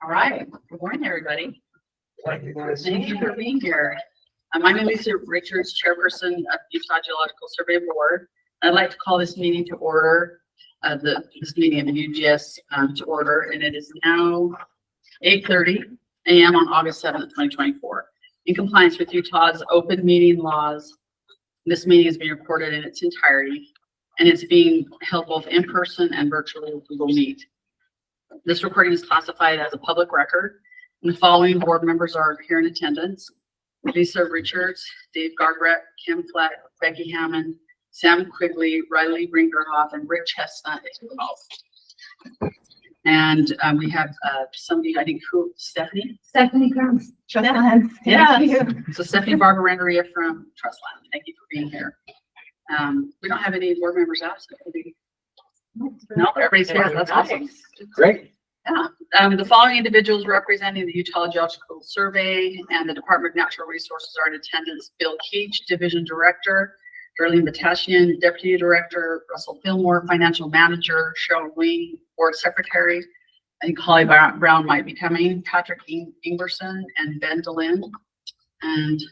All right. Good morning, everybody. Thank you for being here. I'm Elissa Richards, Chairperson of Utah Geological Survey Board. I'd like to call this meeting to order, this meeting of the UGS to order, and it is now 8:30 a.m. on August 7th, 2024. In compliance with Utah's open meeting laws, this meeting is being recorded in its entirety, and it's being held both in person and virtually with Google Meet. This recording is classified as a public record, and the following board members are here in attendance: Lisa Richards, Dave Garbrett, Kim Flett, Becky Hammond, Sam Quigley, Riley Brinkerhoff, and Rick Chestnut as well. And we have somebody, I think, who, Stephanie? Stephanie from Trustland. Yeah. So Stephanie Barber-Renderia from Trustland. Thank you for being here. We don't have any board members absent. No, everybody's here. That's awesome. Great. Yeah. The following individuals representing the Utah Geological Survey and the Department of Natural Resources are in attendance: Bill Keach, Division Director; Darlene Batatian, Deputy Director; Russell Fillmore, Financial Manager; Cheryl Wing, Board Secretary. I think Holly Brown might be coming; Patrick Ingerson and Ben DeLynn. And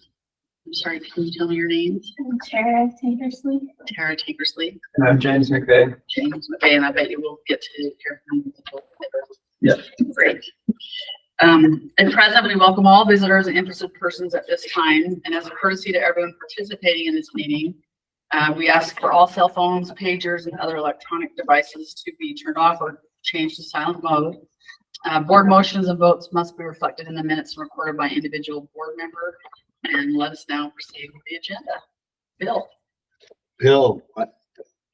I'm sorry, can you tell me your names? Tara Tankersley. Tara Tankersley. And I'm James McVeigh. James McVeigh, and I bet you will get to hear from people. Yeah. Great. At present, we welcome all visitors and interested persons at this time. And as a courtesy to everyone participating in this meeting, we ask for all cell phones, pagers, and other electronic devices to be turned off or changed to silent mode. Board motions and votes must be reflected in the minutes and recorded by individual board member. And let us now proceed with the agenda. Bill.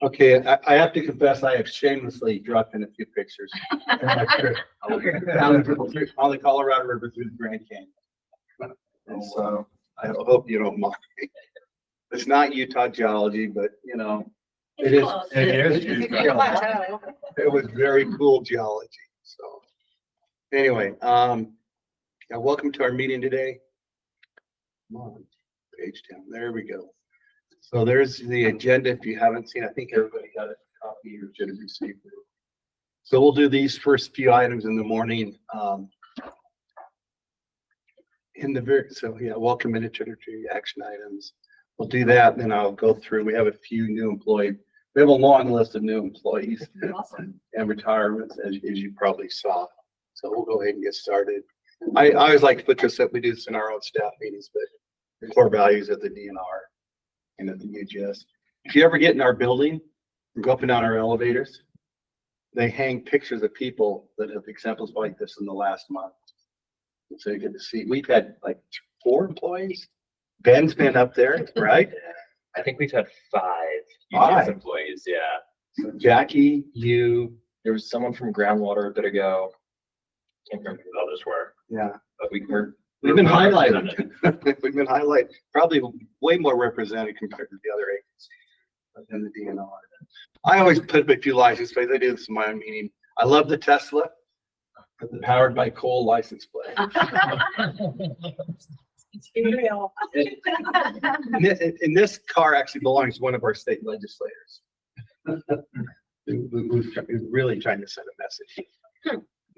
Okay, I have to confess, I have shamelessly dropped in a few pictures. On the Colorado River through the Grand Canyon. And so I hope you don't mind. It's not Utah geology, but you know, it is. It was very cool geology. So anyway, welcome to our meeting today. Come on, page down. There we go. So there's the agenda. If you haven't seen, I think everybody got a copy or should have received it. So we'll do these first few items in the morning. Welcome and introductory action items. We'll do that, and then I'll go through. We have a few new employees. We have a long list of new employees and retirements, as you probably saw. So we'll go ahead and get started. I always like to put this up. We do this in our own staff meetings, but the core values of the DNR and at the UGS. If you ever get in our building and go up and down our elevators, they hang pictures of people that have examples like this in the last month. So you get to see. We've had like 4 employees. Ben's been up there, right? I think we've had 5 UGS employees. Yeah. So Jackie, you. There was someone from groundwater a bit ago. Can't remember who the others were. Yeah. But we've been highlighted. We've been highlighted. Probably way more represented compared to the other agencies than the DNR. I always put a few license plates. I do this in my own meeting. I love the Tesla, the powered by coal license plate. It's real. And this car actually belongs to one of our state legislators. Who's really trying to send a message.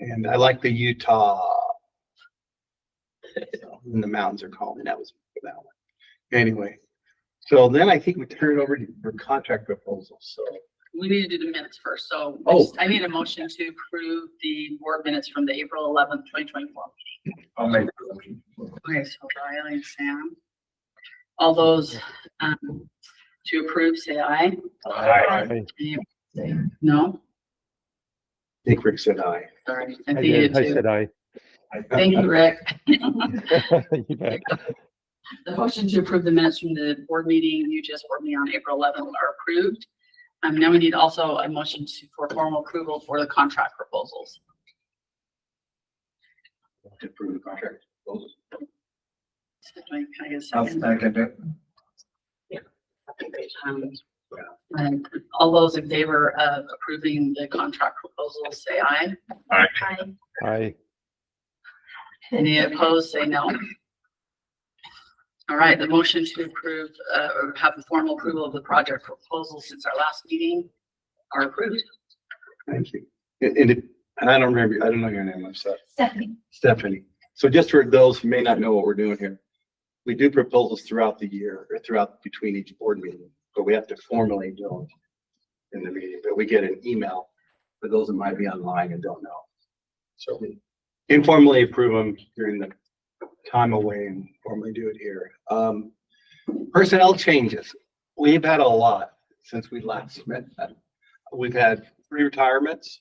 And I like the Utah. And the mountains are calling. That was that one. Anyway, so then I think we turn it over for contract proposals. So we need to do the minutes first. So I need a motion to approve the board minutes from the April 11th, 2024 meeting. I'll make the motion. Okay, so Riley and Sam. All those to approve, say aye. Aye. Any say no? I think Rick said aye. Sorry, I think you did I too. said aye. Thank you, Rick. You bet. The motion to approve the minutes from the board meeting, UGS board meeting on April 11th are approved. Now we need also a motion for formal approval for the contract proposals. To approve the contract proposals. So can I get a I'll second? second it. And all those in favor of approving the contract proposals, say aye. Hi. Aye. Any opposed, say no. All right, the motion to approve or have the formal approval of the project proposal since our last meeting are approved. Thank you. And And I don't know your name, I'm sorry. Stephanie. Stephanie. So just for those who may not know what we're doing here, we do proposals throughout the year or between each board meeting, but we have to formally do them in the meeting, but we get an email for those that might be online and don't know. So we informally approve them during the time away and formally do it here. Personnel changes. We've had a lot since we last met. We've had 3 retirements.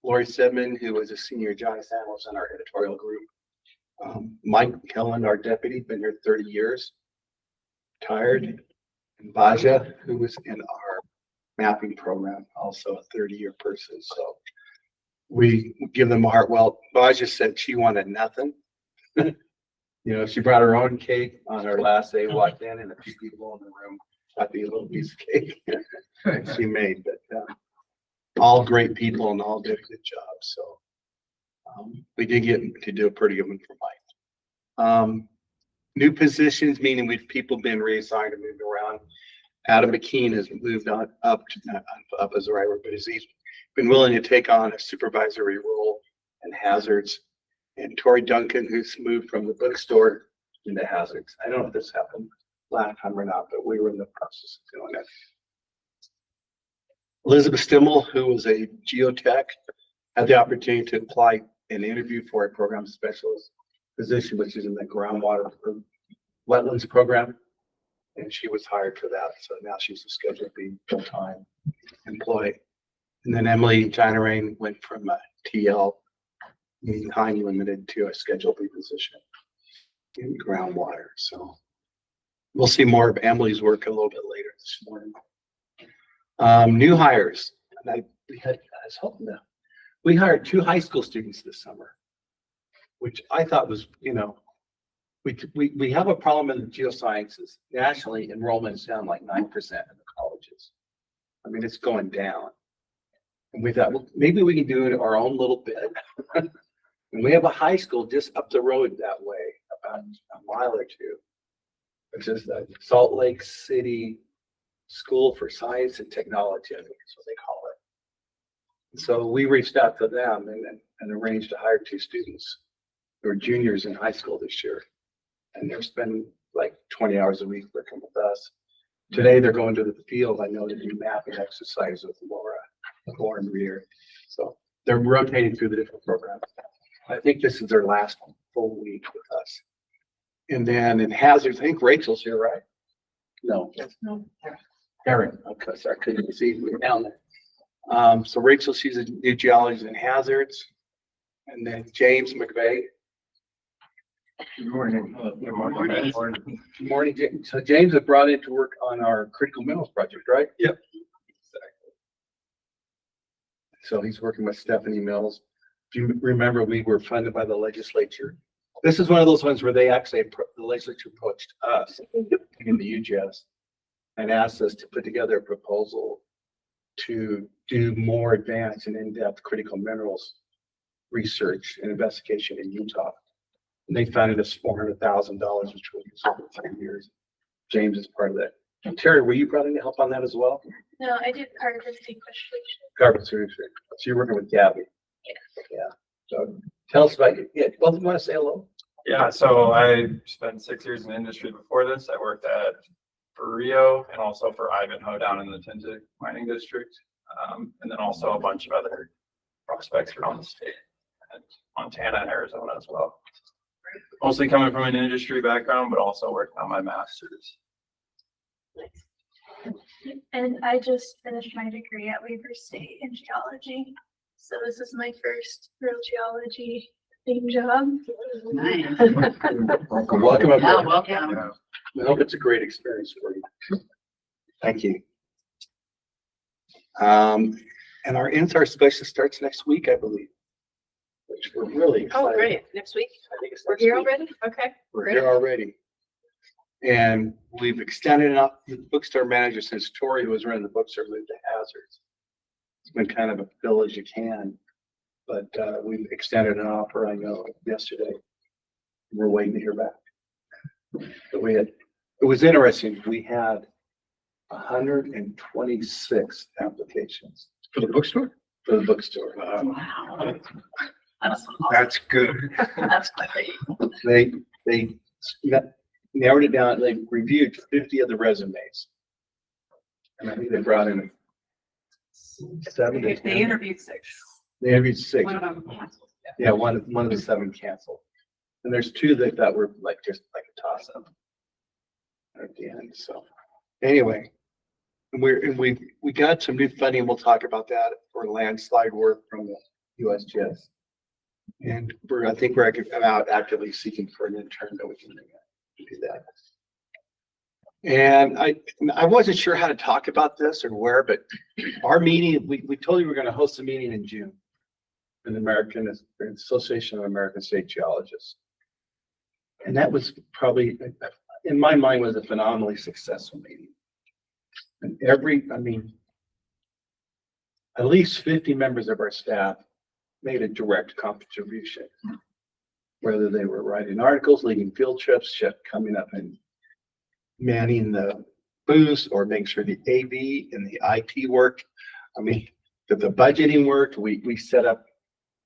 Lori Sedman, who was a senior adjunct analyst in our editorial group. Mike Hylland, our deputy, been here 30 years, retired. And Baja, who was in our mapping program, also a 30-year person. So we give them a heart. Well, Baja said she wanted nothing. She brought her own cake on her last day, walked in, and a few people in the room got the little piece of cake she made. But all great people and all did a good job. So we did get to do a pretty good one for Mike. New positions, meaning we've people been reassigned and moved around. Adam McKean has moved on up to not up as the right word, but he's been willing to take on a supervisory role in hazards. And Tori Duncan, who's moved from the bookstore into hazards. I don't know if this happened last time or not, but we were in the process of doing it. Elizabeth Stimmel, who was a geotech, had the opportunity to apply and interview for a program specialist position, which is in the groundwater wetlands program. And she was hired for that. So now she's a scheduled B full-time employee. And then Emily Janarain went from a TL, meaning time limited, to a scheduled B position in groundwater. So we'll see more of Emily's work a little bit later this morning. New hires. And I was hoping that we hired 2 high school students this summer, which I thought was, we have a problem in the geosciences. Nationally, enrollment is down like 9% in the colleges. I mean, it's going down. And we thought, well, maybe we can do it our own little bit. And we have a high school just up the road that way, about a mile or 2, which is the Salt Lake City School for Science and Technology, I think is what they call it. And so we reached out to them and arranged to hire 2 students who are juniors in high school this year. And they're spending like 20 hours a week working with us. Today they're going to the field, I know, to do mapping exercises with Laura and Rear. So they're rotating through the different programs. I think this is their last full week with us. And then in hazards, I think Rachel's here, right? No. Erin, okay, sorry, I couldn't see you down there. So Rachel, she's a new geologist in hazards. And then James McVeigh. Good morning. Good morning. Good morning, James. So James was brought in to work on our critical minerals project, right? Yep. Exactly. So he's working with Stephanie Mills. If you remember, we were funded by the legislature. This is one of those ones where they actually, the legislature approached us in the UGS and asked us to put together a proposal to do more advanced and in-depth critical minerals research and investigation in Utah. And they funded us $400,000, which we'll use over 3 years. James is part of that. And Terry, were you brought in to help on that as well? No, I did carbon sequestration. Carbon sequestration. So you're working with Gabby. Yeah. So tell us about you. Yeah. Well, you want to say hello? Yeah, so I spent 6 years in the industry before this. I worked for Rio and also for Ivanhoe down in the Tintic mining district. And then also a bunch of other prospects around the state and Montana and Arizona as well. Mostly coming from an industry background, but also working on my master's. And I just finished my degree at Weaver State in geology. So this is my first real geology theme job. Nice. Welcome. Welcome. Yeah, welcome. I hope it's a great experience for you. Thank you. And our INSAR specialist starts next week, I believe, which we're really excited. Oh, great. Next week? I think it's We're next here week. already? Okay. We're Great. here already. And we've extended up the Bookstore Manager since Tori, who was running the bookstore, moved to hazards. It's been kind of a fill as you can, but we've extended an offer, I know, yesterday. We're waiting to hear back. But it was interesting. We had 126 applications. For the bookstore? for the bookstore. Wow. That's awesome. That's good. That's great. They narrowed it down. They reviewed 50 of the resumes. And I think they brought in 7 to 10. They interviewed 6. They interviewed 6. One of them canceled. Yeah, one of the 7 canceled. And there's 2 that were like just like a toss up at the end. So anyway, we got some new funding. We'll talk about that for landslide work from the USGS. And I think we're out actively seeking for an intern that we can do that. And I wasn't sure how to talk about this or where, but our meeting, we told you we're going to host a meeting in June in the American Association of American State Geologists. And that was probably, in my mind, was a phenomenally successful meeting. And at least 50 members of our staff made a direct contribution, whether they were writing articles, leading field trips, coming up and manning the booths, or making sure the AV and the IT worked. That the budgeting worked. We set up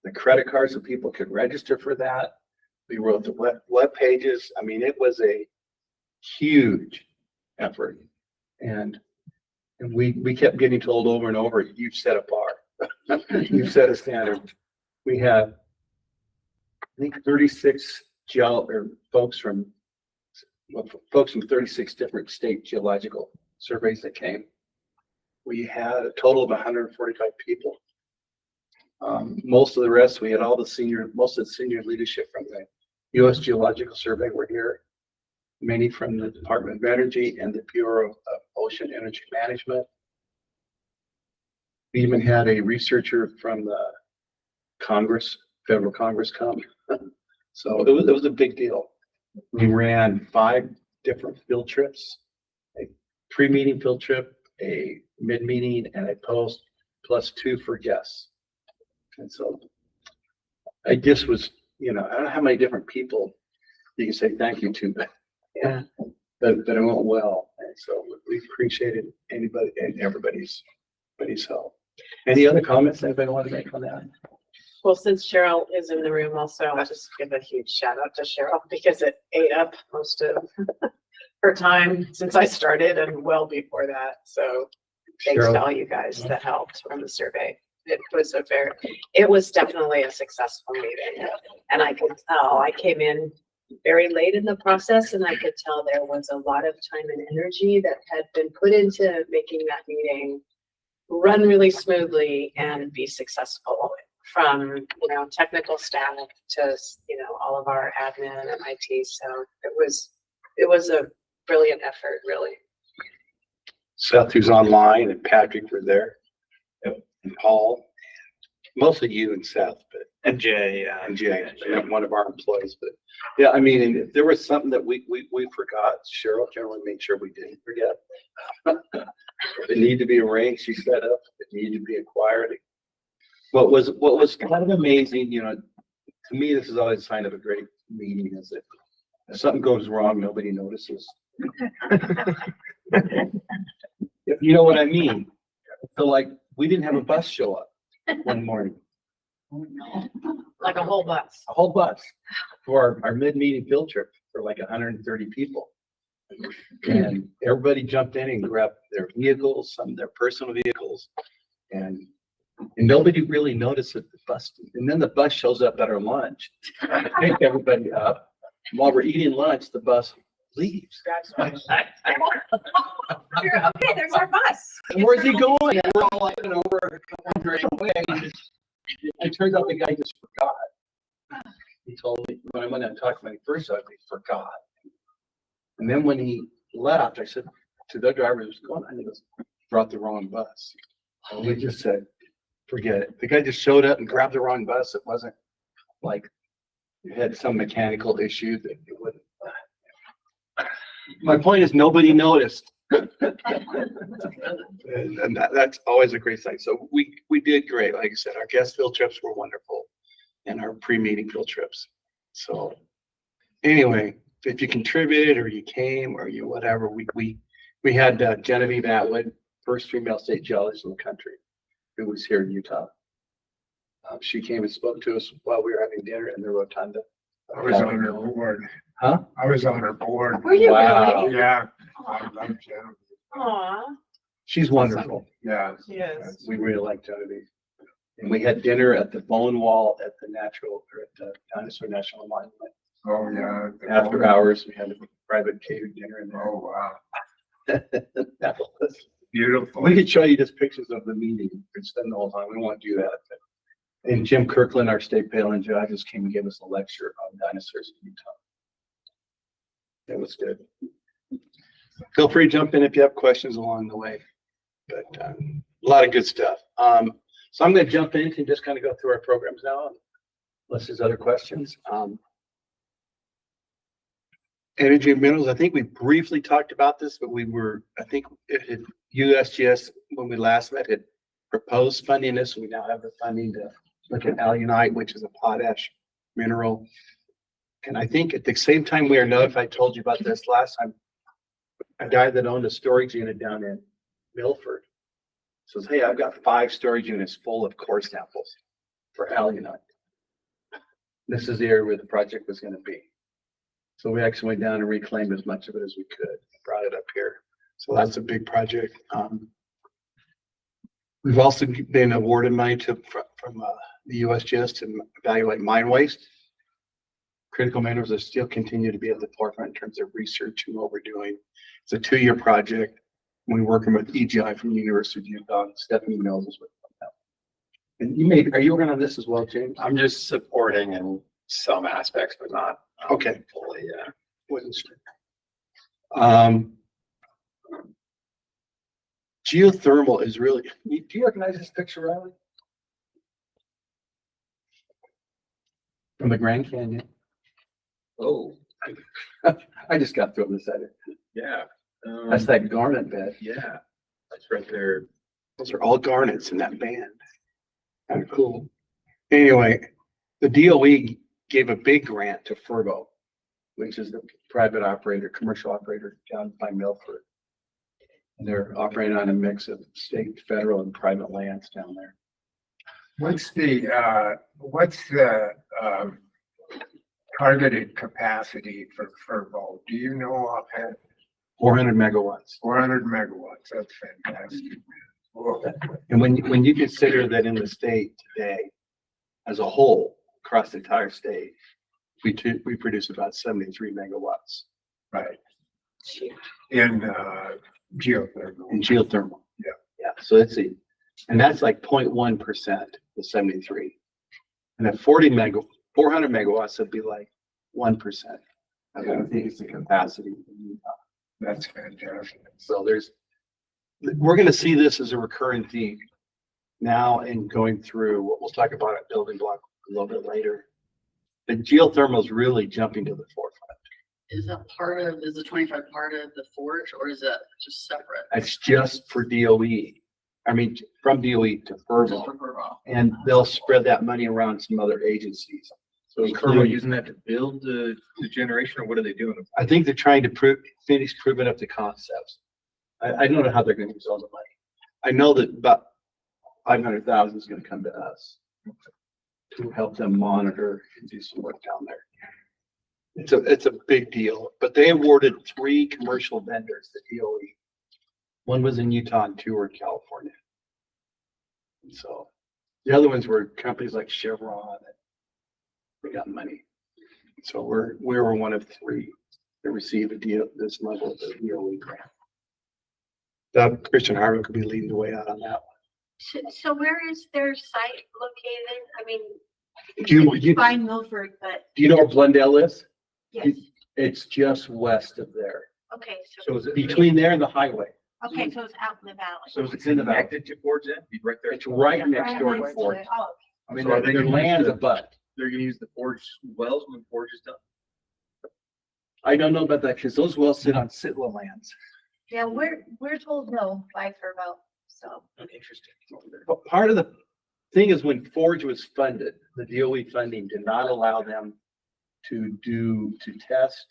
the credit cards so people could register for that. We wrote the web pages. It was a huge effort, and we kept getting told over and over, "You've set a bar. You've set a standard." We had, I think, 36 folks from 36 different state geological surveys that came. We had a total of 145 people. Most of the rest, we had most of the senior leadership from the U.S. Geological Survey were here. Many from the Department of Energy and the Bureau of Ocean Energy Management. We even had a researcher from the federal Congress come. So it was a big deal. We ran 5 different field trips, a pre-meeting field trip, a mid-meeting, and a post, plus 2 for guests. And so I just was, I don't know how many different people you can say thank you to, but yeah, but it went well. And so we appreciated anybody and everybody's help. Any other comments anybody want to make on that? Well, since Cheryl is in the room also, I'll just give a huge shout out to Cheryl because it ate up most of her time since I started and well before that. So thanks to all you guys that helped from the survey. It was definitely a successful meeting. And I could tell, I came in very late in the process and I could tell there was a lot of time and energy that had been put into making that meeting run really smoothly and be successful. From technical staff to all of our admin and IT, so it was a brilliant effort, really. Seth, who's online, and Patrick were there, and Paul, mostly you and Seth, and Jay, one of our employees. But yeah, and if there was something that we forgot, Cheryl generally made sure we didn't forget. If it needed to be arranged, she set up. If it needed to be acquired. What was kind of amazing, to me, this is always a sign of a great meeting, is that if something goes wrong, nobody notices. If you know what I mean. So like, we didn't have a bus show up one morning. Like a whole bus. A whole bus for our mid-meeting field trip for like 130 people. And everybody jumped in and grabbed their vehicles, some of their personal vehicles, and nobody really noticed that the bus, and then the bus shows up at our lunch, pick everybody up. And while we're eating lunch, the bus leaves. Okay, there's our bus. And where's he going? And we're all like, we're wondering away. It turns out the guy just forgot. He told me when I went and talked to him first, he forgot. And then when he left, I said to the driver who's going, and he goes, brought the wrong bus. And we just said, forget it. The guy just showed up and grabbed the wrong bus. It wasn't like it had some mechanical issue that it wouldn't. My point is nobody noticed. and that's always a great sign. So we did great. Like I said, our guest field trips were wonderful and our pre-meeting field trips. So anyway, if you contributed or you came or you whatever, we had Genevieve Atwood, first female state geologist in the country, who was here in Utah. She came and spoke to us while we were having dinner in the rotunda. I was on her board. Huh? I was on her board. Were you Wow. really? Yeah. I love Genevieve. Aw, She's wonderful. Yeah. yes. We really like Genevieve. And we had dinner at the Bone Wall at the Dinosaur National Monument. Oh, yeah. After hours, we had a private catered dinner in there. Oh, wow. That was- Beautiful. We could show you just pictures of the meeting. We could spend the whole time. We won't do that. And Jim Kirkland, our state paleontologist, came and gave us a lecture on dinosaurs in Utah. It was good. Feel free to jump in if you have questions along the way. But a lot of good stuff. So I'm going to jump in and just kind of go through our programs now, unless there's other questions. Energy and minerals, I think we briefly talked about this, but I think USGS, when we last met, had proposed funding this. We now have the funding to look at alunite, which is a potash mineral. And I think at the same time we are notified, I told you about this last time, a guy that owned a storage unit down in Milford says, hey, I've got 5 storage units full of core samples for alunite. This is the area where the project was going to be. So we actually went down and reclaimed as much of it as we could, brought it up here. So that's a big project. We've also been awarded money from the USGS to evaluate mine waste. Critical minerals are still continue to be at the forefront in terms of research and what we're doing. It's a 2-year project. We're working with EGI from the University of Utah. Stephanie Mills is with them. And are you working on this as well, James? I'm just supporting in some aspects, but not Okay. fully, yeah. Wasn't sure. Geothermal is really, do you recognize this picture, Riley? From the Grand Canyon. Oh, I just got thrown this at it. yeah. That's that garnet bed. Yeah, that's right there. Those are all garnets in that band. Kind of cool. Anyway, the DOE gave a big grant to Furbo, which is the private operator, commercial operator down by Milford. And they're operating on a mix of state, federal, and private lands down there. What's the targeted capacity for Furbo? Do you know offhand? 400 megawatts. 400 megawatts. That's fantastic. Whoa. And when you consider that in the state today, as a whole, across the entire state, we produce about 73 megawatts Right. In geothermal. in geothermal. Yeah. Yeah, so and that's like 0.1%, the 73. And at 400 megawatts, it'd be like 1%. I think it's the capacity in Utah. That's fantastic. So we're going to see this as a recurring theme now and going through what we'll talk about at building block a little bit later. But geothermal is really jumping to the forefront. Is the 25 part of the forge or is it just separate? It's just for DOE. I mean, from DOE to Just Furbo, for Furbo. and they'll spread that money around some other agencies. So Is Kirby using that to build the generation, or what are they doing? I think they're trying to finish proving up the concepts. I don't know how they're going to use all the money. I know that about 500,000 is going to come to us to help them monitor and do some work down there. It's a big deal, but they awarded 3 commercial vendors to DOE. One was in Utah and 2 were in California. And so the other ones were companies like Chevron. And we got money. So we were one of 3 to receive this level of the DOE grant. Christian Harvin could be leading the way out on that So where is their site located? I mean, one. Do you by Milford, but know where Blundell is? yes, It's just west of there. okay, So is it Between there and the highway. okay, so it's out in the valley. So is it It's in the valley. connected to Forge then? Be right there. It's right next door to Right Ford. next to it. Oh, I mean, So are they their gonna land's use a butt. They're gonna use the Forge wells when Forge is done? I don't know about that because those wells sit on Sitla lands. yeah, we're told no by Furbo, so. Interesting. But part of the thing is when Forge was funded, the DOE funding did not allow them to test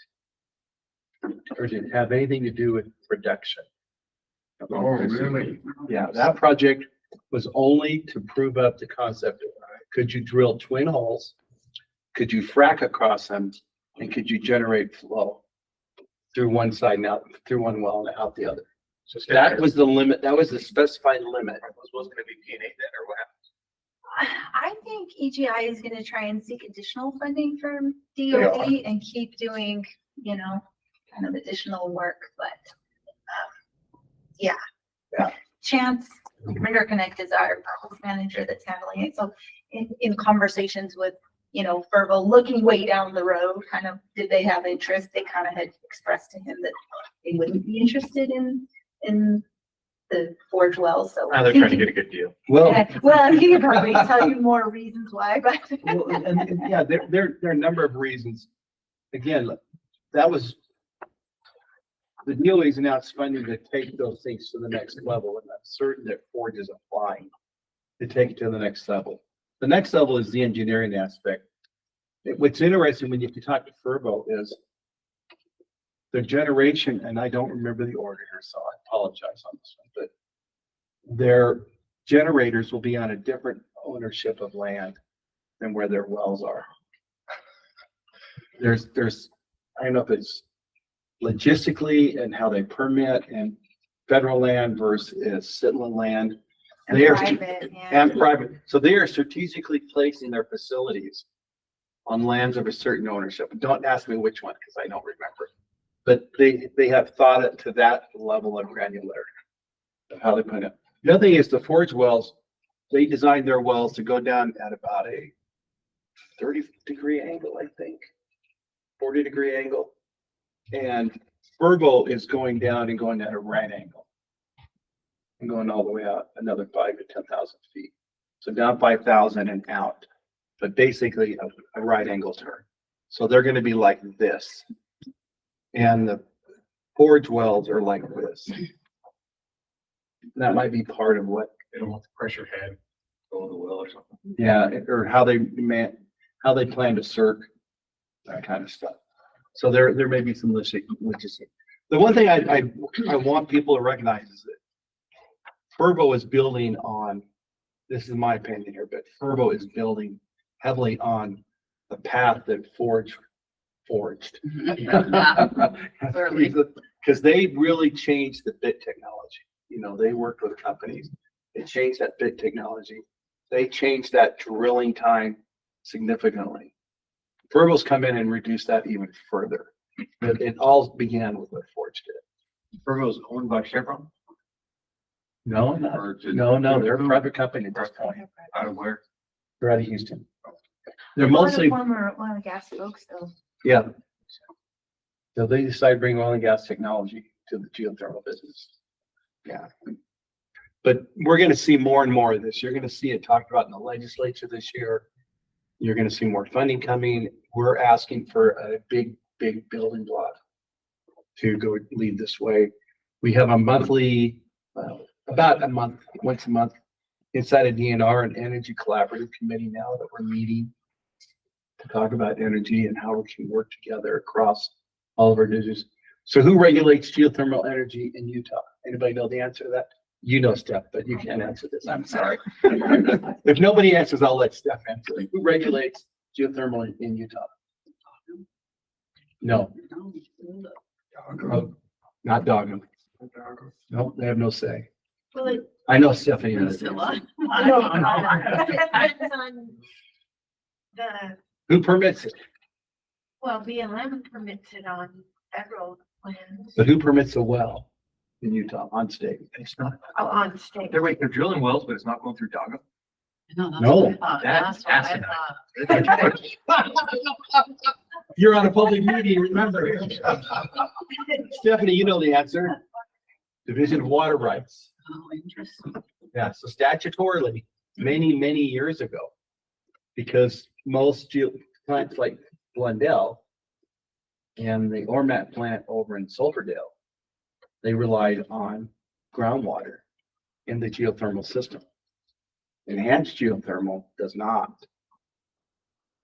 or to have anything to do with production. Oh, really? Yeah, that project was only to prove up the concept of Could you drill twin holes? Could you frack across them? And could you generate flow through one side and out, through one well and out the other? So That was the limit. That was the specified limit. It was gonna be P&A then, or what happened? I think EGI is gonna try and seek additional funding from are. DOE and keep doing, kind of additional work, but, yeah. Yeah. Chance Interconnect is our Bookstore Manager that's handling it, so in conversations with, Fervo, looking way down the road, kind of, did they have interest? They kind of had expressed to him that they wouldn't be interested in the Forge well, so. Now they're trying to get a good deal. Well, Well, he could probably tell you more reasons why, but. well, and yeah, there are a number of reasons. Again, that was the DOE's announced funding to take those things to the next level, and I'm certain that Forge is applying to take it to the next level. The next level is the engineering aspect. What's interesting when you talk to Fervo is the generation, and I don't remember the order here, so I apologize on this one, but their generators will be on a different ownership of land than where their wells are. There's, I don't know if it's logistically and how they permit and federal land versus Sitland land. And They are private, yeah. and private. So they are strategically placing their facilities on lands of a certain ownership. Don't ask me which one, because I don't remember. But they have thought it to that level of granularity of how they put it. The other thing is the Forge wells, they designed their wells to go down at about a 30-degree angle, I think, 40-degree angle. And Fervo is going down and going at a right angle and going all the way out another 5,000 to 10,000 feet. So down 5,000 and out, but basically a right angle turn. So they're going to be like this. And the Forge wells are like this. That might be part of what, They don't want the pressure head go in the well or something. yeah, or how they plan to circ, that kind of stuff. So there may be some logistics. The one thing I want people to recognize is that Fervo is building on, this is my opinion here, but Fervo is building heavily on the path that Forge forged. Clearly. Because they really changed the bit technology. They worked with companies. They changed that bit technology. They changed that drilling time significantly. Fervo's come in and reduced that even further. But it all began with what Forge did. Fervo's owned by Chevron? No, no, they're a private company at this point. Out of where? They're out of Houston. They're One of mostly, Former oil and gas folks, though. yeah. So they decided to bring oil and gas technology to the geothermal business. Yeah. But we're going to see more and more of this. You're going to see it talked about in the legislature this year. You're going to see more funding coming. We're asking for a big building block to go lead this way. We have a monthly, about a month, once a month, inside of DNR, an energy collaborative committee now that we're meeting to talk about energy and how we can work together across all of our districts. So who regulates geothermal energy in Utah? Anybody know the answer to that? You know, Steph, but you can't answer this. I'm sorry. If nobody answers, I'll let Steph answer. Who regulates geothermal in Utah? No. Not Dogum. No, they have no say. Well, I know Stephanie knows. Priscilla. Who permits it? Well, BLM permits it on federal lands. But who permits a well in Utah on state? It's not. Oh, on state. They're drilling wells, but it's not going through Dogum. No, that's No, what I thought. that's That's what I asinine. thought. You're on a public meeting, remember. Stephanie, you know the answer. Division of Water Rights. Oh, interesting. Yeah, so statutorily, many years ago, because most plants like Glendale and the Ormat plant over in Sulphurdale, they relied on groundwater in the geothermal system. Enhanced geothermal does not,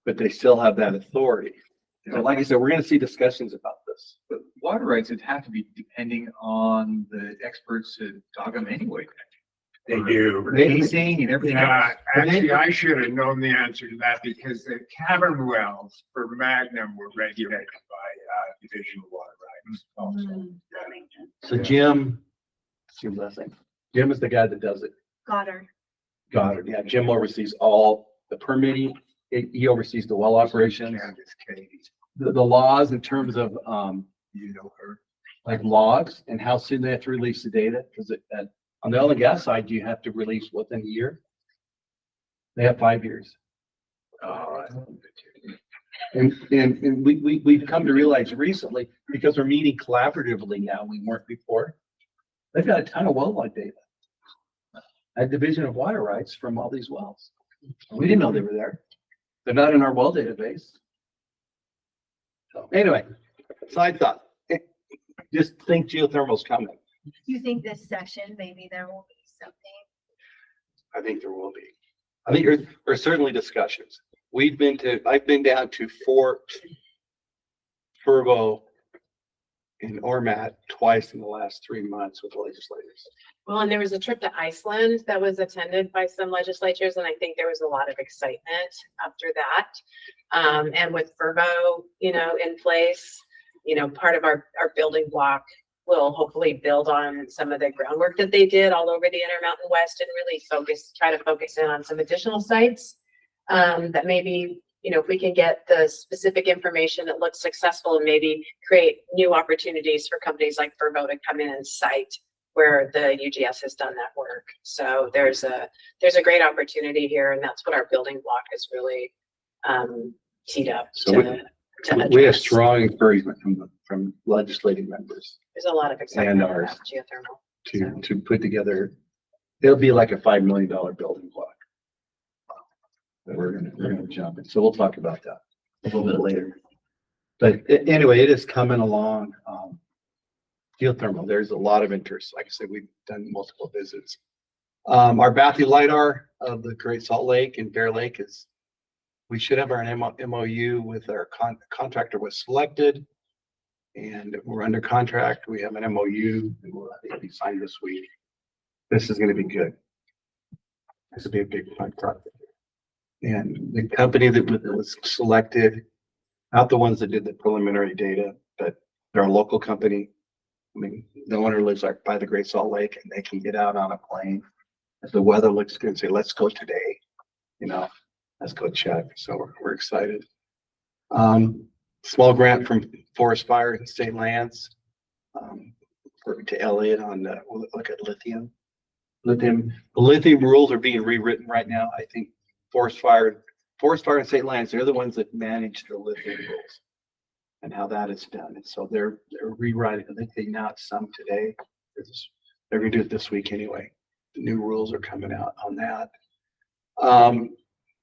but they still have that authority. So like I said, we're going to see discussions about this. But water rights would have to be depending on the experts at Dogum anyway. They do. Basing and everything Yeah, else. actually, I should have known the answer to that because the cavern wells for Magnum were regulated by Division of Water Rights. Also. So Jim's last name. Jim is the guy that does it. Goddard. Goddard, yeah, Jim oversees all the permitting, he oversees the well operations, Candace Katie, the laws in terms of, you know her. like logs and how soon they have to release the data, because on the oil and gas side, you have to release within a year. They have 5 years. And we've come to realize recently, because we're meeting collaboratively now, we weren't before, they've got a ton of well log data. A division of water rights from all these wells. We didn't know they were there. They're not in our well database. So anyway, side thought, just think geothermal's coming. You think this session, maybe there will be something? I think there will be. I think there are certainly discussions. I've been down to Furbo and Ormat twice in the last 3 months with legislators. Well, and there was a trip to Iceland that was attended by some legislatures, and I think there was a lot of excitement after that. And with Furbo, in place, part of our building block will hopefully build on some of the groundwork that they did all over the Intermountain West and really try to focus in on some additional sites that maybe, if we can get the specific information that looks successful and maybe create new opportunities for companies like Furbo to come in and site where the UGS has done that work. So there's a great opportunity here, and that's what our building block is really teed up So to we have address. strong encouragement from legislative members There's a lot of excitement and ours about geothermal. to put together, it'll be like a $5 million building block that we're gonna jump in. So we'll talk about that a little bit later. But anyway, it is coming along. Geothermal, there's a lot of interest. Like I said, we've done multiple visits. Our Bathy LiDAR of the Great Salt Lake and Bear Lake we should have our MOU with our contractor was selected and we're under contract. We have an MOU and we'll be signed this week. This is going to be good. This will be a big fun project. And the company that was selected, not the ones that did the preliminary data, but they're a local company. I mean, the owner lives like by the Great Salt Lake and they can get out on a plane. If the weather looks good and say, let's go today, let's go check. So we're excited. Small grant from Forest Fire and State Lands to Elliott on we'll look at lithium. The lithium rules are being rewritten right now. I think Forest Fire and State Lands, they're the ones that manage the lithium rules and how that is done. And so they're rewriting. I think they announced some today. They're gonna do it this week anyway. The new rules are coming out on that.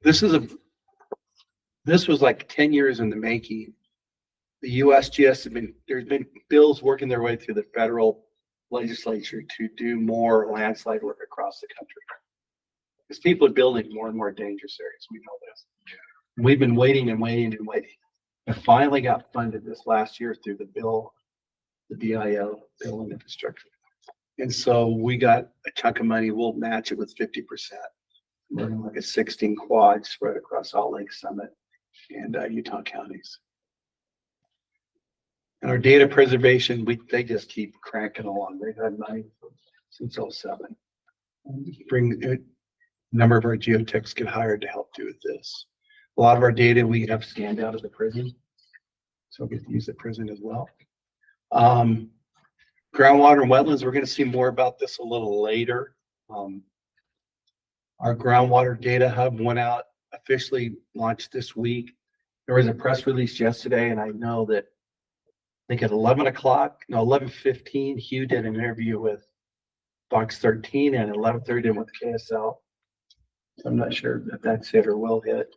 This was like 10 years in the making. The USGS there's been bills working their way through the federal legislature to do more landslide work across the country. Because people are building more and more dangerous areas. We know this. We've been waiting and waiting and waiting. And finally got funded this last year through the bill, the BIL, Bill and Infrastructure. And so we got a chunk of money. We'll match it with 50%. We're gonna look at 16 quads spread across Salt Lake Summit and Utah counties. And our data preservation, they just keep cranking along. They've had money since 2007. A number of our geotechs get hired to help do this. A lot of our data we have scanned out of the prison. So we get to use the prison as well. Groundwater and wetlands, we're going to see more about this a little later. Our groundwater data hub went out, officially launched this week. There was a press release yesterday, and I know that I think at 11:15, Hugh did an interview with Fox 13 and 11:30 with KSL. So I'm not sure if that's hit or will hit.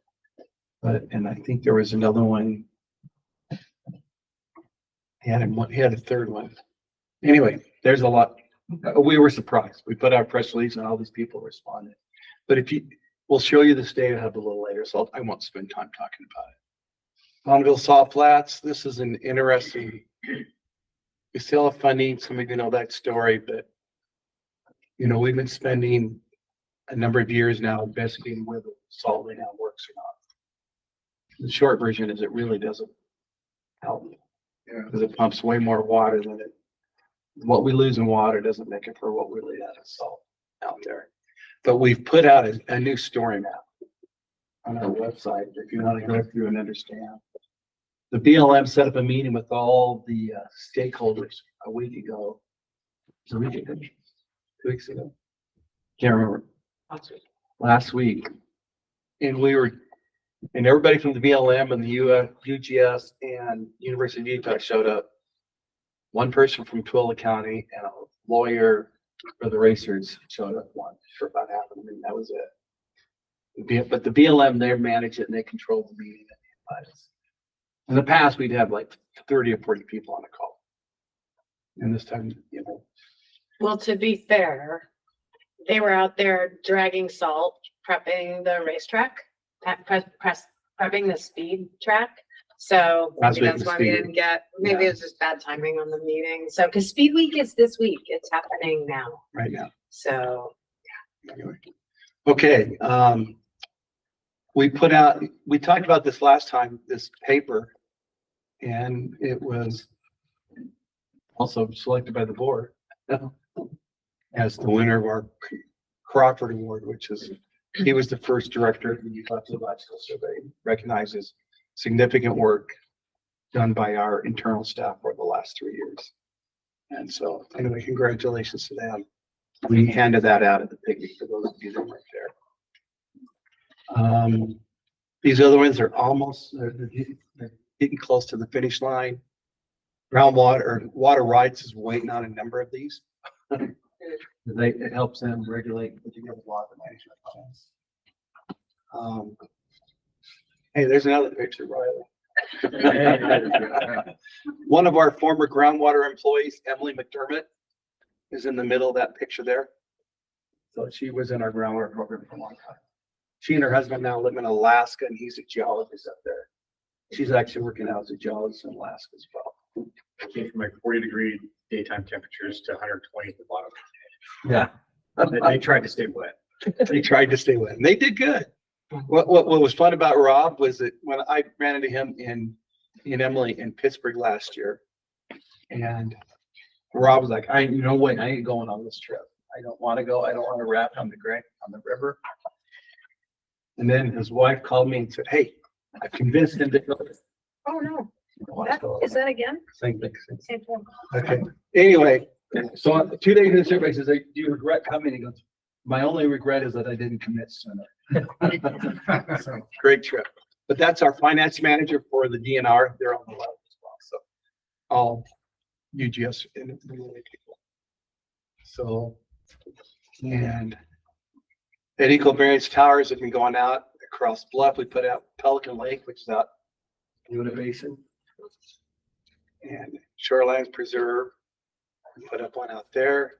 And I think there was another one. He had a third one. Anyway, there's a lot. We were surprised. We put out a press release and all these people responded. But we'll show you this data hub a little later, so I won't spend time talking about it. Bonneville Salt Flats, this is an interesting, we still have funding. Some of you know that story, but You know, we've been spending a number of years now investigating whether salt lay down works or not. The short version is it really doesn't help. Because it pumps way more water than it, what we lose in water doesn't make it for what we lay out of salt out there. But we've put out a new story map on our website if you want to go through and understand. The BLM set up a meeting with all the stakeholders a week ago. It was a week ago, 2 weeks ago. Can't remember. Last week. And everybody from the BLM and the UGS and University of Utah showed up. One person from Twilla County and a lawyer for the racers showed up once for about half of them, and that was it. But the BLM, they manage it and they control the meeting. In the past, we'd have like 30 or 40 people on a call. And this time, you know. Well, to be fair, they were out there dragging salt, prepping the racetrack, prepping the speed track. So Last maybe week that's was why we speed. didn't get, maybe Yeah. it was just bad timing on the meeting. So, because Speed Week is this week, it's happening now. Right now. So Anyway. Okay, we talked about this last time, this paper, and it was also selected by the board as the winner of our Crawford Award, which is, he was the first director of the Utah Geological Survey, recognizes significant work done by our internal staff for the last 3 years. And so anyway, congratulations to them. We handed that out at the picnic for those of you that weren't there. These other ones are almost, they're getting close to the finish line. Groundwater or water rights is waiting on a number of these. It helps them regulate, put together water management plans. Hey, there's another picture, Riley. One of our former groundwater employees, Emily McDermott, is in the middle of that picture there. So she was in our groundwater program for a long time. She and her husband now live in Alaska, and he's a geologist up there. She's actually working out as a geologist in Alaska as well. I came from like 40-degree daytime temperatures to 120 at the bottom. Yeah. They tried to stay wet. They tried to stay wet, and they did good. What was fun about Rob was that when I ran into him in Emily in Pittsburgh last year, and Rob was like, I ain't going on this trip. I don't want to go. I don't want to raft on the river. And then his wife called me and said, hey, I convinced him to go. oh no, Is that again? Same thing. Same thing. Okay. Anyway, so 2 days in the survey, he says, do you regret coming? He goes, my only regret is that I didn't commit sooner. So, great trip. But that's our finance manager for the DNR. They're on the left as well. So all UGS and people. So, and at Eco Variance Towers have been going out across Bluff. We put out Pelican Lake, which is out in Uinta Basin. And Shorelands Preserve, we put up one out there.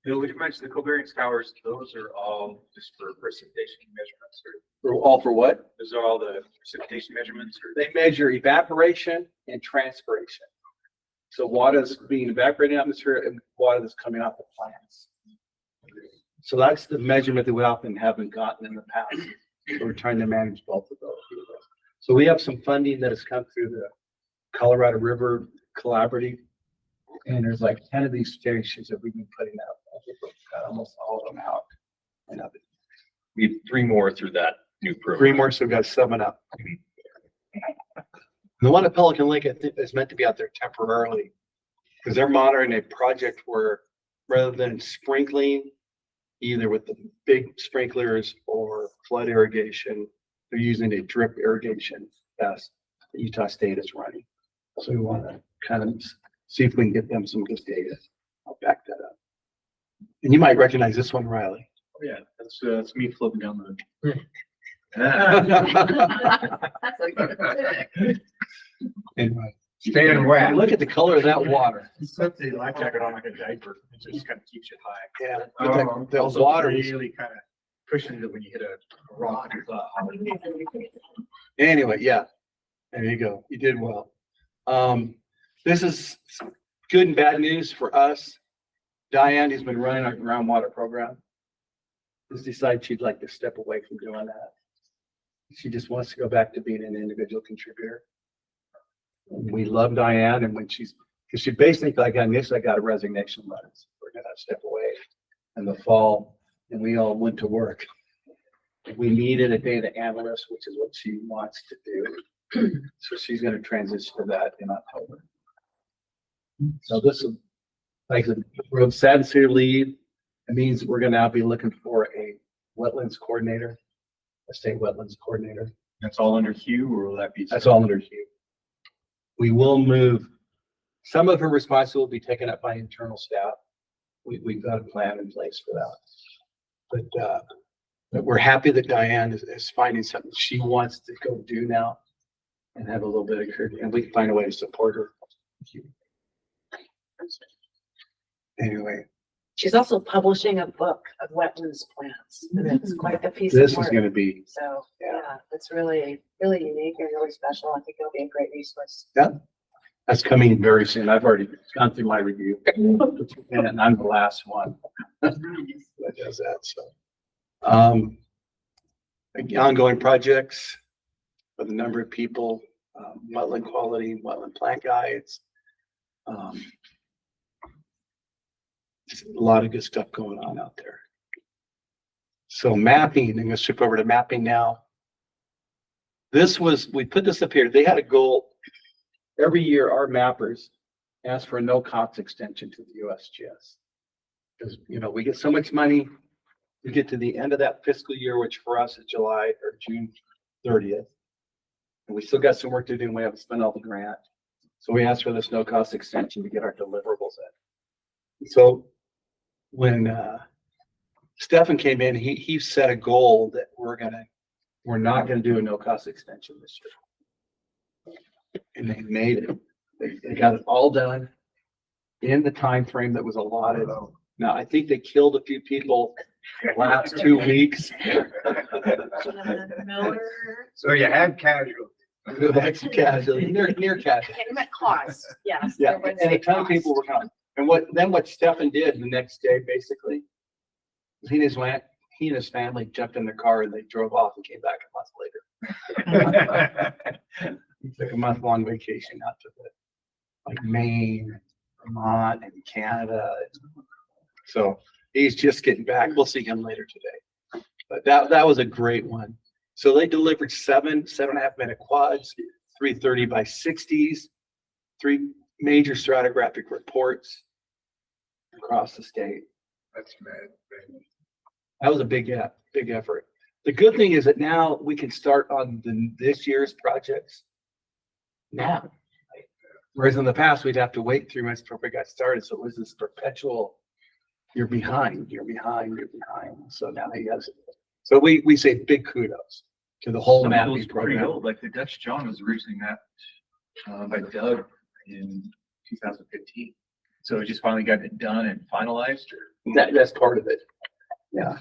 Bill, would you mention the covariance towers? Those are all just for precipitation measurements, or For all for what? those are all the precipitation measurements, or They measure evaporation and transpiration. So water that's being evaporated in the atmosphere and water that's coming off the plants. So that's the measurement that we often haven't gotten in the past. So we're trying to manage both of those. So we have some funding that has come through the Colorado River Collaborative. And there's like 10 of these stations that we've been putting out. I think we've got almost all of them out. And we have 3 more through that new program. 3 more, so we've got 7 up. The one at Pelican Lake, I think, is meant to be out there temporarily because they're monitoring a project where rather than sprinkling either with the big sprinklers or flood irrigation, they're using a drip irrigation as the Utah State is running. So we want to kind of see if we can get them some good data. I'll back that up. And you might recognize this one, Riley. Oh, yeah, that's me floating down the. Anyway, Staying wet. look at the color of that water. You put the life jacket on like a diaper, it just kind of keeps you high. Yeah, Oh, but the water is, Really kind of cushions it when you hit a rock. anyway, yeah. There you go. You did well. This is good and bad news for us. Diane, who's been running our groundwater program, has decided she'd like to step away from doing that. She just wants to go back to being an individual contributor. And we love Diane, and when because she basically, like, initially got a resignation letter. So we're gonna step away in the fall, and we all went to work. We needed a data analyst, which is what she wants to do. So she's gonna transition to that in October. So this is, like, we're sad to leave. It means we're gonna now be looking for a wetlands coordinator, a state wetlands coordinator. That's all under Hugh, or will that be? That's all under Hugh. We will move, some of her responsibility will be taken up by internal staff. We've got a plan in place for that. But we're happy that Diane is finding something she wants to go do now and have a little bit of career, and we can find a way to support her. Anyway, She's also publishing a book of wetlands plants, and it's quite a piece this of is work. gonna be, So, yeah. yeah, it's really, really unique and really special. I think it'll be a great resource. that's coming very soon. I've already gone through my review, and I'm the last one that does that, so. Ongoing projects with a number of people, wetland quality, wetland plant guides. Just a lot of good stuff going on out there. So mapping, I'm gonna shift over to mapping now. We put this up here. They had a goal. Every year, our mappers ask for a no-cost extension to the USGS. Because, we get so much money, we get to the end of that fiscal year, which for us is July or June 30th. And we still got some work to do, and we haven't spent all the grant. So we asked for this no-cost extension to get our deliverables in. So when Stefan came in, he set a goal that we're not gonna do a no-cost extension this year. And they made it. They got it all done in the time frame that was allotted. Now, I think they killed a few people the last 2 weeks. So you had casualties. That's casualty, near casualty. It meant cost, yes. Yeah, there was and a ton of cost. people were gone. And what Stefan did the next day, basically, he and his family jumped in the car and they drove off and came back a month later. He took a month-long vacation out to Maine, Vermont, and Canada. So he's just getting back. We'll see him later today. But that was a great one. So they delivered 7.5 minute quads, 330 by 60s, 3 major stratigraphic reports across the state. That's mad. That was a big effort. The good thing is that now we can start on this year's projects now. Whereas in the past, we'd have to wait 3 months before we got started. So it was this perpetual, you're behind. So now he has it. So we say big kudos to the whole Some of mapping those pretty program. old, like the Dutch John was originally mapped by Doug in 2015. So it just finally got it done and finalized, or? That's part of it. Yeah.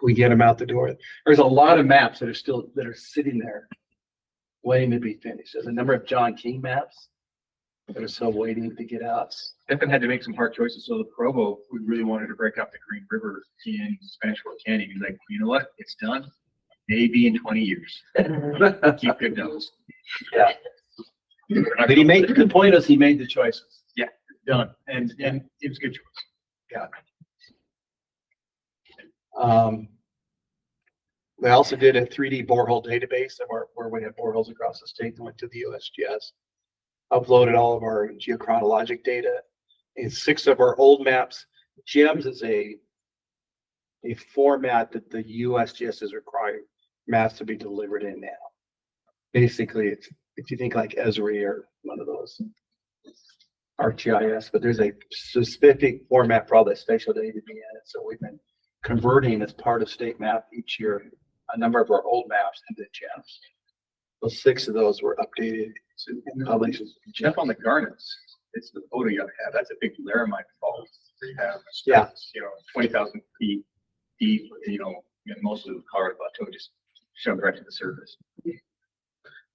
We get them out the door. There's a lot of maps that are sitting there waiting to be finished. There's a number of John King maps that are still waiting to get out. Stefan had to make some hard choices. So the Provo, we really wanted to break out the Green River in Spanish Fork Canyon. He's like, you know what? It's done. Maybe in 20 years. Keep good notes. Yeah. But the point is he made the choices. Yeah, done. And it was a good choice. Yeah. They also did a 3D borehole database of where we have boreholes across the state and went to the USGS. Uploaded all of our geochronologic data and 6 of our old maps. GEMS is a format that the USGS is requiring maps to be delivered in now. Basically, it's, if you think like Esri or one of those ArcGIS, but there's a specific format for all that spatial data to be in it. So we've been converting as part of STATEMAP each year a number of our old maps into GEMS. Those 6 of those were updated and published. Jeff on the Garnets, it's the photo you gotta have. That's a big laramide fault. Where you have, Yeah. 20,000 feet deep, and most of the Colorado Plateau just shoved right to the surface.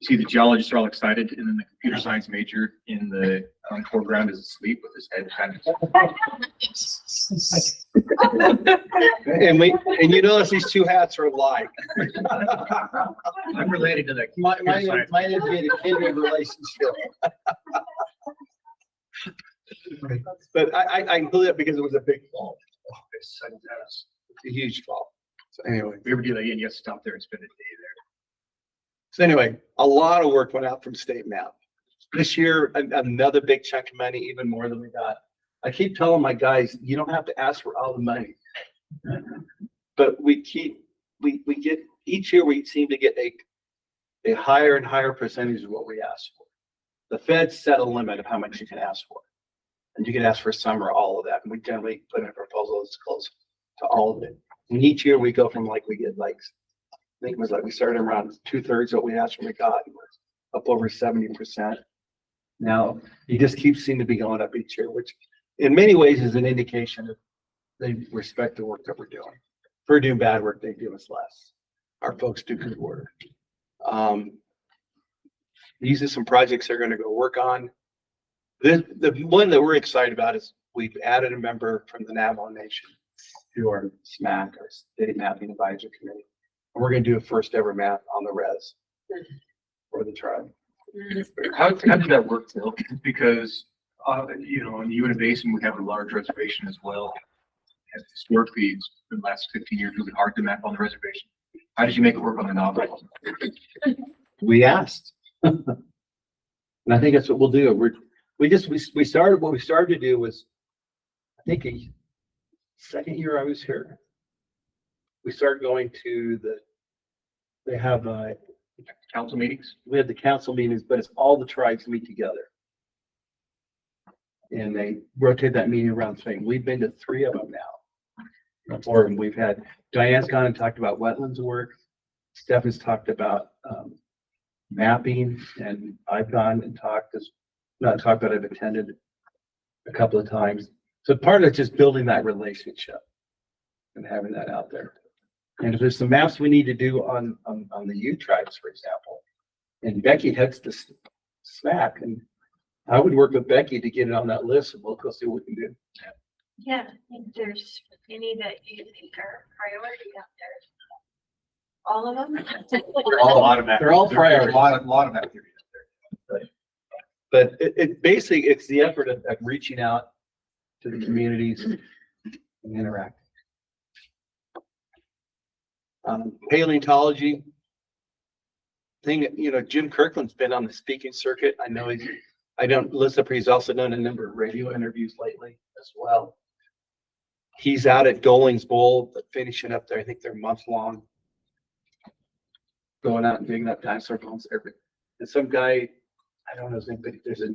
See, the geologists are all excited, and then the computer science major in the foreground is asleep with his head kind of. And you notice these two hats are alike. I'm related to that. Might be a kidney relationship. But I blew it because it was a big fall. It's a huge fall. So anyway. If we ever do that again, you have to stop there and spend a day there. So anyway, a lot of work went out from STATEMAP. This year, another big chunk of money, even more than we got. I keep telling my guys, you don't have to ask for all the money. But we get, each year we seem to get a higher and higher percentage of what we ask for. The feds set a limit of how much you can ask for. And you can ask for some or all of that. And we generally put in a proposal that's close to all of it. And each year we go from we get I think it was we started around 2/3 what we asked for, we got up over 70%. Now, you just keep seeming to be going up each year, which in many ways is an indication of they respect the work that we're doing. If we're doing bad work, they do us less. Our folks do good work. These are some projects they're going to go work on. The one that we're excited about is we've added a member from the Navajo Nation to our SMAC, our State Mapping Advisory Committee. And we're going to do a first ever map on the res for the tribe. How did that work, Phil? Because, in the Uinta Basin, we have a large reservation as well. And historically, for the last 15 years, really hard to map on the reservation. How did you make it work on the Navajo? We asked. And I think that's what we'll do. We started, what we started to do was, I think a second year I was here, we started going to they have Council meetings? we had the council meetings, but it's all the tribes meet together. And they rotate that meeting around the thing. We've been to 3 of them now. Or we've had, Diane's gone and talked about wetlands work. Stefan's talked about mapping, and I've gone and but I've attended a couple of times. So part of it's just building that relationship and having that out there. And if there's some maps we need to do on the U tribes, for example, and Becky heads the SMAC, and I would work with Becky to get it on that list, and we'll go see what we can do. Yeah, if there's any that you think are priority out there. All of them? They're all automatic. They're all priority. A lot of activity out there. But it basically, it's the effort of reaching out to the communities and interacting. Paleontology thing, Jim Kirkland's been on the speaking circuit. I know he's also done a number of radio interviews lately as well. He's out at Golding's Bowl, finishing up there. I think they're month long, going out and digging up dinosaur bones. And some guy, I don't know his name, but there's a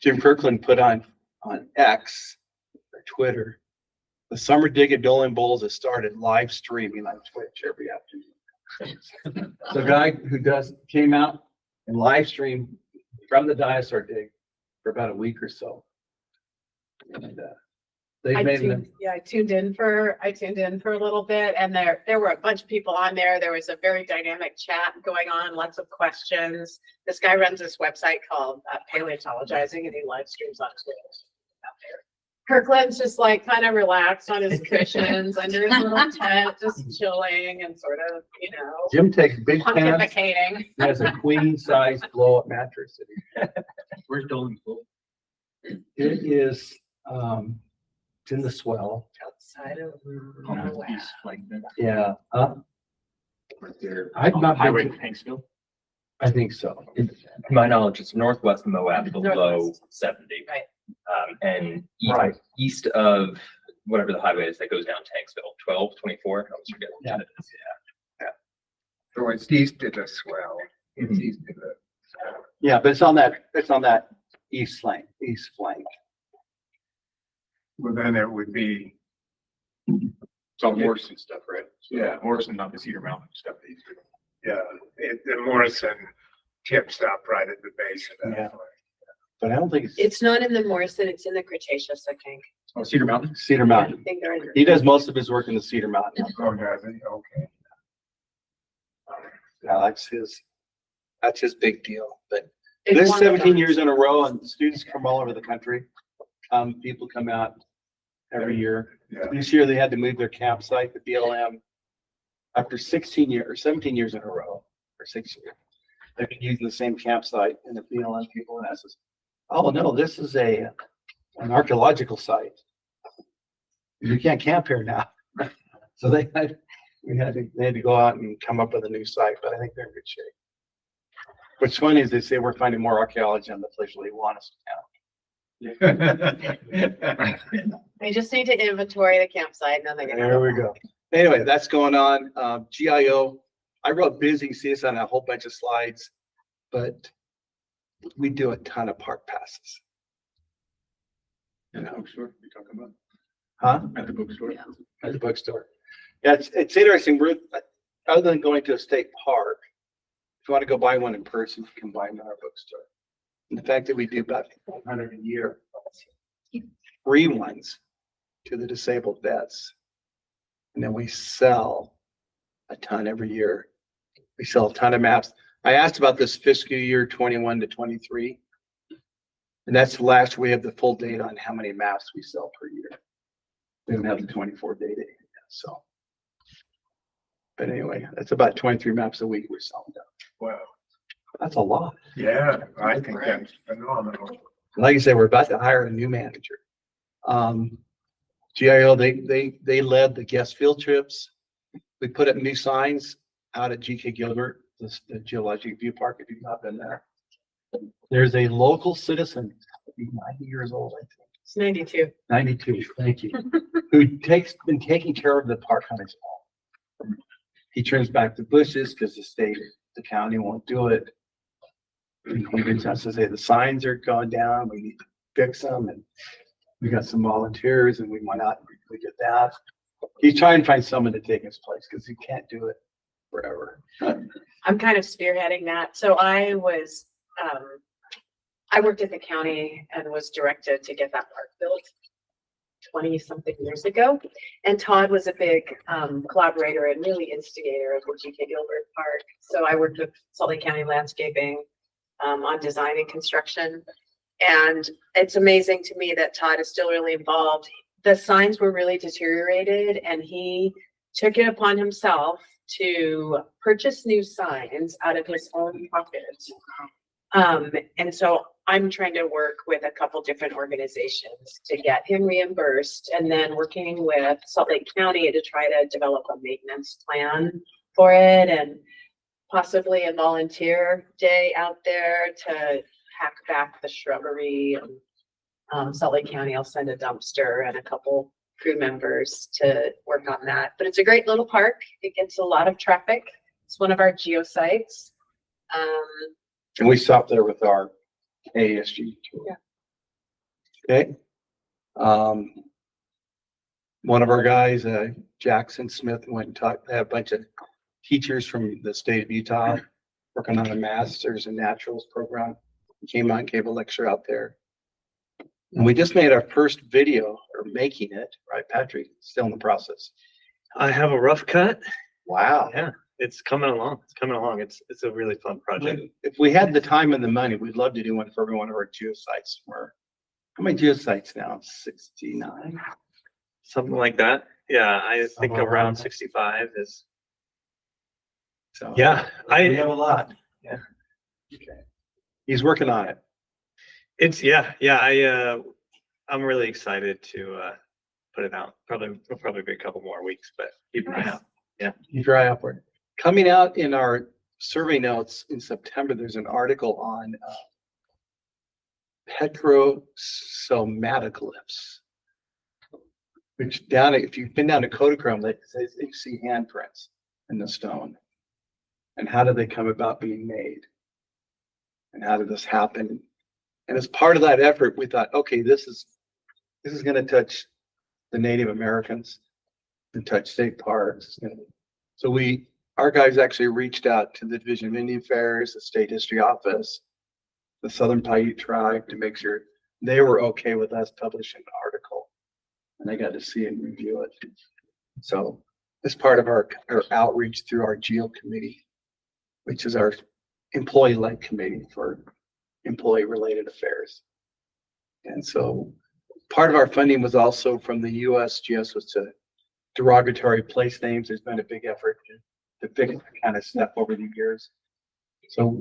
Jim Kirkland put on X or Twitter, the summer dig at Dolan Bowls has started live streaming on Twitch every afternoon. So a guy who came out and live streamed from the dinosaur dig for about a week or so. And I tuned in for a little bit, and there were a bunch of people on there. There was a very dynamic chat going on, lots of questions. This guy runs this website called Paleontologizing, and he live streams on Twitch out there. Kirkland's just kind of relaxed on his cushions under his little tent, just chilling and sort of, Jim takes big pants. pontificating. He has a queen size blow up mattress. Where's Dolan Bowl? It is, it's in the swell. Outside of East flank then. Yeah. Right there. I've not Highway been to Hanksville. I think so. To my knowledge, it's northwest of Moab, below Northwest. 70. Right. And Right. east of whatever the highway is that goes down Tanksville, 12, 24. I always forget which Yeah. it is. So it's east of the swell. It's east of the. Yeah, but it's on that east flank. Well, then it would be, It's all Morrison stuff, right? Yeah. Morrison, not the Cedar Mountain stuff. the Morrison tips up right at the base of that. Yeah. flank. But I don't think it's It's not in the Morrison, it's in the Cretaceous, I think. Oh, Cedar Mountain? Cedar I Mountain. think they're in. He does most of his work in the Cedar Mountain. Oh, does he? Okay. Yeah, that's his big deal. But It's this one of 17 those. years in a row, and students come all over the country. People come out every year. Yeah. This year they had to move their campsite, the BLM, after 16 years or 17 years in a row, or 6 years. They've been using the same campsite, and the BLM people and us, oh no, this is an archaeological site. You can't camp here now. So they had to go out and come up with a new site, but I think they're in good shape. What's funny is they say we're finding more archaeology on the place where they want us to camp. They just need to inventory the campsite and then they're gonna. There we go. Anyway, that's going on. GIO, I wrote busy, you see this on a whole bunch of slides, but we do a ton of park passes. You know, Bookstore, you talking about? huh? At the bookstore? At the bookstore. Yeah, it's interesting. We're, other than going to a state park, if you want to go buy one in person, you can buy them in our bookstore. And the fact that we do about 500 a year, free ones to the disabled vets. And then we sell a ton every year. We sell a ton of maps. I asked about this fiscal year 21 to 23. And that's the last, we have the full data on how many maps we sell per year. We don't have the 24 data yet, so. But anyway, that's about 23 maps a week we're selling down. Wow. That's a lot. Yeah, I think that's phenomenal. Like I said, we're about to hire a new manager. GIO, they led the guest field trips. We put up new signs out at GK Gilbert, the Geological View Park, if you've not been there. There's a local citizen, he's 90 years old, I think. It's 92. 92, thank you, who been taking care of the park on his own. He trims back the bushes because the county won't do it. And he reaches out to say the signs are going down, we need to fix them, and we got some volunteers and we went out and we did that. He's trying to find someone to take his place because he can't do it forever. I'm kind of spearheading that. So I was, I worked at the county and was directed to get that park built 20 something years ago. And Todd was a big collaborator and really instigator of the GK Gilbert Park. So I worked with Salt Lake County Landscaping on design and construction. And it's amazing to me that Todd is still really involved. The signs were really deteriorated and he took it upon himself to purchase new signs out of his own pocket. And so I'm trying to work with a couple different organizations to get him reimbursed and then working with Salt Lake County to try to develop a maintenance plan for it and possibly a volunteer day out there to hack back the shrubbery. Salt Lake County, I'll send a dumpster and a couple crew members to work on that. But it's a great little park. It gets a lot of traffic. It's one of our geo sites. And we stopped there with our AASG tour. Yeah. Okay. One of our guys, Jackson Smith, went and talked, they had a bunch of teachers from the state of Utah working on a master's in naturals program. He came out and gave a lecture out there. And we just made our first video, or making it, right, Patrick? Still in the process. I have a rough cut. Wow. Yeah, it's coming along. It's coming along. It's a really fun project. If we had the time and the money, we'd love to do one for every one of our geosites. How many geosites now? 69? Something like that. Yeah, I think Somewhere around around that. 65 is. So Yeah, we have a lot. Yeah. Okay. He's working on it. I'm really excited to put it out. It'll probably be a couple more weeks, but keep an eye out. Keep your eye out for it. Coming out in our survey notes in September, there's an article on petrosomatocalypse, which if you've been down to Kodachrome, you see handprints in the stone. And how did they come about being made? And how did this happen? And as part of that effort, we thought, okay, this is going to touch the Native Americans and touch state parks. So our guys actually reached out to the Division of Indian Affairs, the State History Office, the Southern Paiute Tribe to make sure they were okay with us publishing an article. And they got to see and review it. So as part of our outreach through our Geo committee, which is our employee-led committee for employee-related affairs. And so part of our funding was also from the USGS was to derogatory place names. There's been a big effort to fix that kind of stuff over the years. So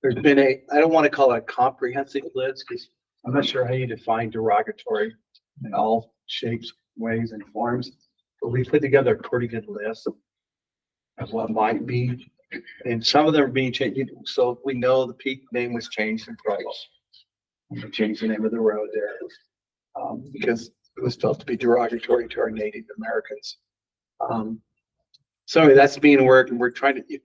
there's been I don't want to call it a comprehensive list because I'm not sure how you define derogatory in all shapes, ways, and forms. But we put together a pretty good list of what might be. And some of them are being changed. So we know the peak name was changed in Provo. We changed the name of the road there because it was felt to be derogatory to our Native Americans. So that's being worked, and we're trying to.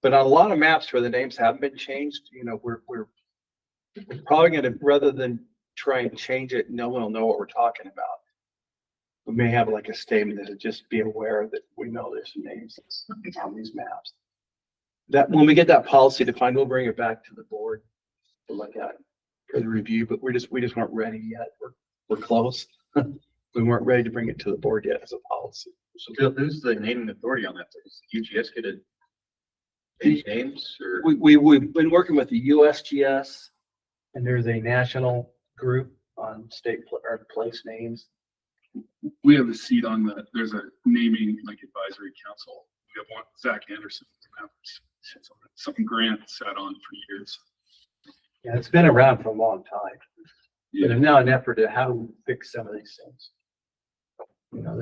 But on a lot of maps where the names haven't been changed, you know, we're probably going to, rather than try and change it, no one will know what we're talking about. We may have like a statement that'll just be aware that we know there's some names on these maps. That when we get that policy defined, we'll bring it back to the board to look at for the review. But we just weren't ready yet. We're close. We weren't ready to bring it to the board yet as a policy. So Bill, who's the naming authority on that? Does UGS get to change names or? We've been working with the USGS, and there's a national group on state or place names. We have a seat on there's a naming like advisory council. We have one, Zach Anderson, something Grant sat on for years. Yeah, it's been around for a long time. Yeah. There's now an effort to how to fix some of these things. You know,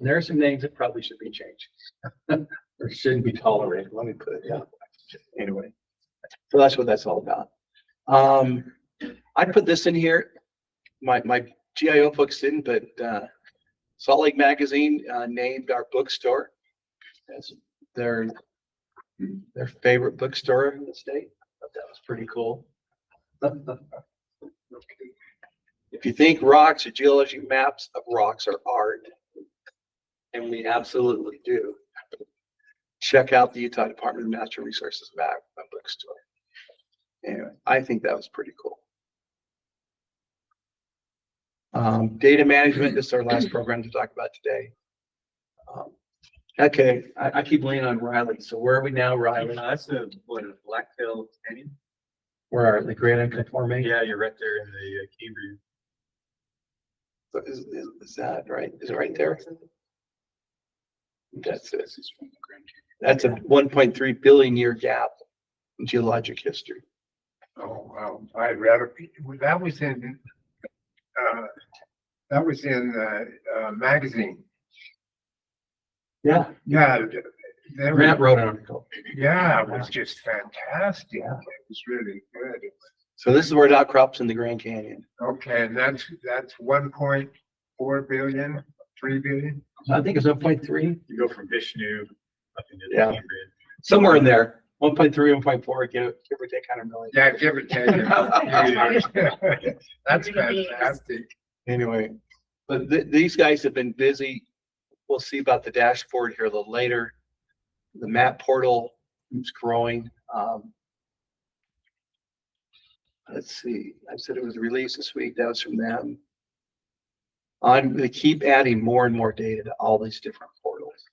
there are some names that probably should be changed or shouldn't be tolerated. Let me put it down. Anyway, so that's what that's all about. I put this in here. My GIO folks didn't, but Salt Lake Magazine named our bookstore as their favorite bookstore in the state. I thought that was pretty cool. If you think rocks or geologic maps of rocks are art, and we absolutely do, check out the Utah Department of Natural Resources map bookstore. Anyway, I think that was pretty cool. Data management, this is our last program to talk about today. Okay, I keep leaning on Riley. So where are we now, Riley? That's a Blacktail Canyon. Where are the granite formation? Yeah, you're right there in the Cambrian. So is that right? Is it right there? That's it. That's a 1.3 billion year gap in geologic history. Oh, wow. I'd rather, that was in magazine. Yeah. Yeah. Grant wrote an article. Yeah, it was just fantastic. It was really good. So this is where it outcrops in the Grand Canyon. Okay, and that's 1.4 billion, 3 billion. I think it's 1.3. You go from Vishnu up into the Yeah. Cambrian. Somewhere in there. 1.3, 1.4, give or take 100 million. Yeah, give or take. That's fantastic. Anyway, but these guys have been busy. We'll see about the dashboard here a little later. The map portal is growing. Let's see. I said it was released this week. That was from them. They keep adding more and more data to all these different portals.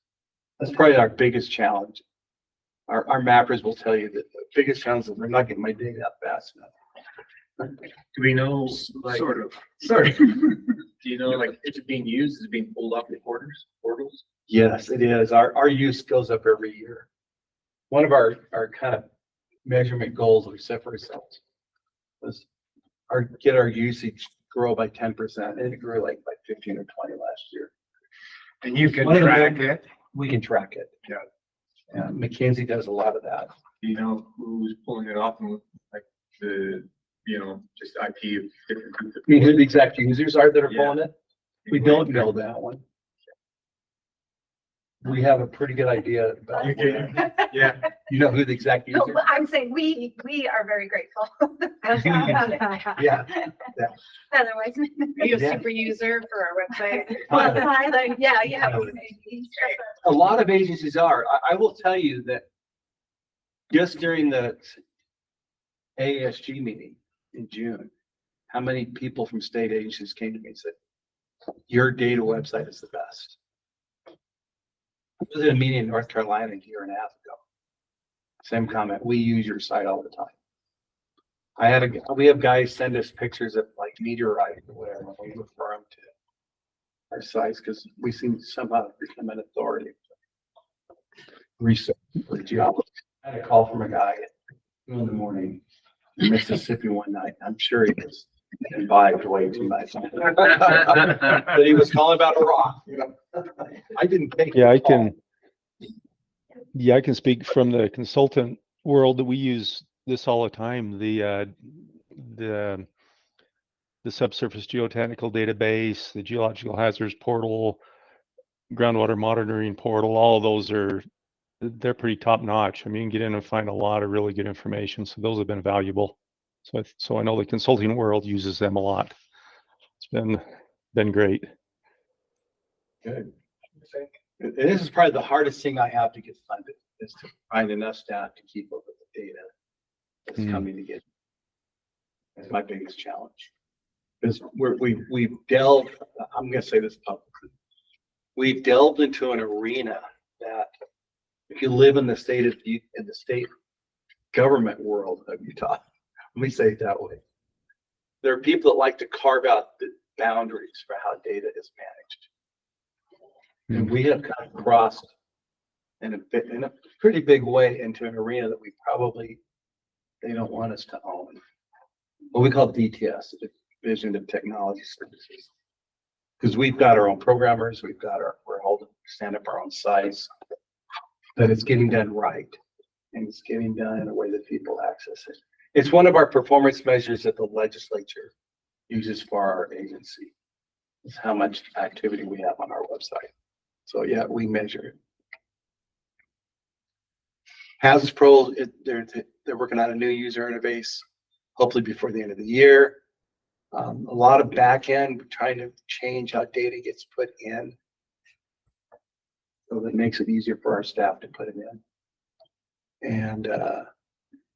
That's probably our biggest challenge. Our mappers will tell you that the biggest challenge is they're not getting my data up fast enough. Do we know, like, Sort of. Sorry. do you know, like, is it being used? Is it being pulled off the portals? Yes, it is. Our use goes up every year. One of our kind of measurement goals we set for ourselves was get our usage grow by 10%, and it grew like by 15 or 20 last year. And you can One of the track main- it. We can track it. Yeah. And Mackenzie does a lot of that. Do you know who's pulling it off and like just IP of different groups? I mean, who the exact users are that are Yeah. pulling it? We don't know that one. We have a pretty good idea about. Yeah. You know who the exact No, user? but I'm saying we are very grateful. Yeah. Otherwise. Are you a Yeah. super user for our website? Yeah. A lot of agencies are. I will tell you that just during the AASG meeting in June, how many people from state agencies came to me and said, your data website is the best. I was at a meeting in North Carolina a year and a half ago. Same comment. We use your site all the time. We have guys send us pictures of like meteorite or whatever, and we refer them to our sites because we seem to somehow become an authority. Research for geology. I had a call from a guy at 2 in in Mississippi one night. I'm sure he was imbibed way too much. But he was calling about a rock. I didn't think. Yeah, I can. Yeah, I can speak from the consultant world that we use this all the time. The subsurface geotechnical database, the geological hazards portal, groundwater monitoring portal, all of those they're pretty top notch. I mean, you can get in and find a lot of really good information. So those have been valuable. So I know the consulting world uses them a lot. It's been great. Good. And this is probably the hardest thing I have to get funded, is to find enough staff to keep up with the data that's coming to get. That's my biggest challenge. Because we've delved, I'm gonna say this publicly, we've delved into an arena that if you live in the state government world of Utah, let me say it that way. There are people that like to carve out the boundaries for how data is managed. And we have kind of crossed in a pretty big way into an arena that they don't want us to own. What we call DTS, the Division of Technology Services. Because we've got our own programmers, stand up our own sites, that it's getting done right. And it's getting done in a way that people access it. It's one of our performance measures that the legislature uses for our agency. It's how much activity we have on our website. So yeah, we measure it. Hazards Pro, they're working on a new user interface, hopefully before the end of the year. A lot of back end, trying to change how data gets put in. So that makes it easier for our staff to put it in. And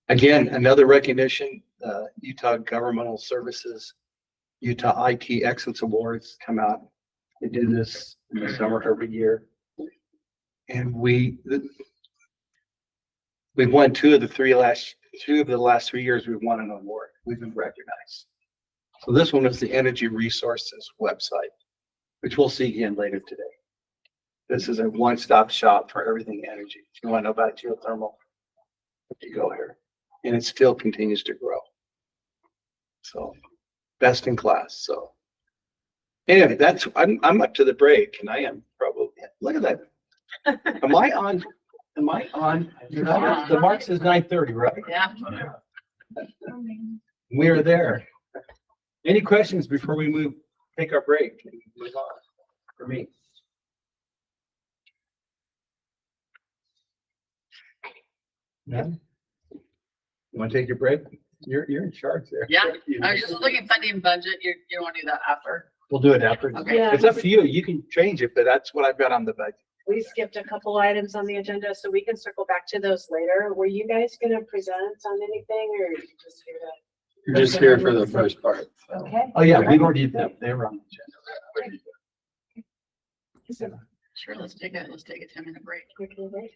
again, another recognition, Utah Governmental Services, Utah IT Excellence Awards come out. They do this in the summer every year. And we've won two of the last 3 years we've won an award. We've been recognized. So this one is the Energy Resources website, which we'll see again later today. This is a one-stop shop for everything energy. If you want to know about geothermal, you go here. And it still continues to grow. So best in class. So anyway, I'm up to the break, and I am probably, look at that. Am I on? The mark says 9:30, right? Yeah. We are there. Any questions before we take our break and move on for me? None? You want to take your break? You're in charge there. Yeah, I was just looking at funding and budget. You want to do that after? We'll do it after. Okay. Yeah. It's up to you. You can change it, but that's what I've got on the budget. We skipped a couple items on the agenda, so we can circle back to those later. Were you guys gonna present on anything, or you just here to? You're just here for the first part. Okay. Oh, yeah, we've already did that. They were on the agenda. Sure, let's take a 10-minute break. Quickly, right?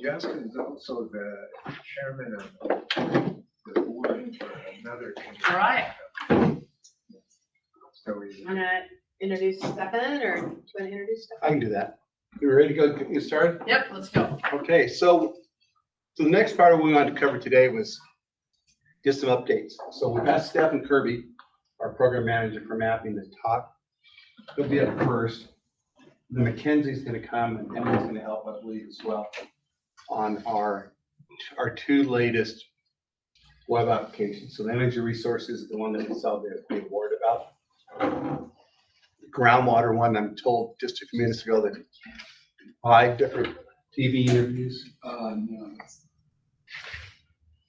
Justin's also the chairman of the board for another. All right. So he's. Wanna introduce Stefan or do you wanna introduce Stefan? I can do that. You ready to go get started? Yep, let's go. Okay, so the next part we wanted to cover today was just some updates. So we've got Stefan Kirby, our program manager for mapping, to talk. He'll be up first. The Mackenzie's gonna come and Emily's gonna help, I believe, as well, on our two latest web applications. So the energy resources is the one that we saw the award about. The groundwater one, I'm told just a few minutes ago that 5 different TV interviews. No.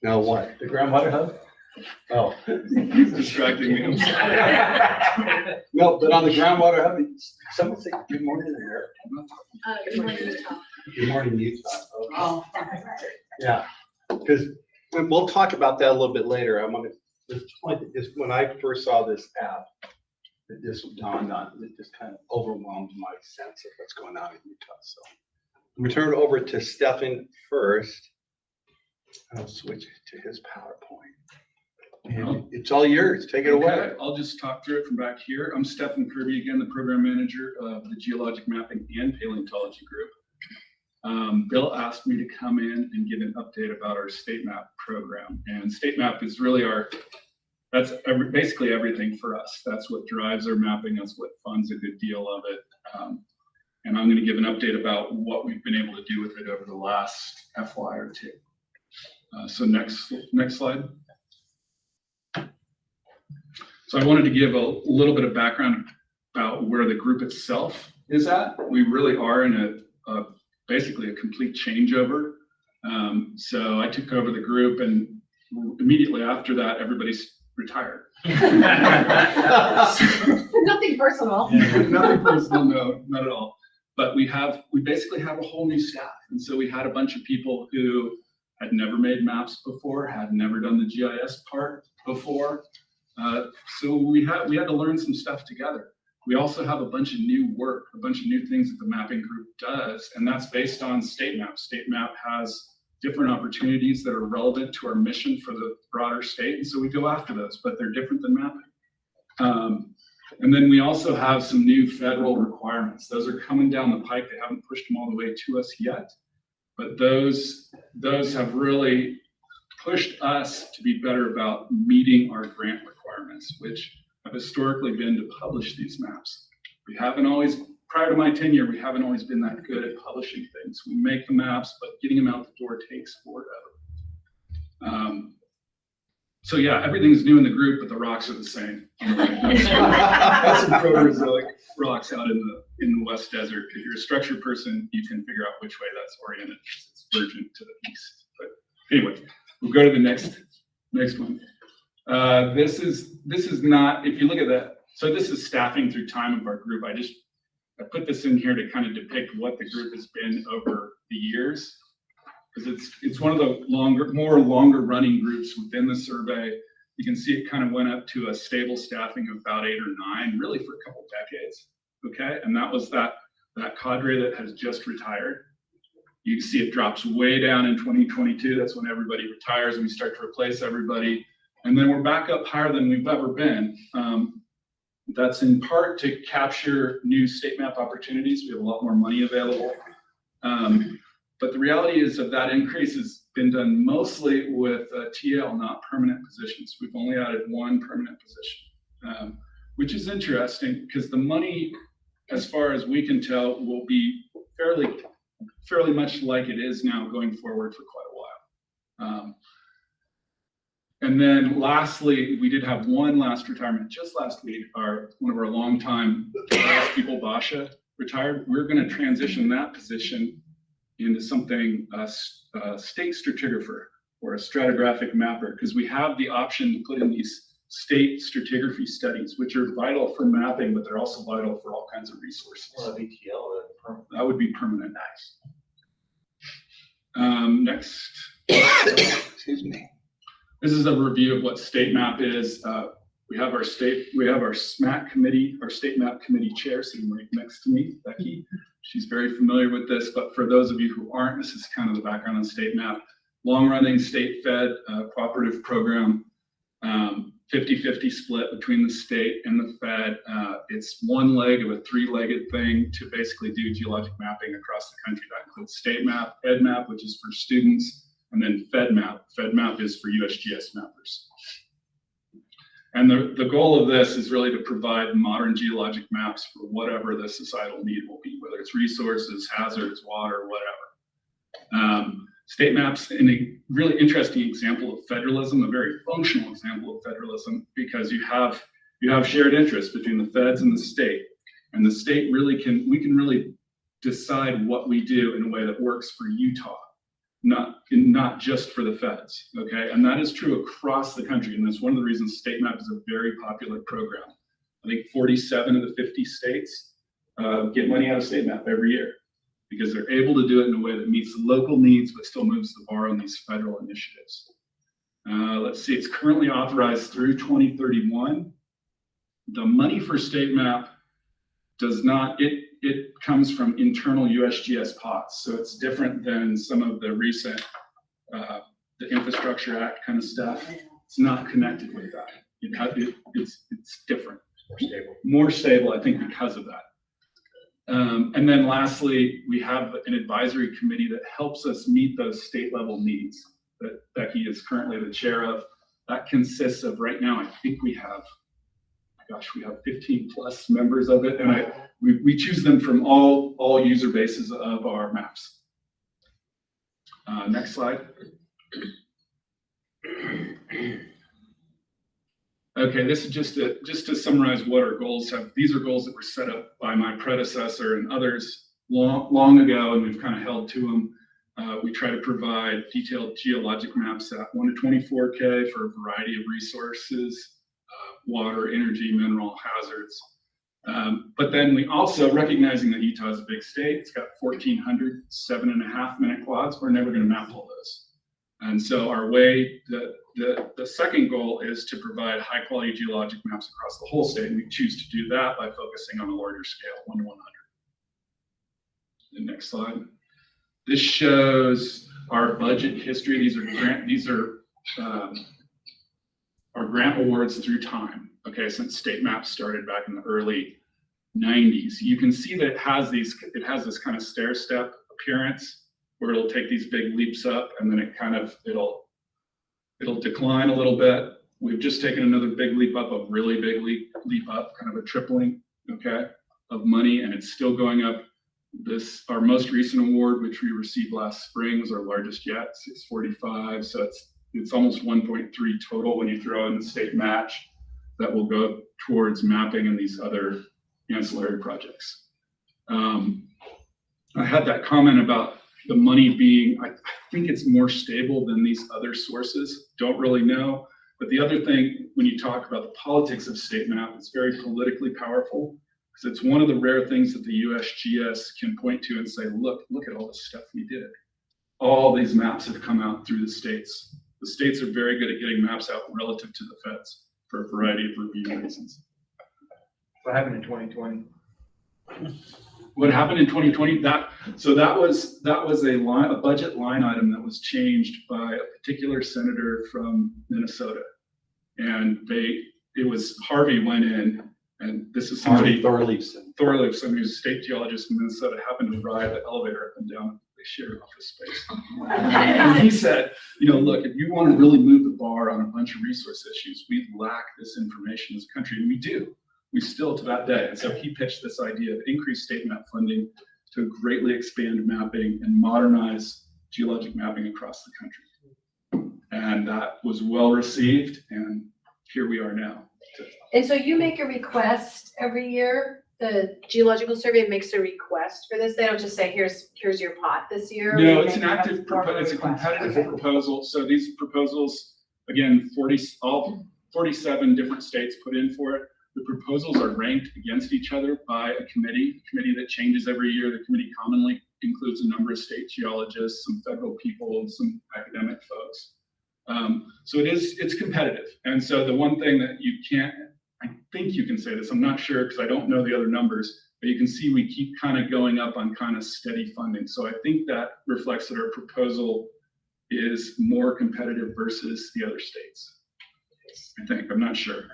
No, what? The groundwater hub? Oh. He's distracting me. I'm sorry. No, but on the groundwater hub, someone say good morning there. Good morning, Utah. Good morning, Utah. Okay. Oh, Yeah, because we'll talk about that a little bit later. I'm gonna, this point, just when I first saw this app, it just dawned on, it just kind of overwhelmed my sense of what's going on in Utah. So I'm gonna turn it over to Stefan first. I'll switch to his PowerPoint. And it's all yours. Take it away. Okay, I'll just talk through it from back here. I'm Stefan Kirby again, the program manager of the Geologic Mapping and Paleontology Group. Bill asked me to come in and give an update about our STATEMAP program. And STATEMAP is really basically everything for us. That's what drives our mapping. That's what funds a good deal of it. And I'm going to give an update about what we've been able to do with it over the last FY or two. So next slide. So I wanted to give a little bit of background about where the group itself is at. We really are in basically a complete changeover. So I took over the group, and immediately after that, everybody's retired. Nothing personal. Nothing personal, no, not at all. But we basically have a whole new staff. And so we had a bunch of people who had never made maps before, had never done the GIS part before. So we had to learn some stuff together. We also have a bunch of new work, a bunch of new things that the mapping group does, and that's based on STATEMAP. STATEMAP has different opportunities that are relevant to our mission for the broader state, and so we go after those, but they're different than mapping. And then we also have some new federal requirements. Those are coming down the pike. They haven't pushed them all the way to us yet, but those have really pushed us to be better about meeting our grant requirements, which have historically been to publish these maps. We haven't always, prior to my tenure, we haven't always been that good at publishing things. We make the maps, but getting them out the door takes forever. So yeah, everything's new in the group, but the rocks are the same. Got some Proterozoic rocks out in the West Desert. If you're a structure person, you can figure out which way that's oriented. It's virgin to the east. But anyway, we'll go to the next one. This is not, if you look at that, so this is staffing through time of our group. I put this in here to kind of depict what the group has been over the years, because it's one of the longer running groups within the survey. You can see it kind of went up to a stable staffing of about 8 or 9, really for a couple decades. Okay, and that was that cadre that has just retired. You can see it drops way down in 2022. That's when everybody retires and we start to replace everybody. And then we're back up higher than we've ever been. That's in part to capture new STATEMAP opportunities. We have a lot more money available. But the reality is that increase has been done mostly with TL, not permanent positions. We've only added 1 permanent position, which is interesting because the money, as far as we can tell, will be fairly much like it is now going forward for quite a while. And then lastly, we did have one last retirement just last week. One of our longtime people, Basha, retired. We're going to transition that position into something, state stratigrapher or a stratigraphic mapper, because we have the option to put in these state stratigraphy studies, which are vital for mapping, but they're also vital for all kinds of resources. That would be permanent. Next. Excuse me. This is a review of what STATEMAP is. We have our SMAC committee, our state map committee chair sitting right next to me, Becky. She's very familiar with this, but for those of you who aren't, this is kind of the background on state map. Long-running state-fed cooperative program, 50-50 split between the state and the Fed. It's one leg of a three-legged thing to basically do geologic mapping across the country. That includes STATEMAP, EdMap, which is for students, and then FedMap. FedMap is for USGS mappers. And the goal of this is really to provide modern geologic maps for whatever the societal need will be, whether it's resources, hazards, water, whatever. State maps in a really interesting example of federalism, a very functional example of federalism, because you have shared interests between the feds and the state. And the state we can really decide what we do in a way that works for Utah, not just for the feds, okay? And that is true across the country. And that's one of the reasons STATEMAP is a very popular program. I think 47 of the 50 states get money out of STATEMAP every year, because they're able to do it in a way that meets the local needs, but still moves the bar on these federal initiatives. Let's see, it's currently authorized through 2031. The money for STATEMAP does not, it comes from internal USGS pots. So it's different than some of the recent, the Infrastructure Act kind of stuff. It's not connected with that. It's different. More stable, I think, because of that. And then lastly, we have an advisory committee that helps us meet those state level needs that Becky is currently the chair of. That consists of, right now, I think we have, we have 15 plus members of it. And we choose them from all user bases of our maps. Next slide. Okay, this is just to summarize what our goals have. These are goals that were set up by my predecessor and others long ago, and we've kind of held to them. We try to provide detailed geologic maps at 1 to 24K for a variety of resources, water, energy, mineral hazards. But then we also, recognizing that Utah is a big state, it's got 1,400 7.5-minute quads. We're never going to map all those. And so our way, the second goal is to provide high quality geologic maps across the whole state. And we choose to do that by focusing on a larger scale, 1 to 100. The next slide. This shows our budget history. These are our grant awards through time. Okay, since STATEMAP started back in the early 90s. You can see that it has this kind of stair step appearance, where it'll take these big leaps up and then it'll decline a little bit. We've just taken another big leap up, a really big leap up, kind of a tripling, okay, of money, and it's still going up. Our most recent award, which we received last spring, was our largest yet, 645. So it's almost 1.3 total when you throw in the state match that will go towards mapping and these other ancillary projects. I had that comment about the money being, I think it's more stable than these other sources. Don't really know. But the other thing, when you talk about the politics of STATEMAP, it's very politically powerful, because it's one of the rare things that the USGS can point to and say, look at all the stuff we did. All these maps have come out through the states. The states are very good at getting maps out relative to the feds for a variety of review reasons. What happened in 2020? What happened in 2020? That was a budget line item that was changed by a particular senator from Minnesota, and Harvey went in, and this is somebody Thorleifson, somebody who's a state geologist in Minnesota, happened to ride the elevator up and down. They shared office space. And he said, look, if you want to really move the bar on a bunch of resource issues, we lack this information as a country, and we do. We still to that day. And so he pitched this idea of increased STATEMAP funding to greatly expand mapping and modernize geologic mapping across the country. And that was well received, and here we are now. And so you make a request every year? The Geological Survey makes a request for this? They don't just say, here's your pot this year? No, it's an active it's a competitive proposal. So these proposals, again, 47 different states put in for it. The proposals are ranked against each other by a committee that changes every year. The committee commonly includes a number of state geologists, some federal people, and some academic folks. So it's competitive. And so the one thing that you can't, I think you can say this, I'm not sure because I don't know the other numbers, but you can see we keep kind of going up on kind of steady funding. So I think that reflects that our proposal is more competitive versus the other states. I think, I'm not sure.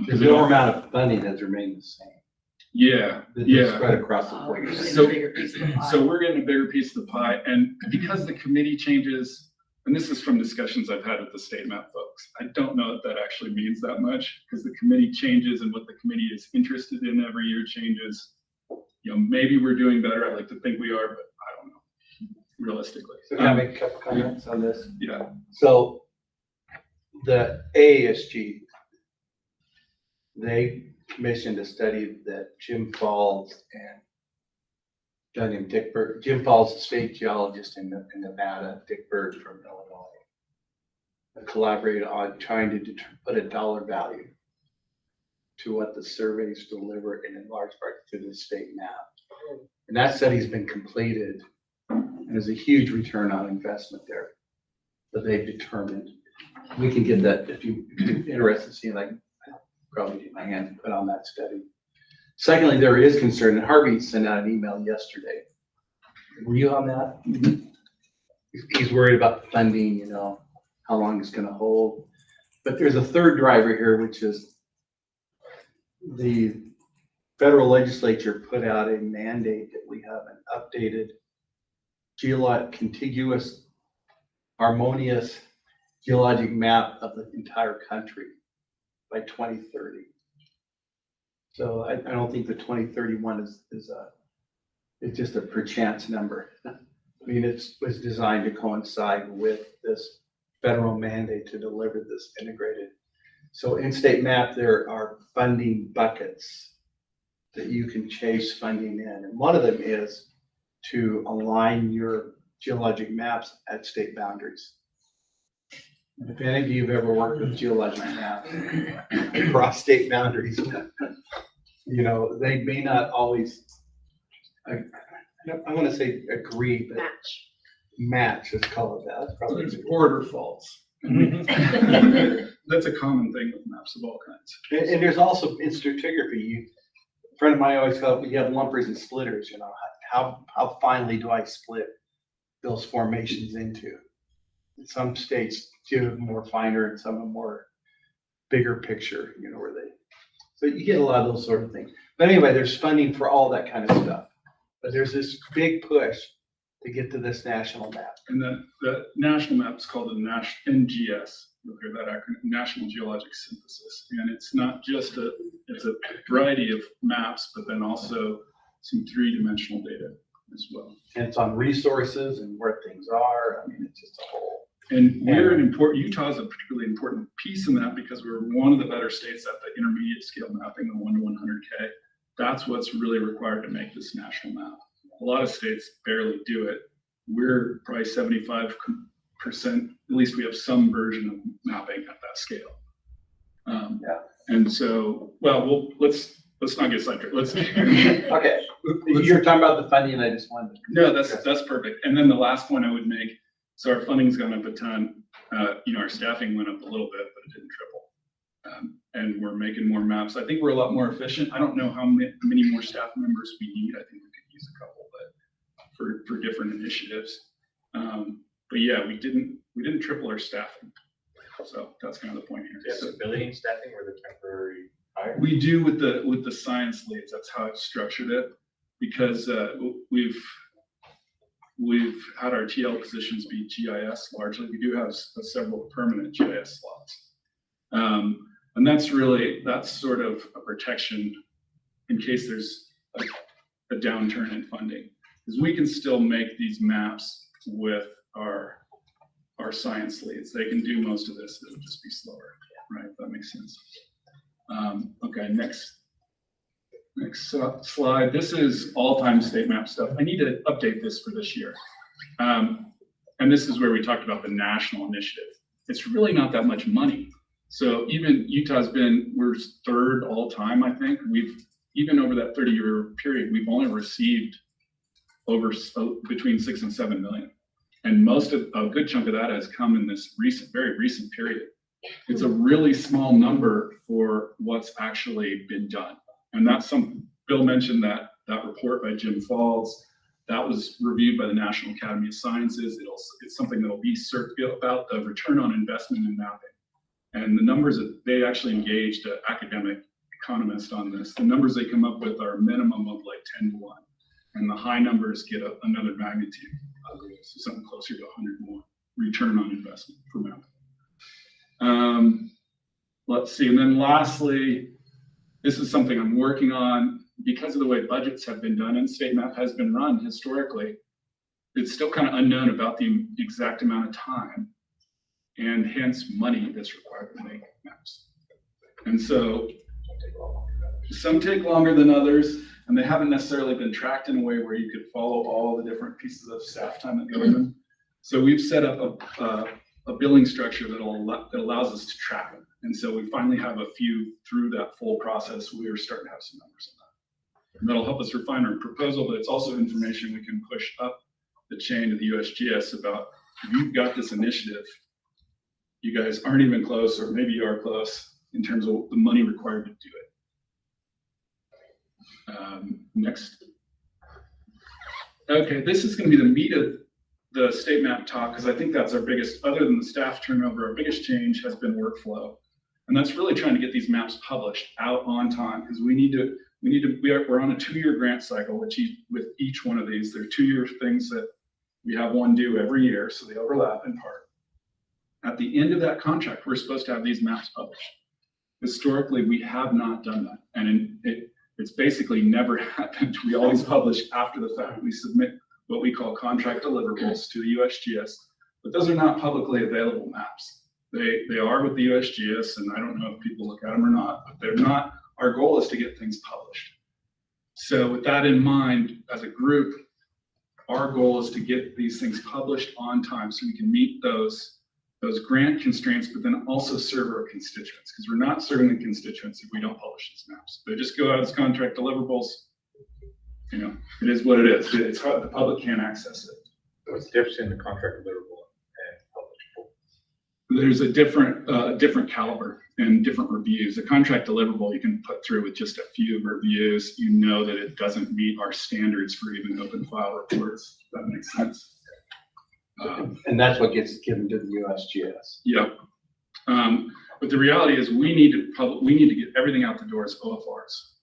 Because the overall amount of funding has remained the same. Yeah, It's yeah. spread across the board. So we're getting a bigger piece of the pie, and because the committee changes, and this is from discussions I've had with the STATEMAP folks, I don't know that that actually means that much, because the committee changes and what the committee is interested in every year changes. You know, maybe we're doing better. I like to think we are, but I don't know, realistically. So can I make a couple comments on this? Yeah. So the AASG, they commissioned a study that Jim Falls and a guy named Dick Bird, Jim Falls, a state geologist in Nevada, Dick Bird from Illinois, collaborated on trying to put a dollar value to what the surveys deliver, and in large part through the state map. And that study's been completed, and there's a huge return on investment there that they've determined. We can get that if you're interested in seeing, like, probably get my hands put on that study. Secondly, there is concern, and Harvey sent out an email yesterday. Were you on that? He's worried about funding, you know, how long it's going to hold. But there's a third driver here, which is the federal legislature put out a mandate that we have an updated contiguous, harmonious geologic map of the entire country by 2030. So I don't think the 2031 is just a perchance number. I mean, it was designed to coincide with this federal mandate to deliver this integrated. So in state map, there are funding buckets that you can chase funding in. And one of them is to align your geologic maps at state boundaries. If any of you have ever worked with geologic maps across state boundaries, you know, they may not always, I want to say agree, but match, let's call it that. That's probably It's border faults. That's a common thing with maps of all kinds. And there's also in stratigraphy, a friend of mine always thought we have lumpers and splitters, you know, how finely do I split those formations into? Some states give more finer and some are more bigger picture, you know, where they, so you get a lot of those sort of things. But anyway, there's funding for all that kind of stuff. But there's this big push to get to this national map. And the national map is called the NGS. You'll hear that acronym, National Geologic Synthesis. And it's not just it's a variety of maps, but then also some three-dimensional data as well. And it's on resources and where things are. I mean, it's just a whole. And we're Utah is a particularly important piece in that because we're one of the better states at the intermediate scale mapping, the 1 to 100K. That's what's really required to make this national map. A lot of states barely do it. We're probably 75%, at least we have some version of mapping at that scale. And so, well, let's not get sidetracked. Okay. You're talking about the funding, I just wanted to. No, that's perfect. And then the last point I would make, so our funding's gone up a ton. You know, our staffing went up a little bit, but it didn't triple. And we're making more maps. I think we're a lot more efficient. I don't know how many more staff members we need. I think we could use a couple, but for different initiatives. But yeah, we didn't triple our staffing. So that's kind of the point here. Do you have civilian staffing or the temporary hire? We do with the science leads. That's how I've structured it, because we've had our TL positions be GIS largely. We do have several permanent GIS slots. And that's sort of a protection in case there's a downturn in funding, because we can still make these maps with our science leads. They can do most of this. It'll just be slower, right? If that makes sense. Okay, next slide. This is all-time state map stuff. I need to update this for this year. And this is where we talked about the national initiative. It's really not that much money. So even we're third all-time, I think. Even over that 30-year period, we've only received between 6 and 7 million. And a good chunk of that has come in this very recent period. It's a really small number for what's actually been done. And that's Bill mentioned that report by Jim Falls, that was reviewed by the National Academy of Sciences. It's something that'll be about the return on investment in mapping. And the numbers that they actually engaged an academic economist on this, the numbers they come up with are a minimum of like 10 to 1. And the high numbers get another magnitude, so something closer to 100 more return on investment for mapping. Let's see, and then lastly, this is something I'm working on because of the way budgets have been done and STATEMAP has been run historically. It's still kind of unknown about the exact amount of time and hence money that's required to make maps. And so some take longer than others, and they haven't necessarily been tracked in a way where you could follow all the different pieces of staff time that go in them. So we've set up a billing structure that allows us to track them. And so we finally have a few through that full process. We're starting to have some numbers on that. And that'll help us refine our proposal, but it's also information we can push up the chain to the USGS about, if you've got this initiative, you guys aren't even close, or maybe you are close in terms of the money required to do it. Next. Okay, this is going to be the meat of the STATEMAP talk, because I think that's our biggest, other than the staff turnover, our biggest change has been workflow. And that's really trying to get these maps published out on time, because we're on a 2-year grant cycle, with each one of these. There are 2-year things that we have one due every year, so they overlap in part. At the end of that contract, we're supposed to have these maps published. Historically, we have not done that. And it's basically never happened. We always publish after the fact. We submit what we call contract deliverables to the USGS, but those are not publicly available maps. They are with the USGS, and I don't know if people look at them or not, but they're not. Our goal is to get things published. So with that in mind, as a group, our goal is to get these things published on time so we can meet those grant constraints, but then also serve our constituents, because we're not serving the constituents if we don't publish these maps. They just go out as contract deliverables. You know, it is what it is. It's hard, the public can't access it. What's the difference in the contract deliverable and publishable? There's a different caliber and different reviews. A contract deliverable you can put through with just a few reviews. You know that it doesn't meet our standards for even open file reports. If that makes sense. And that's what gets given to the USGS. Yep. But the reality is we need to get everything out the door as OFRs,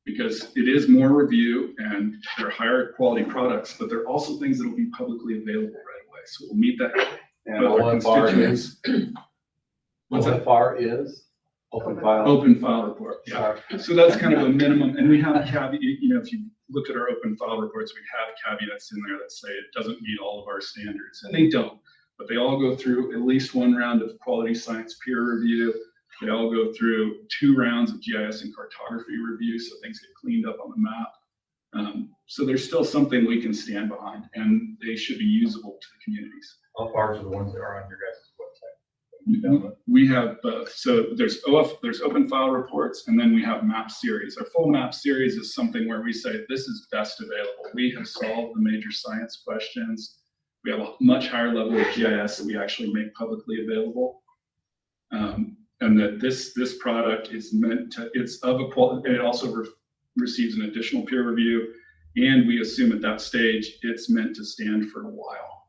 because it is more review and they're higher quality products, but they're also things that will be publicly available right away. So we'll meet that. And OFR is? What's that? OFR is? Open file? Open file report, yeah. So that's kind of a minimum, and we have a caveat, you know, if you look at our open file reports, we have caveats in there that say it doesn't meet all of our standards, and they don't, but they all go through at least one round of quality science peer review. They all go through 2 rounds of GIS and cartography review, so things get cleaned up on the map. So there's still something we can stand behind, and they should be usable to the communities. All parts are the ones that are on your guys' website. We have both. So there's open file reports, and then we have map series. Our full map series is something where we say this is best available. We have solved the major science questions. We have a much higher level of GIS that we actually make publicly available. And that this product is meant to, it's of a quality, and it also receives an additional peer review. And we assume at that stage, it's meant to stand for a while.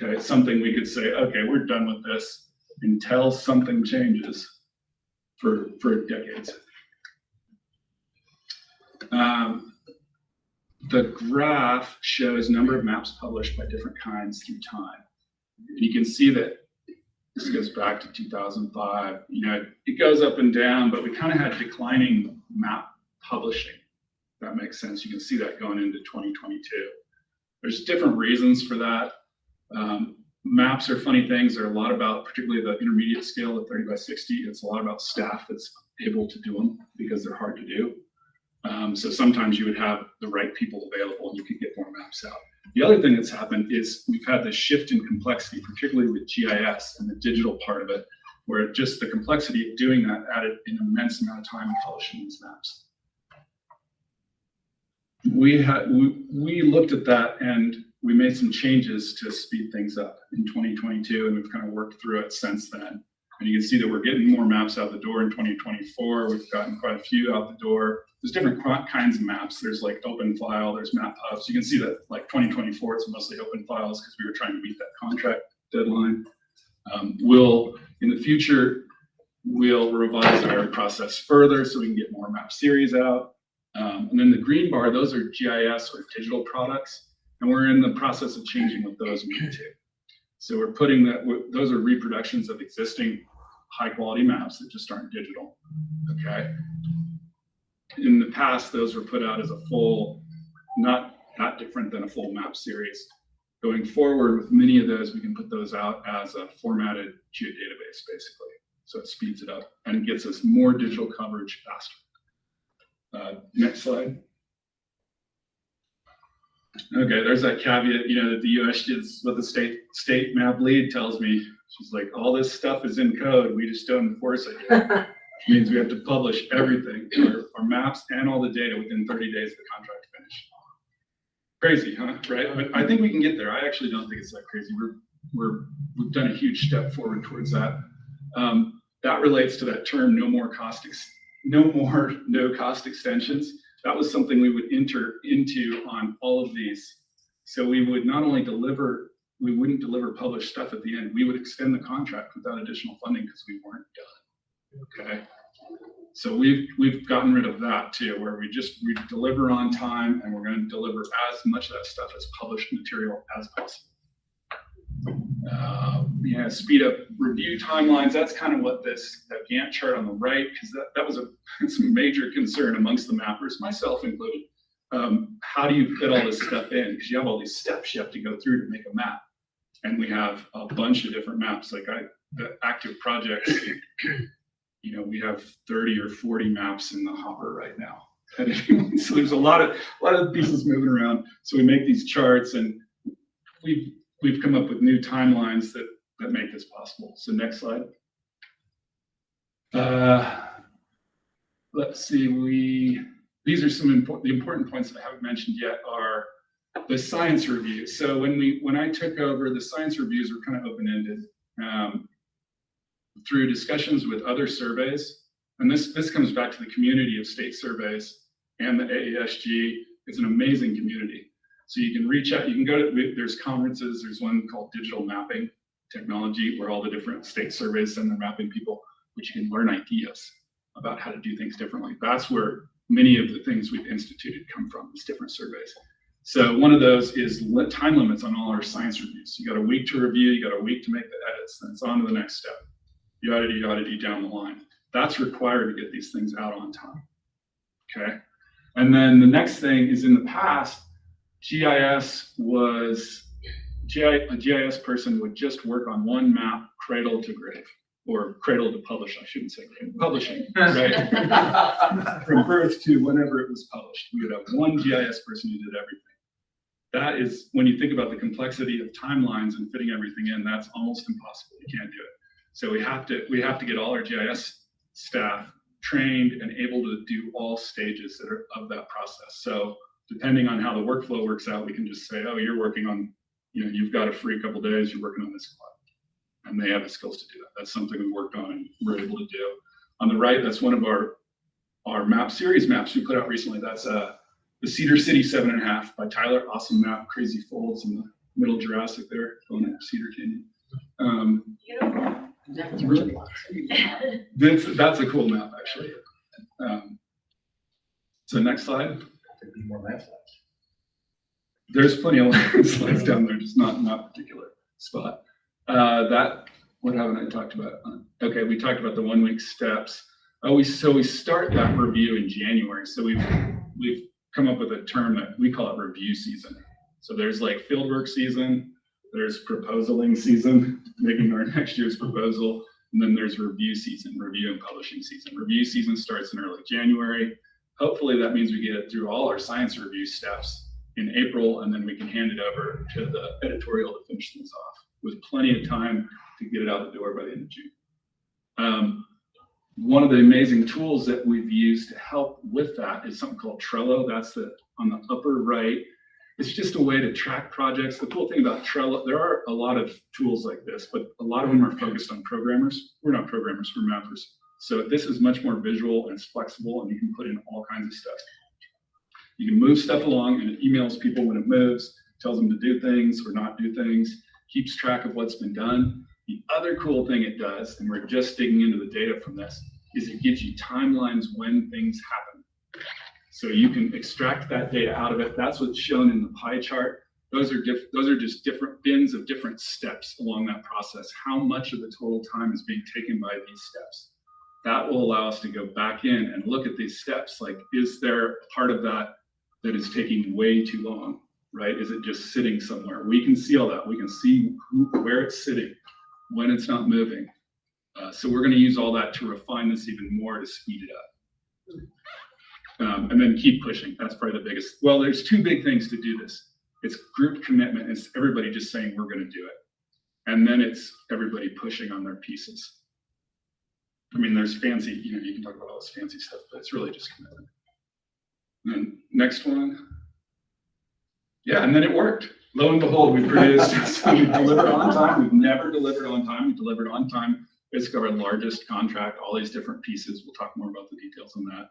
Okay, it's something we could say, okay, we're done with this until something changes for decades. The graph shows number of maps published by different kinds through time. And you can see that this goes back to 2005. You know, it goes up and down, but we kind of had declining map publishing. If that makes sense. You can see that going into 2022. There's different reasons for that. Maps are funny things. They're a lot about, particularly the intermediate scale at 30 by 60. It's a lot about staff that's able to do them because they're hard to do. So sometimes you would have the right people available and you could get more maps out. The other thing that's happened is we've had this shift in complexity, particularly with GIS and the digital part of it, where just the complexity of doing that added an immense amount of time in publishing these maps. we looked at that and we made some changes to speed things up in 2022, and we've kind of worked through it since then. And you can see that we're getting more maps out the door in 2024. We've gotten quite a few out the door. There's different kinds of maps. There's like open file, there's map hubs. You can see that like 2024, it's mostly open files because we were trying to meet that contract deadline. In the future, we'll revise our process further so we can get more map series out. And then the green bar, those are GIS or digital products. And we're in the process of changing what those mean too. So we're putting those are reproductions of existing high quality maps that just aren't digital, okay? In the past, those were put out as a full, not different than a full map series. Going forward with many of those, we can put those out as a formatted geodatabase basically. So it speeds it up and gets us more digital coverage faster. Next slide. Okay, there's that caveat, that the US is what the state map lead tells me. She's like, all this stuff is in code, we just don't enforce it yet. Which means we have to publish everything, our maps and all the data within 30 days of the contract finish. Crazy, huh? Right? But I think we can get there. I actually don't think it's that crazy. We've done a huge step forward towards that. That relates to that term, no cost extensions. That was something we would enter into on all of these. So we would not only we wouldn't deliver published stuff at the end, we would extend the contract without additional funding because we weren't done, okay? So we've gotten rid of that too, where we deliver on time and we're gonna deliver as much of that stuff as published material as possible. Speed up review timelines. That's kind of what that Gantt chart on the right, because that was it's a major concern amongst the mappers, myself included. How do you fit all this stuff in? Because you have all these steps you have to go through to make a map. And we have a bunch of different maps. Like the active projects, we have 30 or 40 maps in the hopper right now. And so there's a lot of pieces moving around. So we make these charts and we've come up with new timelines that make this possible. So next slide. Let's see, these are the important points that I haven't mentioned yet are the science reviews. So when I took over, the science reviews were kind of open-ended through discussions with other surveys. And this comes back to the community of state surveys and the AASG. It's an amazing community. So you can reach out, you can go to, there's conferences, there's one called Digital Mapping Technology, where all the different state surveys send their mapping people, which you can learn ideas about how to do things differently. That's where many of the things we've instituted come from, these different surveys. So one of those is time limits on all our science reviews. You got a week to review, you got a week to make the edits, then it's on to the next step. Yada down the line. That's required to get these things out on time, okay? And then the next thing is in the past, a GIS person would just work on one map, cradle to grave, or cradle to publish, I shouldn't say grave, publishing, right? From birth to whenever it was published. We would have one GIS person who did everything. That is, when you think about the complexity of timelines and fitting everything in, that's almost impossible. You can't do it. So we have to get all our GIS staff trained and able to do all stages of that process. So depending on how the workflow works out, we can just say, oh, you're working on, you've got a free couple days, you're working on this plot. And they have the skills to do that. That's something we worked on and we're able to do. On the right, that's one of our map series maps we put out recently. That's the Cedar City 7.5 by Tyler. Awesome map, crazy folds in the middle Jurassic there, going at Cedar Canyon. That's a cool map, actually. So next slide. There's plenty of slides down there, just not in that particular spot. What haven't I talked about? Okay, we talked about the 1 week steps. We start that review in January. So we've come up with a term that we call it review season. So there's like fieldwork season, there's proposaling season, making our next year's proposal, and then there's review season, review and publishing season. Review season starts in early January. Hopefully that means we get it through all our science review steps in April, and then we can hand it over to the editorial to finish things off with plenty of time to get it out the door by the end of June. One of the amazing tools that we've used to help with that is something called Trello. That's on the upper right. It's just a way to track projects. The cool thing about Trello, there are a lot of tools like this, but a lot of them are focused on programmers. We're not programmers, we're mappers. So this is much more visual and it's flexible, and you can put in all kinds of stuff. You can move stuff along, and it emails people when it moves, tells them to do things or not do things, keeps track of what's been done. The other cool thing it does, and we're just digging into the data from this, is it gives you timelines when things happen. So you can extract that data out of it. That's what's shown in the pie chart. Those are just different bins of different steps along that process. How much of the total time is being taken by these steps? That will allow us to go back in and look at these steps. Like, is there a part of that that is taking way too long, right? Is it just sitting somewhere? We can see all that. We can see where it's sitting, when it's not moving. So we're going to use all that to refine this even more to speed it up. And then keep pushing. That's probably the biggest. Well, there's two big things to do this. It's group commitment. It's everybody just saying we're going to do it. And then it's everybody pushing on their pieces. I mean, there's fancy, you can talk about all this fancy stuff, but it's really just commitment. And then next one. Yeah, and then it worked. Lo and behold, we produced, so we delivered on time. We've never delivered on time. We delivered on time. Basically our largest contract, all these different pieces. We'll talk more about the details on that.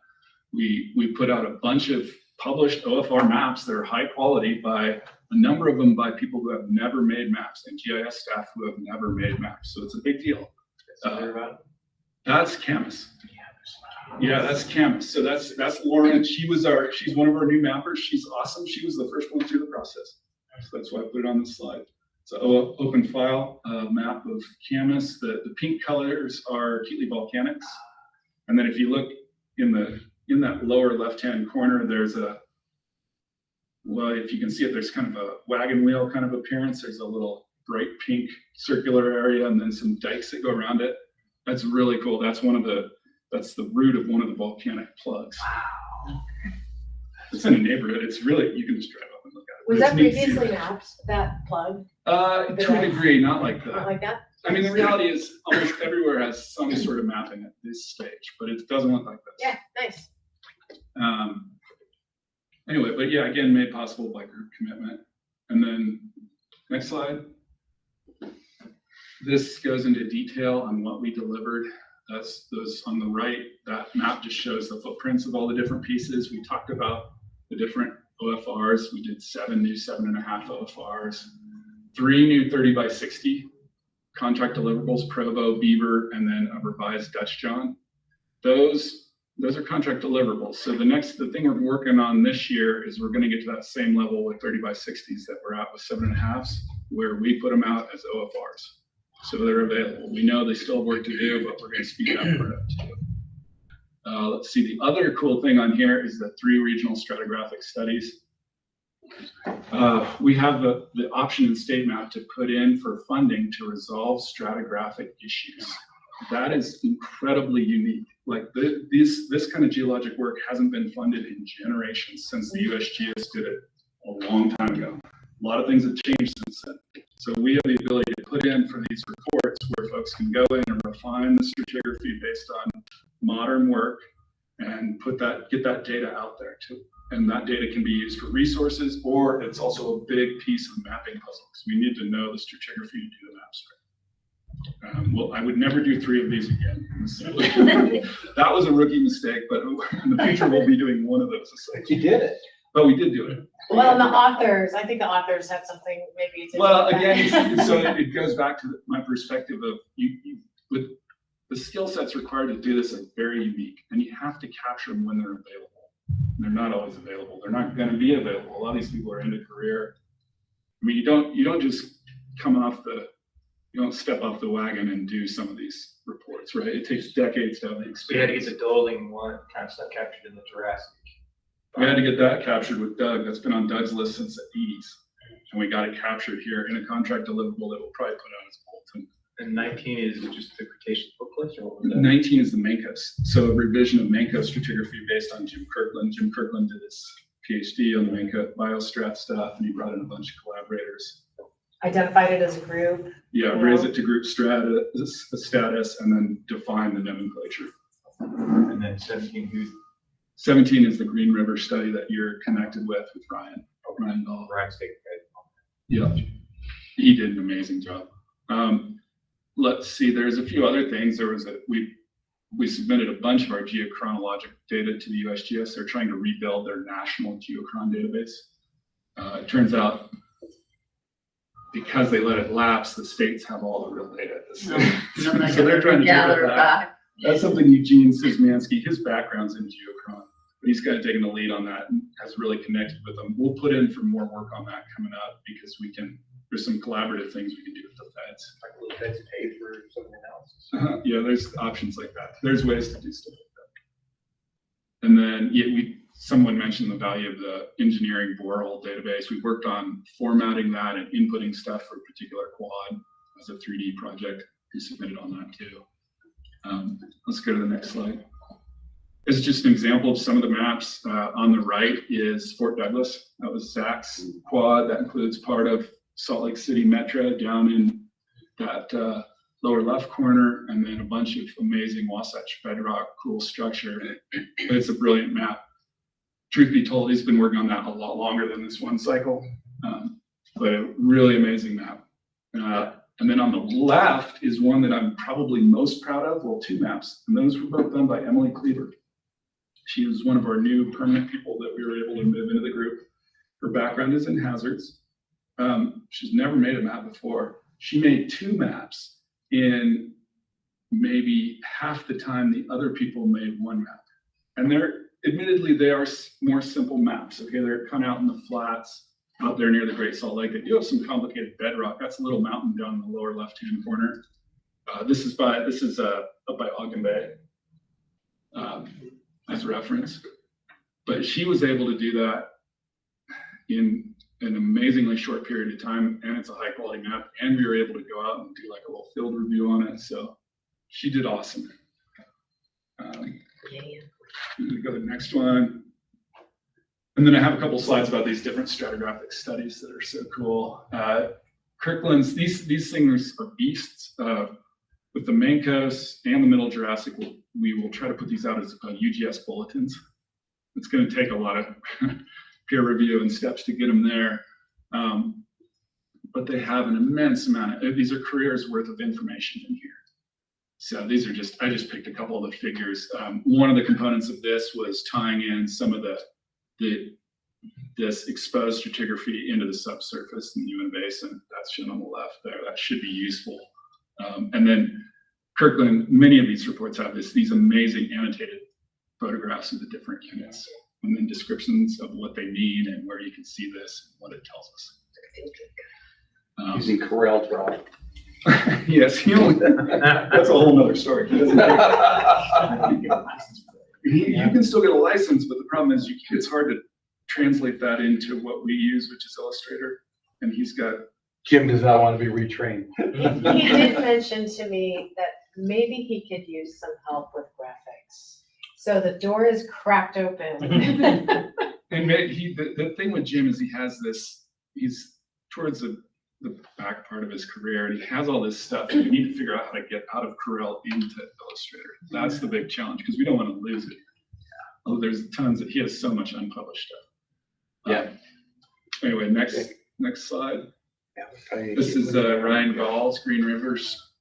We put out a bunch of published OFR maps that are high quality by a number of them by people who have never made maps and GIS staff who have never made maps. So it's a big deal. That's Camus. Yeah, that's Camus. So that's Lauren. She's one of our new mappers. She's awesome. She was the first one through the process. So that's why I put it on the slide. So open file map of Camus. The pink colors are Keathley Volcanics. And then if you look in that lower left-hand corner, there's well, if you can see it, there's kind of a wagon wheel kind of appearance. There's a little bright pink circular area and then some dikes that go around it. That's really cool. That's the root of one of the volcanic plugs. Wow. It's in a neighborhood. It's really, you can just drive up and look at it. Was that previously mapped, that plug? To a degree, not like that. Not like that? I mean, the reality is almost everywhere has some sort of mapping at this stage, but it doesn't look like this. Yeah, nice. Anyway, but yeah, again, made possible by group commitment. And then next slide. This goes into detail on what we delivered. That's those on the right. That map just shows the footprints of all the different pieces. We talked about the different OFRs. We did 7 new 7.5 OFRs, 3 new 30 by 60 contract deliverables, Provo, Beaver, and then a revised Dutch John. Those are contract deliverables. So the thing we're working on this year is we're going to get to that same level with 30 by 60s that we're at with 7.5s, where we put them out as OFRs. So they're available. We know they still have work to do, but we're going to speed that part up too. Let's see, the other cool thing on here is the 3 regional stratigraphic studies. We have the option in STATEMAP to put in for funding to resolve stratigraphic issues. That is incredibly unique. Like this kind of geologic work hasn't been funded in generations since the USGS did it a long time ago. A lot of things have changed since then. So we have the ability to put in for these reports where folks can go in and refine the stratigraphy based on modern work and get that data out there too. And that data can be used for resources, or it's also a big piece of mapping puzzle because we need to know the stratigraphy to do the maps right. Well, I would never do 3 of these again. That was a rookie mistake, but in the future we'll be doing one of those. You did it. But we did do it. Well, and I think the authors have something, maybe it's. Well, again, so it goes back to my perspective of with the skill sets required to do this are very unique, and you have to capture them when they're available. They're not always available. They're not going to be available. A lot of these people are in a career. I mean, you don't just you don't step off the wagon and do some of these reports, right? It takes decades to have the experience. We had to get the Darlene one kind of stuff captured in the Jurassic. We had to get that captured with Doug. That's been on Doug's list since the 80s. And we got it captured here in a contract deliverable that we'll probably put out as a bulletin. And 19 is just the Cretaceous book list, or what was that? 19 is the Mancos. So a revision of Manco stratigraphy based on Jim Kirkland. Jim Kirkland did his PhD on the Manco biostrat stuff, and he brought in a bunch of collaborators. Identified it as a group. Yeah, raise it to group status, and then define the nomenclature. And then 17, 17 is the Green River study that you're connected with Ryan Dahl. Ryan State. Yeah, he did an amazing job. Let's see, there's a few other things. We submitted a bunch of our geochronologic data to the USGS. They're trying to rebuild their national geochron database. It turns out because they let it lapse, the states have all the real data. So they're trying to gather it back. That's something Eugene Szymanski, his background's in geochron, but he's kind of taken the lead on that and has really connected with them. We'll put in for more work on that coming up because there's some collaborative things we can do with the feds. Like will the feds pay for something else? Yeah, there's options like that. There's ways to do stuff like that. And then someone mentioned the value of the engineering borehole database. We worked on formatting that and inputting stuff for a particular quad as a 3D project. We submitted on that too. Let's go to the next slide. This is just an example of some of the maps. On the right is Fort Douglas. That was Zach's quad. That includes part of Salt Lake City Metro down in that lower left corner, and then a bunch of amazing Wasatch bedrock, cool structure. It's a brilliant map. Truth be told, he's been working on that a lot longer than this one cycle, but a really amazing map. And then on the left is one that I'm probably most proud of. Well, two maps, and those were both done by Emily Cleaver. She was one of our new permanent people that we were able to move into the group. Her background is in hazards. She's never made a map before. She made two maps in maybe half the time the other people made one map. And admittedly, they are more simple maps. Okay, they're kind of out in the flats out there near the Great Salt Lake. They do have some complicated bedrock. That's a little mountain down in the lower left-hand corner. This is up by Ogden Bay as a reference. But she was able to do that in an amazingly short period of time, and it's a high quality map. And we were able to go out and do like a little field review on it. So she did awesome. Go to the next one. And then I have a couple slides about these different stratigraphic studies that are so cool. Kirkland's, these things are beasts. With the Mancos and the Middle Jurassic, we will try to put these out as UGS bulletins. It's going to take a lot of peer review and steps to get them there. But they have an immense amount of, these are careers worth of information in here. So these are I just picked a couple of the figures. One of the components of this was tying in some of this exposed stratigraphy into the subsurface in the Uinta Basin. That's shown on the left there. That should be useful. And then Kirkland, many of these reports have these amazing annotated photographs of the different units, and then descriptions of what they mean and where you can see this and what it tells us. Using Corel Drive. Yes, that's a whole nother story. You can still get a license, but the problem is it's hard to translate that into what we use, which is Illustrator. And Jim does not want to be retrained. He did mention to me that maybe he could use some help with graphics. So the door is cracked open. And the thing with Jim is he's towards the back part of his career, and he has all this stuff, and we need to figure out how to get out of Corel into Illustrator. That's the big challenge, because we don't want to lose it. Oh, there's tons he has so much unpublished stuff. Anyway, next slide. This is Ryan Gall's Green Rivers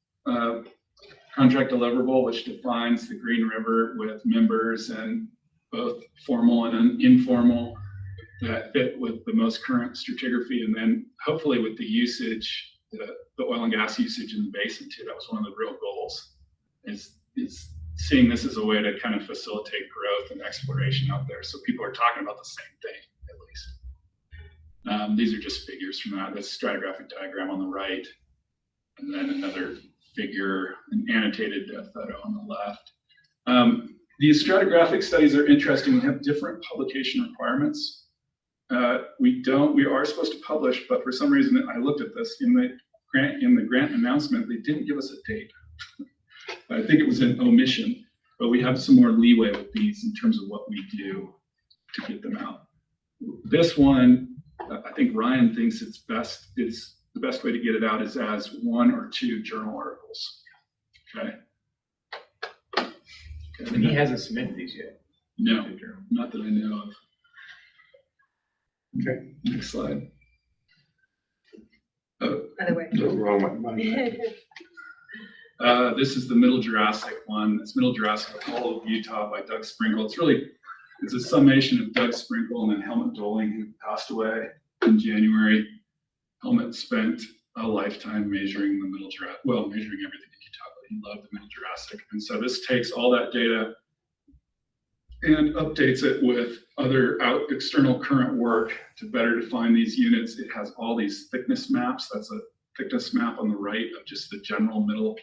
contract deliverable, which defines the Green River with members and both formal and informal that fit with the most current stratigraphy, and then hopefully with the usage, the oil and gas usage in the basin too. That was one of the real goals, is seeing this as a way to kind of facilitate growth and exploration out there. So people are talking about the same thing, at least. These are just figures from that. This stratigraphic diagram on the right, and then another figure, an annotated photo on the left. These stratigraphic studies are interesting. We have different publication requirements. We are supposed to publish, but for some reason, I looked at this in the grant announcement, they didn't give us a date. I think it was an omission, but we have some more leeway with these in terms of what we do to get them out. This one, I think Ryan thinks it's the best way to get it out is as 1 or 2 journal articles. Okay. And he hasn't submitted these yet. No, not that I know of. Okay, next slide. Oh, Other way. Wrong one. This is the Middle Jurassic one. It's Middle Jurassic, all of Utah by Doug Sprinkle. It's a summation of Doug Sprinkle and then Helmut Doling, who passed away in January. Helmut spent a lifetime measuring the Middle Jurassic, well, measuring everything in Utah, but he loved the Middle Jurassic. And so this takes all that data and updates it with other external current work to better define these units. It has all these thickness maps. That's a thickness map on the right of just the general Middle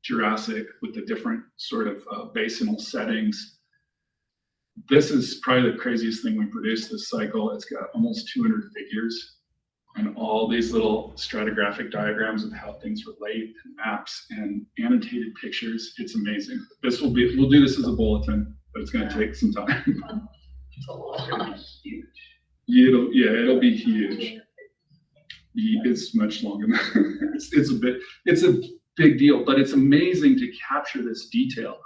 Jurassic with the different sort of basinal settings. This is probably the craziest thing we produced this cycle. It's got almost 200 figures and all these little stratigraphic diagrams of how things relate and maps and annotated pictures. It's amazing. We'll do this as a bulletin, but it's going to take some time. It'll be huge. It's much longer than it's a big deal, but it's amazing to capture this detail.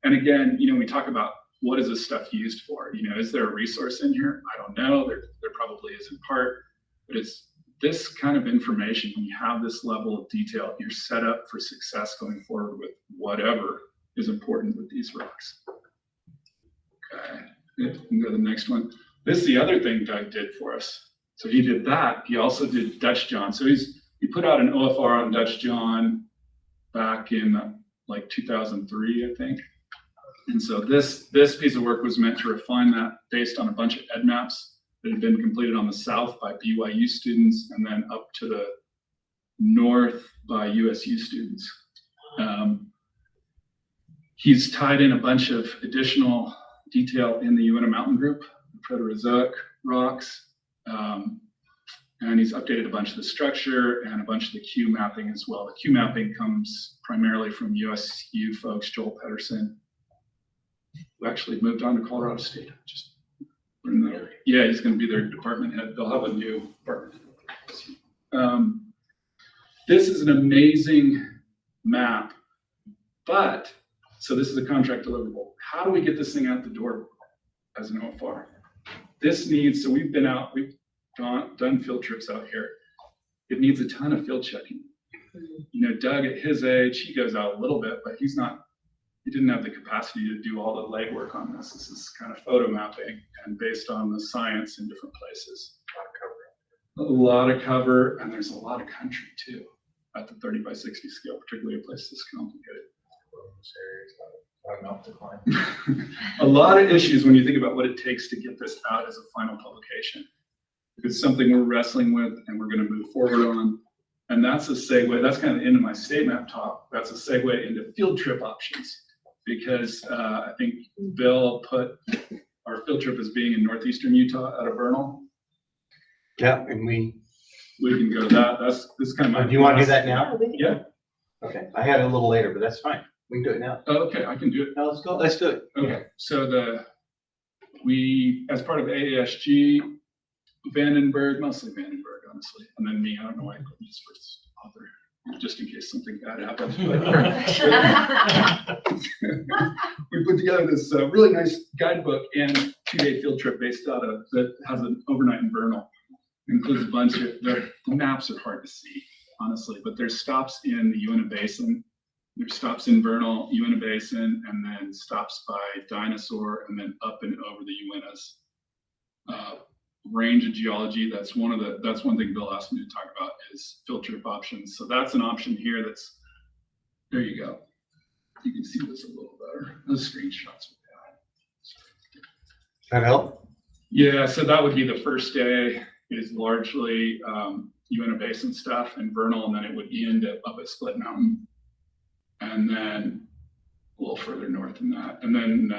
And again, we talk about what is this stuff used for? Is there a resource in here? I don't know. There probably is in part, but it's this kind of information. When you have this level of detail, you're set up for success going forward with whatever is important with these rocks. Okay, we can go to the next one. This is the other thing Doug did for us. So he did that. He also did Dutch John. So he put out an OFR on Dutch John back in like 2003, I think. And so this piece of work was meant to refine that based on a bunch of ed maps that had been completed on the south by BYU students and then up to the north by USU students. He's tied in a bunch of additional detail in the Uinta Mountain Group, the Proterozoic rocks, and he's updated a bunch of the structure and a bunch of the Q mapping as well. The Q mapping comes primarily from USU folks, Joel Pedersen, who actually moved on to Colorado State. Yeah, he's going to be their department head. They'll have a new department head. This is an amazing map, but so this is a contract deliverable. How do we get this thing out the door as an OFR? So we've been out, we've done field trips out here. It needs a ton of field checking. Doug at his age, he goes out a little bit, but he didn't have the capacity to do all the legwork on this. This is kind of photo mapping and based on the science in different places. A lot of cover, and there's a lot of country too at the 30 by 60 scale, particularly a place this complicated. A lot of issues when you think about what it takes to get this out as a final publication. It's something we're wrestling with and we're going to move forward on. And that's a segue, that's kind of into my STATEMAP talk. That's a segue into field trip options because I think Bill put our field trip as being in northeastern Utah out of Vernal. Yeah, and we can go to that. This is kind of my. Do you want to do that now? Yeah. Okay, I had it a little later, but that's fine. We can do it now. Okay, I can do it. Now let's go. Let's do it. Okay, so we, as part of AASG, Vandenberg, mostly Vandenberg, honestly, and then me, I don't know why I put this first author, just in case something bad happens. We put together this really nice guidebook and 2-day field trip based out of, that has an overnight in Vernal. It includes a bunch of, the maps are hard to see, honestly, but there's stops in the Uinta Basin. There's stops in Vernal, Uinta Basin, and then stops by Dinosaur, and then up and over the Uintas. Range of geology, that's one thing Bill asked me to talk about is field trip options. So that's an option here that's, there you go. You can see this a little better. Those screenshots we got. That help? Yeah, so that would be the first day is largely Uinta Basin stuff and Vernal, and then it would end up at Split Mountain. And then a little further north than that. And then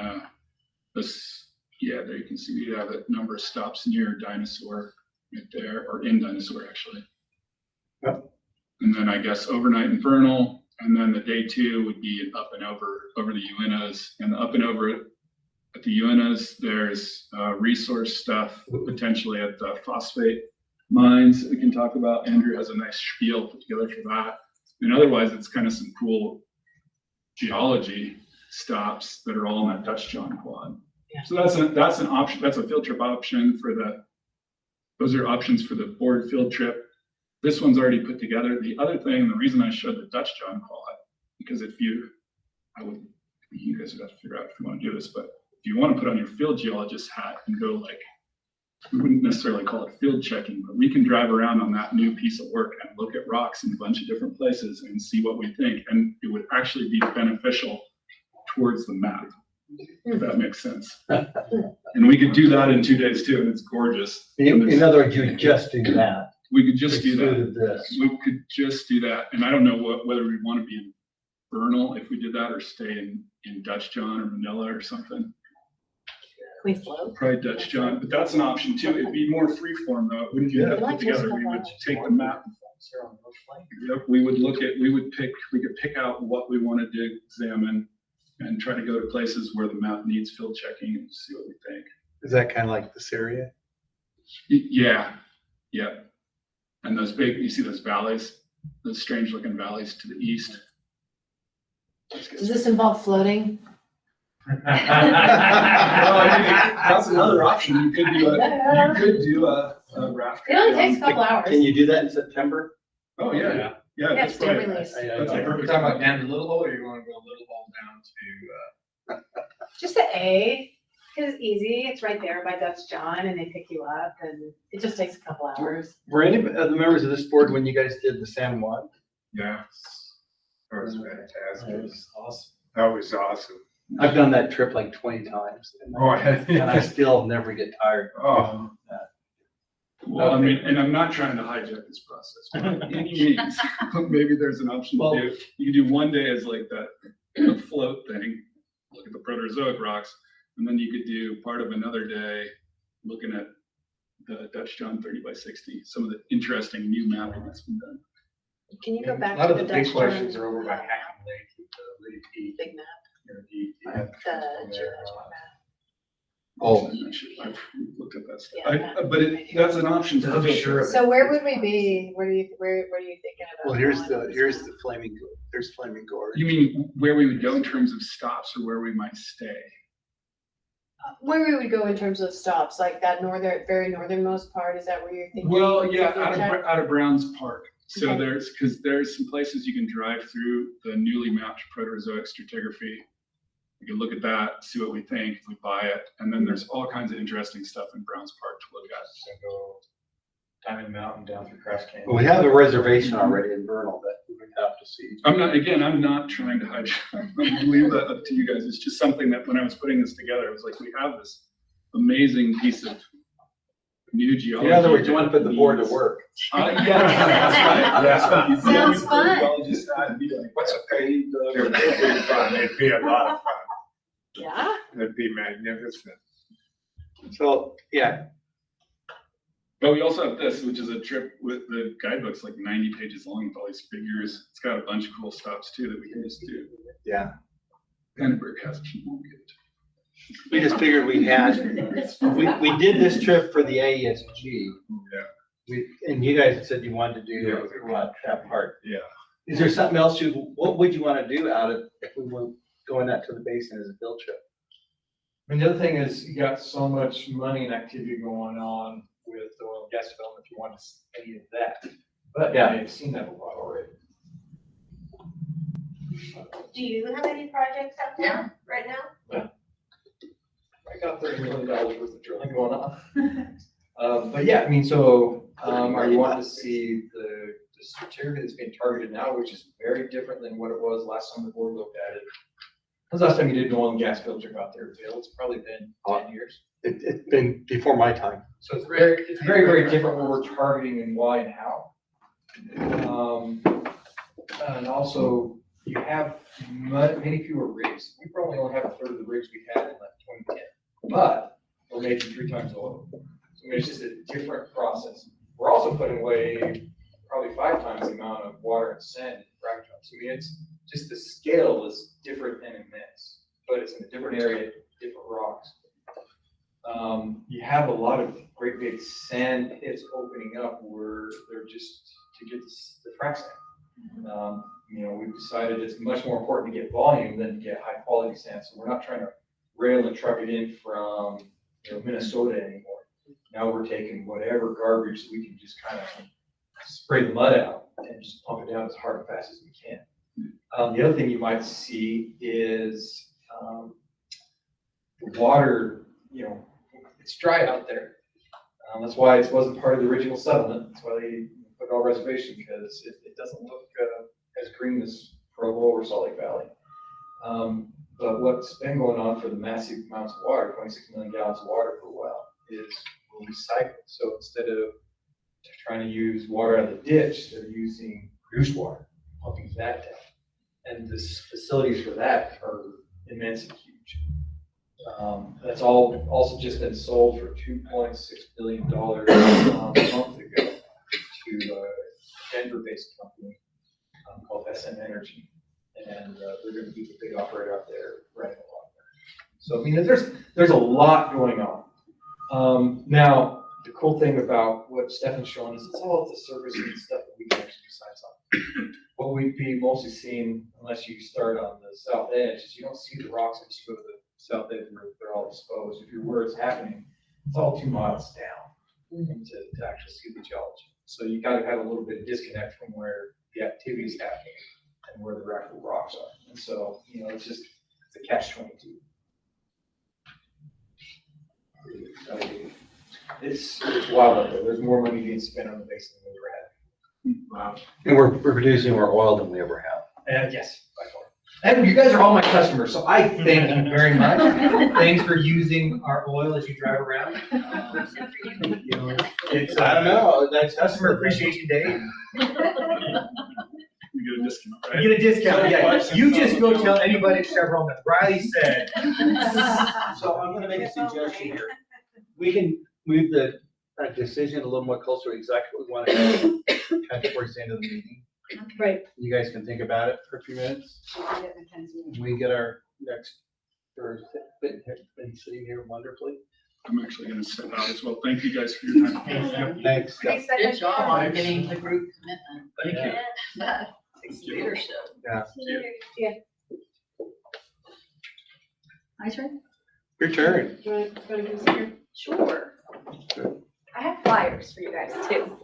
yeah, there you can see we have a number of stops near Dinosaur right there, or in Dinosaur actually. Yep. And then I guess overnight in Vernal, and then the day 2 would be up and over the Uintas. And the up and over at the Uintas, there's resource stuff potentially at the phosphate mines that we can talk about. Andrew has a nice spiel put together for that. And otherwise, it's kind of some cool geology stops that are all in that Dutch John quad. So that's an option. That's a field trip option those are options for the board field trip. This one's already put together. The other thing, the reason I showed the Dutch John plot, because you guys would have to figure out if you want to do this, but if you want to put on your field geologist hat and go like, we wouldn't necessarily call it field checking, but we can drive around on that new piece of work and look at rocks in a bunch of different places and see what we think. And it would actually be beneficial towards the map, if that makes sense. And we could do that in 2 days too, and it's gorgeous. In other words, you would just do that. We could just do that. Excluded this. We could just do that. And I don't know whether we want to be in Vernal if we did that, or stay in Dutch John or Manila or something. We float. Probably Dutch John, but that's an option too. It'd be more free form though. It wouldn't be that put together. We would take the map. Yep, we could pick out what we wanted to examine and try to go to places where the map needs field checking and see what we think. Is that kind of like the Syria? Yeah. And you see those valleys, those strange looking valleys to the east. Does this involve floating? Well, I mean, that's another option. You could do a raft. It only takes a couple hours. Can you do that in September? Oh, yeah. Yeah, That's it's day right. release. That's a You're perfect talking about time. down to Little Hole, or you want to go Little Hole down to, Just the A, because it's easy. It's right there by Dutch John, and they pick you up, and it just takes a couple hours. Were any of the members of this board when you guys did the San Juan? Yeah. That was fantastic. That was awesome. That was awesome. I've done that trip like 20 times. And I still never get tired. Oh. Well, I mean, and I'm not trying to hijack this process by any means. Maybe there's an option to do. You can do one day as like that float thing, look at the Proterozoic rocks, and then you could do part of another day looking at the Dutch John 30x60, some of the interesting new mapping that's been done. Can you go a back lot to of the the big Dutch questions John? are over by Hacking Lake, the Liddy Peak. Big map, The the geological map. Oh, I've looked at that stuff. Yeah. But that's an option for the Sure of it. So where would we be? Where are you thinking about? well, here's going? the Flaming, there's Flaming Gorge. You mean where we would go in terms of stops or where we might stay? Where we would go in terms of stops, like that very northernmost part, is that where you're thinking? Well, yeah, Field check? out of Brown's Park. So Okay. there's some places you can drive through the newly mapped Proterozoic stratigraphy. We can look at that, see what we think, if we buy it. And then there's all kinds of interesting stuff in Brown's Park to look at. So go Diamond Mountain down through Cross Canyon. Well, we have a reservation already in Vernal that we would have to see. I'm not trying to hide. I'm gonna leave that up to you guys. It's just something that when I was putting this together, I was like, we have this amazing piece of new geology. In other words, you want to put the board to work. Yeah, that's right. That's right. You Sounds know, fun. geologists, I'd be like, What's a paid? It'd be fun. It'd be a lot of fun. Yeah, It'd be magnificent. So, yeah, But we also have this, which is a trip with the guidebook's like 90 pages long with all these figures. It's got a bunch of cool stops too that we can just do. yeah. Vandenberg has a few more. We just figured we we did this trip for the AASG. Yeah. And you guys said you wanted to do that part. Yeah. Is there something else what would you want to do out of, if we were going out to the basin as a field trip? I mean, the other thing is you got so much money and activity going on with the oil and gas development, if you want to see any of that. But Yeah. I've seen that a lot already. Do you have any projects out there right now? I got $30 million worth of drilling going on. But yeah, I mean, so, are you wanting to see the stratigraphy that's being targeted now, which is very different than what it was last time the board looked at it? When's the last time you did an oil and gas field trip out there, Bill? It's probably been 10 years. It's been before my time. So it's very, very different what we're targeting and why and how. And also, you have many fewer rigs. We probably only have a third of the rigs we had in like 2010, but we're making 3 times the oil. So it's just a different process. We're also putting away probably 5 times the amount of water and sand in frac jobs. I mean, it's just the scale is different and immense, but it's in a different area, different rocks. You have a lot of great big sand pits opening up where they're just to get the frac sand. You know, we've decided it's much more important to get volume than to get high quality sand. So we're not trying to rail and truck it in from, Minnesota anymore. Now we're taking whatever garbage that we can just kind of spray the mud out and just pump it down as hard and fast as we can. The other thing you might see is the water, it's dry out there. That's why it wasn't part of the original settlement. That's why they put it on reservation, because it doesn't look as green as Provo or Salt Lake Valley. But what's been going on for the massive amounts of water, 26 million gallons of water per well, is we'll recycle. So instead of trying to use water out of the ditch, they're using produced water, pumping that down. And the facilities for that are immense and huge. That's all also just been sold for $2.6 billion a month ago to a Denver-based company called SM Energy. And they're going to be the big operator out there running along there. So, I mean, there's a lot going on. Now, the cool thing about what Stefan's showing is it's all the services and stuff that we can actually do science on. What we'd be mostly seeing, unless you start on the south edge, is you don't see the rocks until you go to the south edge where they're all exposed. If you're where it's happening, it's all 2 miles down to actually see the geology. So you got to have a little bit of disconnect from where the activity is happening and where the actual rocks are. And so, it's a catch-22. It's wild out there. There's more money being spent on the basin than we ever had. Wow. And we're producing more oil than we ever have. And yes, by far. And you guys are all my customers, so I thank you very much. Thanks for using our oil as you drive around. It's I don't know. That's Customer Appreciation Day. We get a discount, right? You get a discount, yeah. You just go tell anybody at Chevron that Riley said. So I'm gonna make a suggestion here. We can move the decision a little more closer to exactly what we want to do kind of towards the end of the meeting. Right. You guys can think about it for a few minutes. We get our next Thursday, been sitting here wonderfully. I'm actually gonna sit out as well. Thank you guys for your time. Thanks. Good job on getting the group commitment. Thank you. Yeah. Takes leadership. Yeah. My turn? Your turn. Do you want to consider? Sure. I have flyers for you guys too,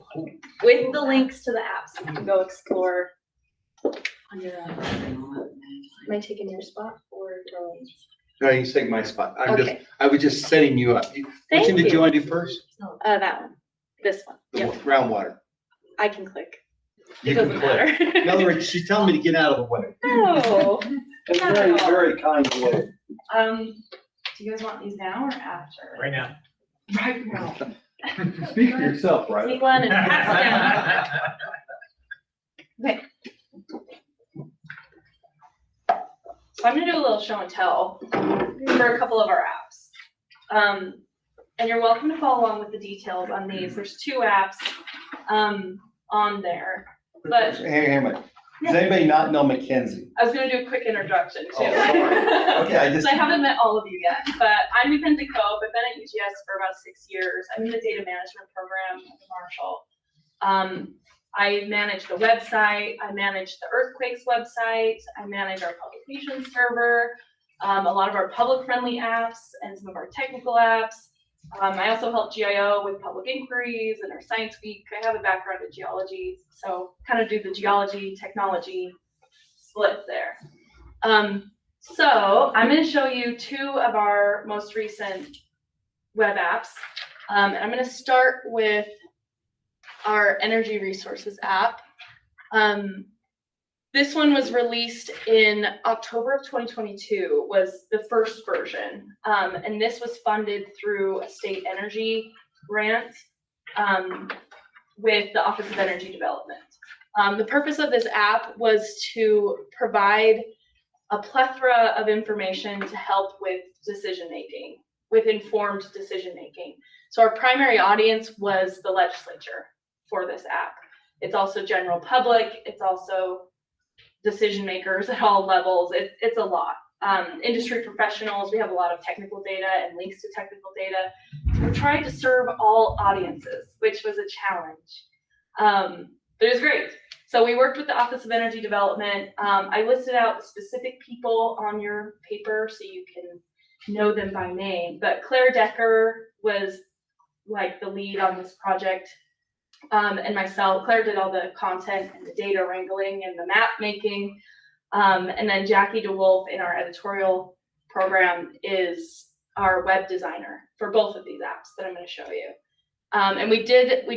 with the links to the apps. You can go explore. On your, Am I taking your spot or Darlene's? No, you take my spot. Okay. I was just setting you up. Which Thank one did you. you want to do first? That one. This one. The Yep. groundwater. I can click. You It can doesn't click. matter. In other words, she's telling me to get out of the way. No. It's very, very kind way. Do you guys want these now or after? Right now. Right now. Speak for yourself, right? Take one and pass it down. Okay. So I'm gonna do a little show and tell for a couple of our apps. And you're welcome to follow along with the details on these. There's 2 apps on there. But Hey, man. Does anybody not know Mackenzie? I was gonna do a quick introduction too. Oh, sorry. Okay, I just. I haven't met all of you yet, but I'm Mackenzie Cope. I've been at UGS for about 6 years. I'm in the data management program at Marshall. I manage the website. I manage the earthquakes website. I manage our publication server, a lot of our public-friendly apps, and some of our technical apps. I also help GIO with public inquiries and our science week. I have a background in geology, so kind of do the geology technology split there. So I'm going to show you 2 of our most recent web apps. And I'm going to start with our energy resources app. This one was released in October of 2022, was the first version. And this was funded through a state energy grant with the Office of Energy Development. The purpose of this app was to provide a plethora of information to help with decision-making, with informed decision-making. So our primary audience was the legislature for this app. It's also general public. It's also decision makers at all levels. It's a lot. Industry professionals, we have a lot of technical data and links to technical data. So we're trying to serve all audiences, which was a challenge. But it was great. So we worked with the Office of Energy Development. I listed out the specific people on your paper so you can know them by name, but Claire Decker was like the lead on this project. And myself, Claire did all the content and the data wrangling and the map making. And then Jackie DeWolf in our editorial program is our web designer for both of these apps that I'm going to show you. And we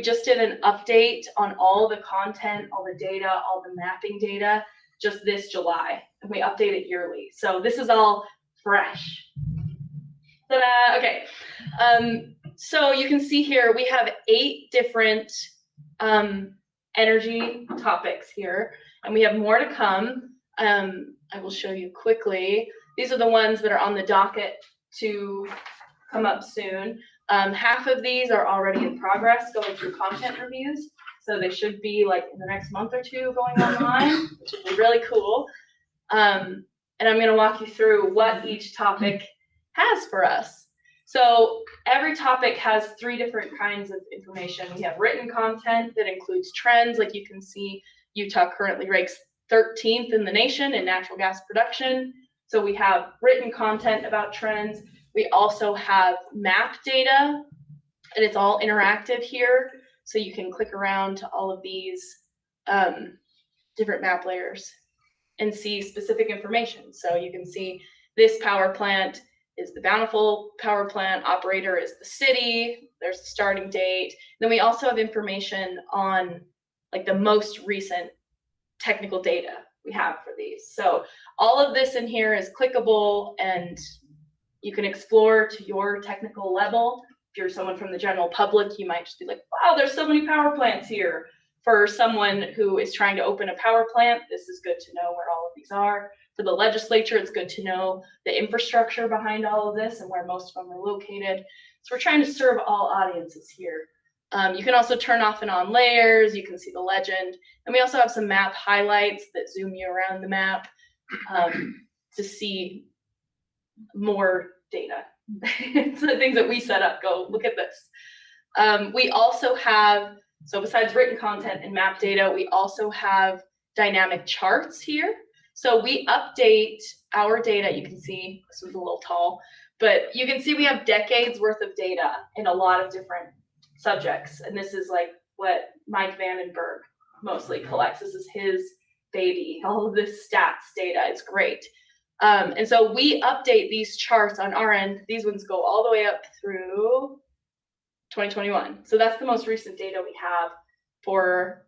just did an update on all the content, all the data, all the mapping data, just this July, and we update it yearly. So this is all fresh. Ta-da! Okay. So you can see here, we have 8 different energy topics here, and we have more to come. I will show you quickly. These are the ones that are on the docket to come up soon. Half of these are already in progress, going through content reviews. So they should be like in the next month or 2 going online, which would be really cool. And I'm going to walk you through what each topic has for us. So every topic has 3 different kinds of information. We have written content that includes trends. Like you can see, Utah currently ranks 13th in the nation in natural gas production. So we have written content about trends. We also have map data, and it's all interactive here. So you can click around to all of these different map layers and see specific information. So you can see this power plant is the Bountiful power plant, operator is the city, there's the starting date. Then we also have information on like the most recent technical data we have for these. So all of this in here is clickable and you can explore to your technical level. If you're someone from the general public, you might just be like, wow, there's so many power plants here. For someone who is trying to open a power plant, this is good to know where all of these are. For the legislature, it's good to know the infrastructure behind all of this and where most of them are located. So we're trying to serve all audiences here. You can also turn off and on layers. You can see the legend. And we also have some map highlights that zoom you around the map to see more data. So the things that we set up, go look at this. We also have, so besides written content and map data, we also have dynamic charts here. So we update our data. You can see, this was a little tall, but you can see we have decades worth of data in a lot of different subjects. And this is like what Mike Vandenberg mostly collects. This is his baby, all of this stats data. It's great. And so we update these charts on our end. These ones go all the way up through 2021. So that's the most recent data we have for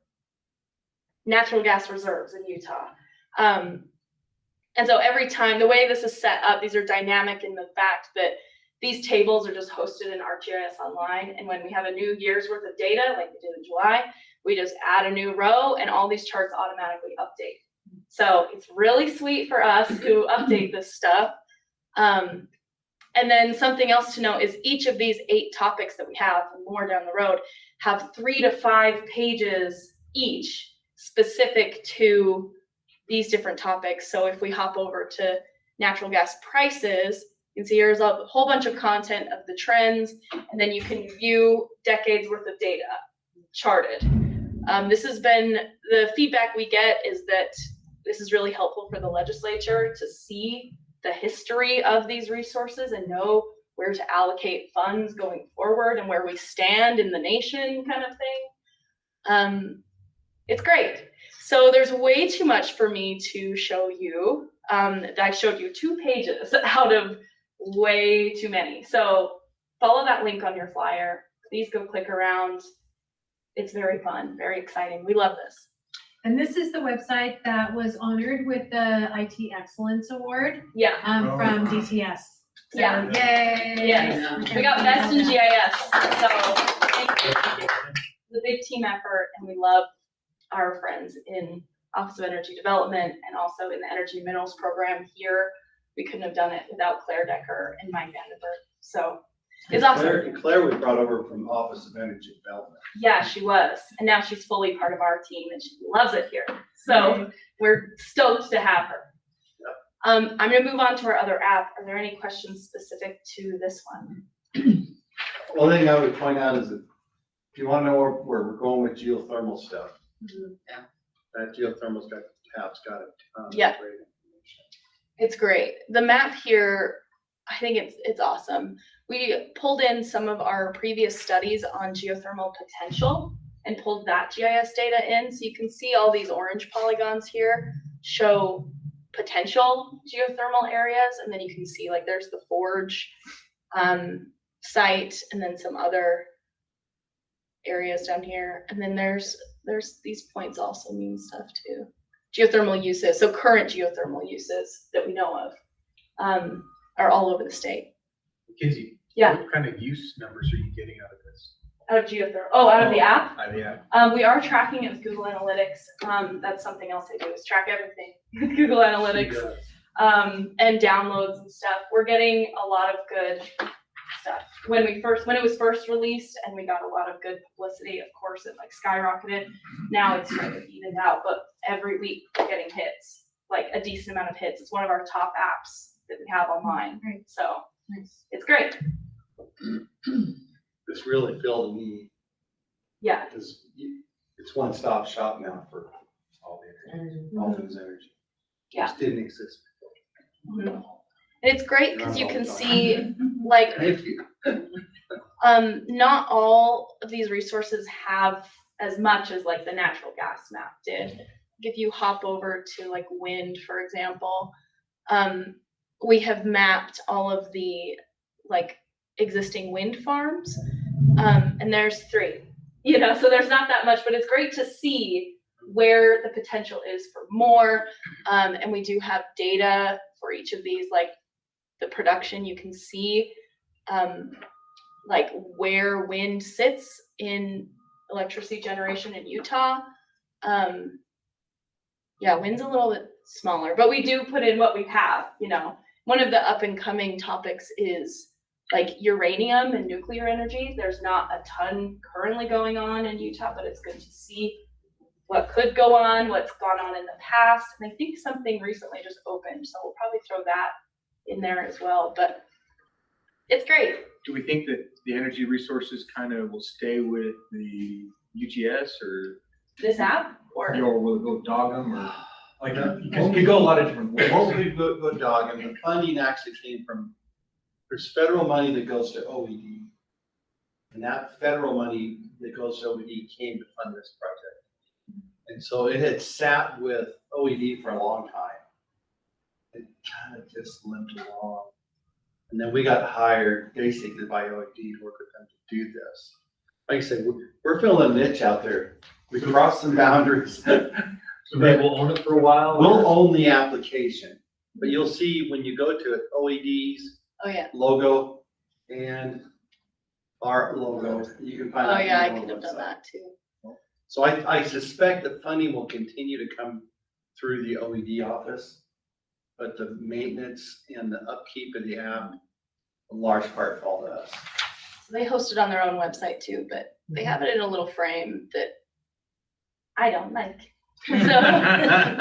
natural gas reserves in Utah. And so every time, the way this is set up, these are dynamic in the fact that these tables are just hosted in ArcGIS Online. And when we have a new year's worth of data, like we did in July, we just add a new row and all these charts automatically update. So it's really sweet for us who update this stuff. And then something else to note is each of these 8 topics that we have, and more down the road, have 3 to 5 pages each specific to these different topics. So if we hop over to natural gas prices, you can see here's a whole bunch of content of the trends, and then you can view decades worth of data charted. This has been, the feedback we get is that this is really helpful for the legislature to see the history of these resources and know where to allocate funds going forward and where we stand in the nation kind of thing. It's great. So there's way too much for me to show you. I showed you 2 pages out of way too many. So follow that link on your flyer. Please go click around. It's very fun, very exciting. We love this. And this is the website that was honored with the IT Excellence Award. Yeah. From DTS. So, Yeah. Yay. Yes. We got best in GIS. So thank you. It's a big team effort, and we love our friends in Office of Energy Development and also in the Energy Minerals program here. We couldn't have done it without Claire Decker and Mike Vandenberg. So it's awesome. Claire we brought over from Office of Energy Development. Yeah, she was. And now she's fully part of our team and she loves it here. So we're stoked to have her. I'm going to move on to our other app. Are there any questions specific to this one? One thing I would point out is that if you want to know where we're going with geothermal stuff, Yeah. that geothermal tab's got a ton of Yeah. great information. It's great. The map here I think it's awesome. We pulled in some of our previous studies on geothermal potential and pulled that GIS data in. So you can see all these orange polygons here show potential geothermal areas. And then you can see like there's the Forge site and then some other areas down here. And then there's these points also mean stuff too. Geothermal uses, so current geothermal uses that we know of are all over the state. Mackenzie, Yeah. what kind of use numbers are you getting out of this? Out of geothermal, out of the app? Out of the app. We are tracking it with Google Analytics. That's something else I do is track everything with Google Analytics and downloads and stuff. We're getting a lot of good stuff. When it was first released and we got a lot of good publicity, of course, it like skyrocketed. Now it's kind of evened out, but every week we're getting hits, like a decent amount of hits. It's one of our top apps that we have online. So it's great. This really filled a need. Yeah. Because it's one-stop shop now for all the energy, all things energy. Yeah. Just didn't exist before. Mhm. And it's great because you can see like not all of these resources have as much as like the natural gas map did. If you hop over to like wind, for example, we have mapped all of the like existing wind farms, and there's 3, so there's not that much, but it's great to see where the potential is for more. And we do have data for each of these, like the production. You can see like where wind sits in electricity generation in Utah. Yeah, wind's a little bit smaller, but we do put in what we have. One of the up and coming topics is like uranium and nuclear energy. There's not a ton currently going on in Utah, but it's good to see what could go on, what's gone on in the past. And I think something recently just opened, so we'll probably throw that in there as well, but it's great. Do we think that the energy resources kind of will stay with the UGS or? This app or? Or will it go dog them or? Like, It could go a lot of different ways. What we go dog, and the funding actually came from, there's federal money that goes to OED. And that federal money that goes to OED came to fund this project. And so it had sat with OED for a long time. It kind of just limped along. And then we got hired basically by OED to work with them to do this. Like I said, we're filling a niche out there. We crossed some boundaries. So they will own it for a while? We'll own the application, but you'll see when you go to it, OED's logo and our logo, you can find. Oh yeah, I could have done that too. So I suspect that funding will continue to come through the OED office, but the maintenance and the upkeep of the app, in large part, fall to us. So they host it on their own website too, but they have it in a little frame that I don't like. So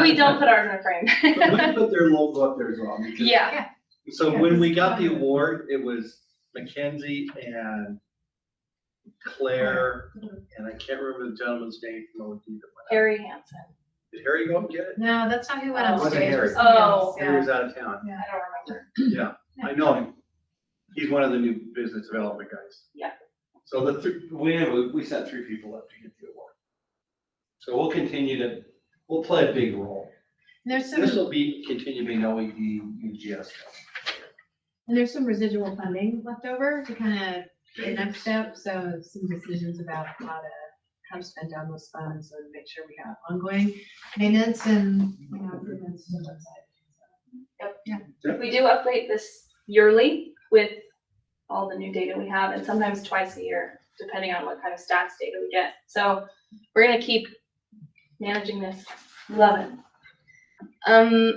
we don't put ours in a frame. But we put their logo up there as well. Because, yeah. So when we got the award, it was Mackenzie and Claire, and I can't remember the gentleman's name from OED. Harry Hansen. Did Harry go and get it? No, that's not who went Oh. on Wasn't stage. Harry. Oh. Harry was out of town. Yeah. I don't remember. Yeah, I know him. He's one of the new business development guys. Yeah. So we sent 3 people up to get the award. So we'll play a big role. And there's This some, will continue being OED UGS. and there's some residual funding left over to kind of the next step. So some decisions about how to spend down those funds and make sure we have ongoing maintenance and improvements to the website. Yep. Yeah. We do update this yearly with all the new data we have, and sometimes twice a year, depending on what kind of stats data we get. So we're gonna keep managing this. Love it.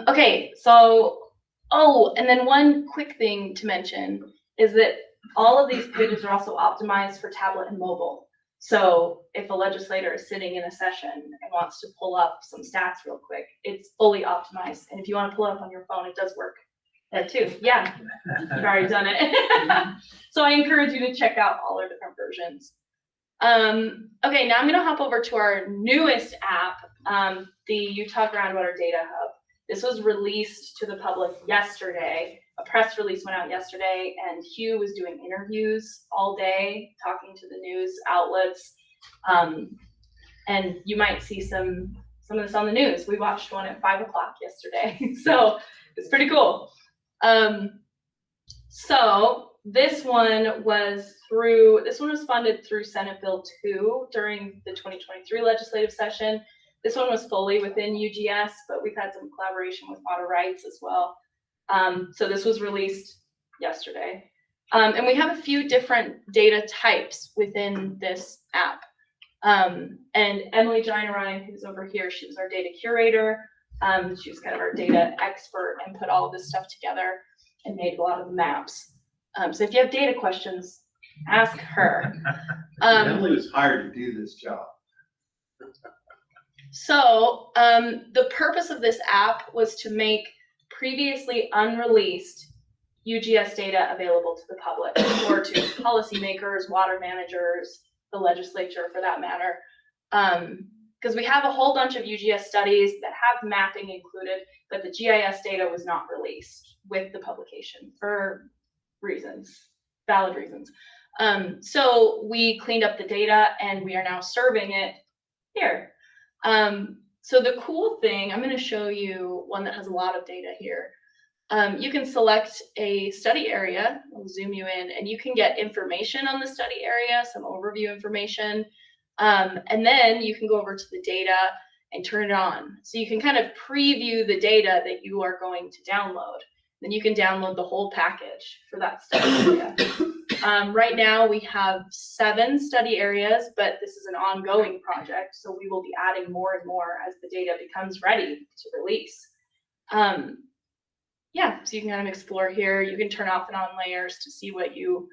Okay, so, and then one quick thing to mention is that all of these pages are also optimized for tablet and mobile. So if a legislator is sitting in a session and wants to pull up some stats real quick, it's fully optimized. And if you want to pull it up on your phone, it does work. That too. Yeah, you've already done it. So I encourage you to check out all our different versions. Okay, now I'm going to hop over to our newest app, the Utah Groundwater Data Hub. This was released to the public yesterday. A press release went out yesterday, and Hugh was doing interviews all day, talking to the news outlets. And you might see some of this on the news. We watched one at 5 o'clock yesterday, so it's pretty cool. So this one was funded through Senate Bill 2 during the 2023 legislative session. This one was fully within UGS, but we've had some collaboration with water rights as well. So this was released yesterday. And we have a few different data types within this app. And Emily Ginerai, who's over here, she was our data curator. She was kind of our data expert and put all of this stuff together and made a lot of the maps. So if you have data questions, ask her. Emily was hired to do this job. So the purpose of this app was to make previously unreleased UGS data available to the public or to policymakers, water managers, the legislature for that matter. Because we have a whole bunch of UGS studies that have mapping included, but the GIS data was not released with the publication for reasons, valid reasons. So we cleaned up the data and we are now serving it here. So the cool thing, I'm going to show you one that has a lot of data here. You can select a study area, I'll zoom you in, and you can get information on the study area, some overview information. And then you can go over to the data and turn it on. So you can kind of preview the data that you are going to download. Then you can download the whole package for that study area. Right now we have 7 study areas, but this is an ongoing project. So we will be adding more and more as the data becomes ready to release. Yeah, so you can kind of explore here. You can turn off and on layers to see what you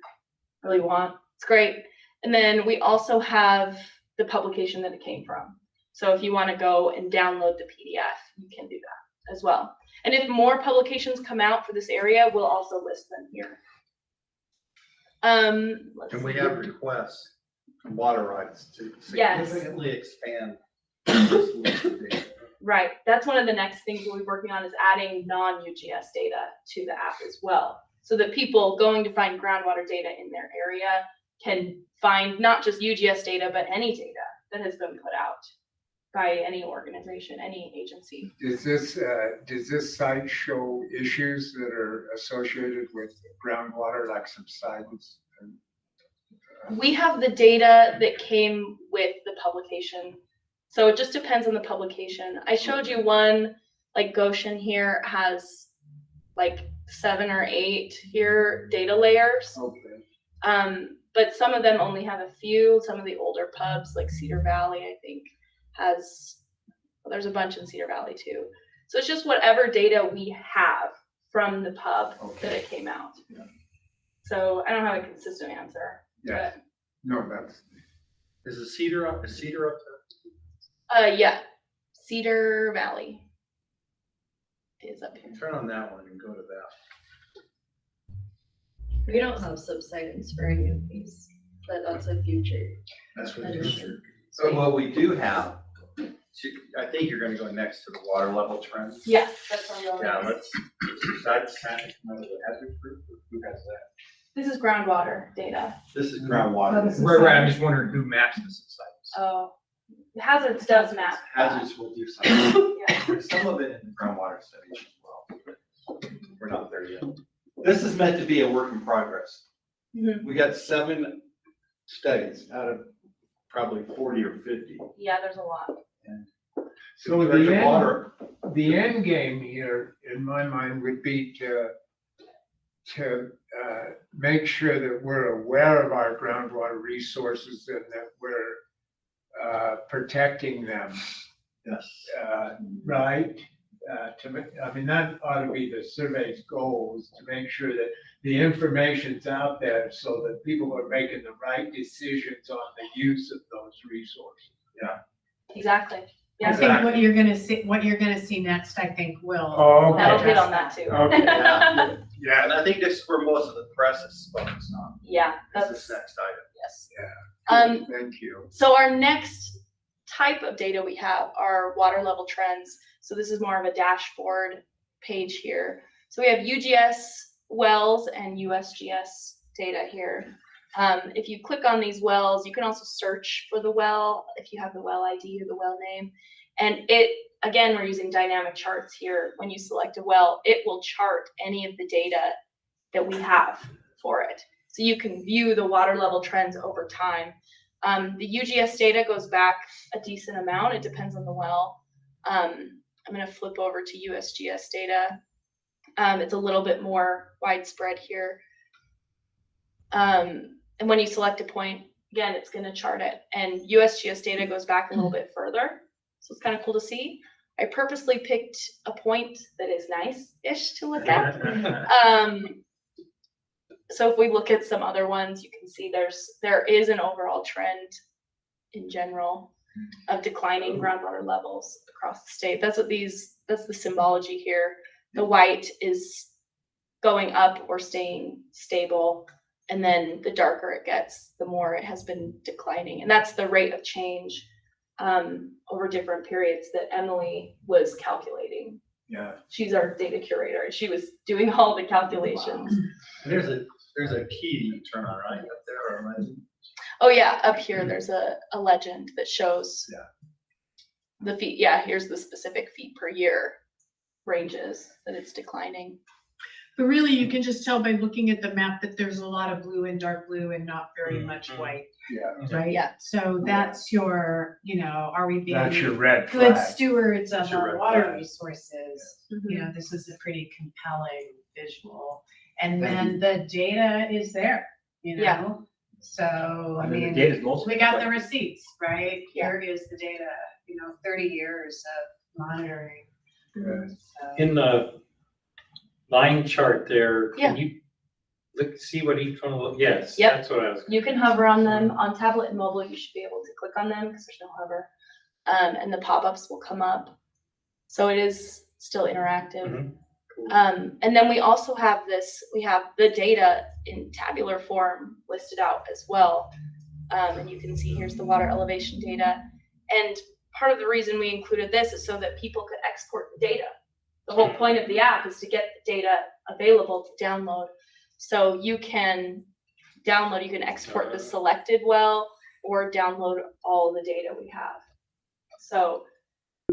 really want. It's great. And then we also have the publication that it came from. So if you want to go and download the PDF, you can do that as well. And if more publications come out for this area, we'll also list them here. And we have requests from water rights to significantly expand this list of data. Right. That's one of the next things we'll be working on is adding non-UGS data to the app as well. So that people going to find groundwater data in their area can find not just UGS data, but any data that has been put out by any organization, any agency. Does this site show issues that are associated with groundwater, like subsidence? We have the data that came with the publication. So it just depends on the publication. I showed you one, like Goshen here has like 7 or 8 here data layers. Okay. But some of them only have a few. Some of the older pubs, like Cedar Valley, I think has, well, there's a bunch in Cedar Valley too. So it's just whatever data we have from the pub that it came out. Yeah. So I don't have a consistent answer. Yeah. No, that's. Is the Cedar up there? Yeah, Cedar Valley is up here. Turn on that one and go to that. We don't have subsidence for any of these, but that's a future. That's for the future. So what we do have, I think you're gonna go next to the water level trends. Yeah, that's what I'm going Yeah, with. that's hazard proof. Who has that? This is groundwater data. This is groundwater. Right, I'm just wondering who maps the subsidence. Oh, hazards does map. Hazards will do something. Yeah. There's some of it in the groundwater studies as well. But we're not there yet. This is meant to be a work in progress. Mhm. We got 7 studies out of probably 40 or 50. Yeah, there's a lot. So Compared the to end, water, the end game here, in my mind, would be to make sure that we're aware of our groundwater resources and that we're protecting them. yes. Right? I mean, that ought to be the survey's goal, is to make sure that the information's out there so that people are making the right decisions on the use of those resources. Exactly. I Yeah, think what you're gonna see next, I think will. Oh, that'll okay. hit on that too. Okay. Yeah. Yeah, And I think this is where most of the press is focused on. Yeah, This that's, next item. yes. thank you. So our next type of data we have are water level trends. So this is more of a dashboard page here. So we have UGS wells and USGS data here. If you click on these wells, you can also search for the well if you have the well ID or the well name. And it, again, we're using dynamic charts here. When you select a well, it will chart any of the data that we have for it. So you can view the water level trends over time. The UGS data goes back a decent amount. It depends on the well. I'm going to flip over to USGS data. It's a little bit more widespread here. And when you select a point, again, it's going to chart it. And USGS data goes back a little bit further. So it's kind of cool to see. I purposely picked a point that is nice-ish to look at. So if we look at some other ones, you can see there is an overall trend in general of declining groundwater levels across the state. That's the symbology here. The white is going up or staying stable. And then the darker it gets, the more it has been declining. And that's the rate of change over different periods that Emily was calculating. Yeah. She's our data curator. She was doing all the calculations. Wow. There's a key to turn on, right? Up there, or am Oh yeah, up here there's a legend that shows the feet. Yeah, here's the specific feet per year ranges that it's declining. But really, you can just tell by looking at the map that there's a lot of blue and dark blue and not very much white. Yeah. Right? Yeah. So that's your, are we being That's your red good flag. stewards of That's your our red water flag. resources? Mhm. This is a pretty compelling visual. And then the data is there, Yeah. So, I mean, data's mostly we got the receipts, right? Yeah. Here is the data, 30 years of monitoring. So- In the line chart there, Yeah. can you see what each one will, yes, Yep. that's what I was. You can hover on them on tablet and mobile. You should be able to click on them because there's no hover. And the pop-ups will come up. So it is still interactive. Mhm. Cool. And then we also have we have the data in tabular form listed out as well. And you can see here's the water elevation data. And part of the reason we included this is so that people could export the data. The whole point of the app is to get the data available to download. So you can export the selected well or download all the data we have. So,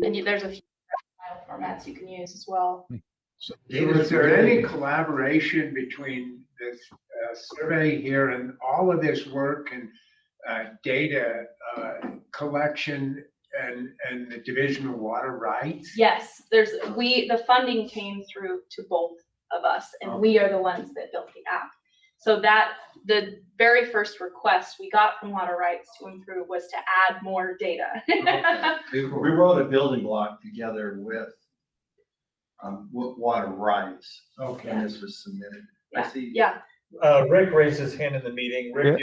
and there's a few file formats you can use as well. So is there any collaboration between this survey here and all of this work and data collection and the Division of Water Rights? Yes, the funding came through to both of us, and we are the ones that built the app. So the very first request we got from Water Rights to improve was to add more data. We wrote a building block together with Water Rights. Okay. And this was submitted. I see. Yeah. Rick raised his hand in the meeting. Rick,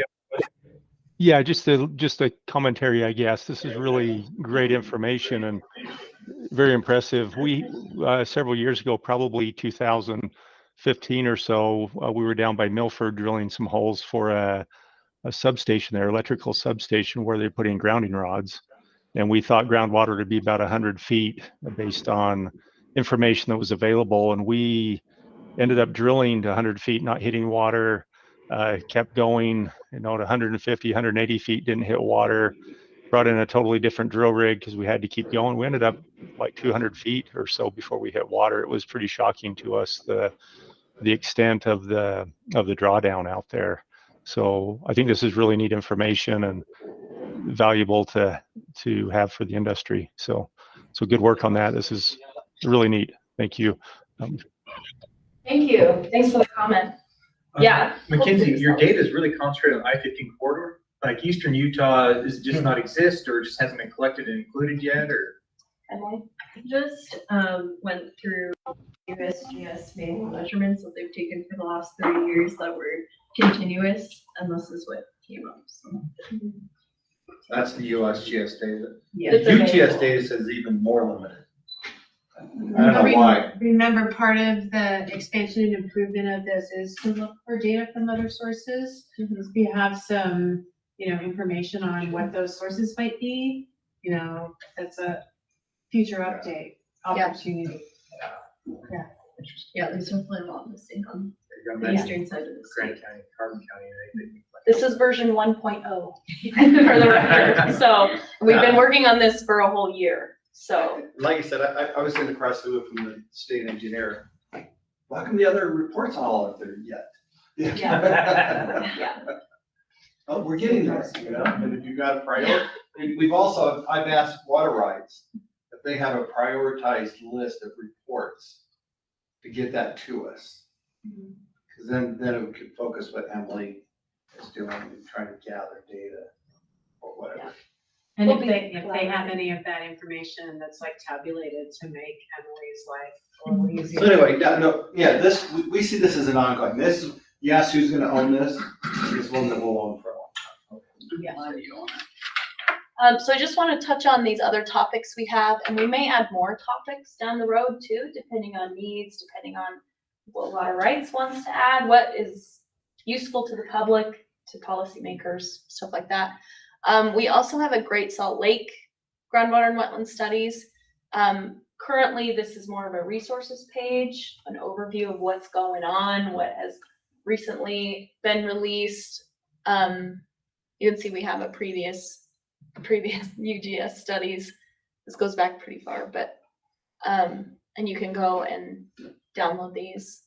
Yeah, just a commentary, I guess. This is really great information and very impressive. We, several years ago, probably 2015 or so, we were down by Milford drilling some holes for a substation there, electrical substation, where they're putting grounding rods. And we thought groundwater to be about 100 feet based on information that was available. And we ended up drilling to 100 feet, not hitting water. Kept going, to 150, 180 feet, didn't hit water. Brought in a totally different drill rig because we had to keep going. We ended up like 200 feet or so before we hit water. It was pretty shocking to us, the extent of the drawdown out there. So I think this is really neat information and valuable to have for the industry. So good work on that. This is really neat. Thank you. Thank you. Thanks for the comment. Yeah. Mackenzie, your data is really concentrated on I-15 corridor. Like Eastern Utah, does it just not exist, or just hasn't been collected and included yet, or? Emily? Just went through USGS manual measurements that they've taken for the last 30 years that were continuous, and this is what came up. So. That's the USGS data. Yeah. The UGS data says even more limited. I don't know why. Remember, part of the expansion and improvement of this is to look for data from other sources. If you have some, information on what those sources might be, that's a future update. opportunity. Yeah, there's definitely a lot missing on the Grant eastern side of the state. County, Carbon County, This is version 1.0 for the record. So we've been working on this for a whole year. So Like I said, I was sitting across the room from the state engineer. How come the other reports all out there yet? yeah. Oh, we're getting there, you know, and if you've got a priority, we've also, I've asked water rights if they have a prioritized list of reports to get that to us. Because then we could focus what Emily is doing and trying to gather data or whatever. And We'll if they have any of that information that's like tabulated to make Emily's life a little easier. So anyway, this, we see this as an ongoing, this is, yes, who's gonna own this? This one that we'll own for a while. Yeah. So I just want to touch on these other topics we have, and we may add more topics down the road too, depending on needs, depending on what Water Rights wants to add, what is useful to the public, to policymakers, stuff like that. We also have a Great Salt Lake groundwater and wetland studies. Currently, this is more of a resources page, an overview of what's going on, what has recently been released. You can see we have a previous UGS studies. This goes back pretty far, but and you can go and download these.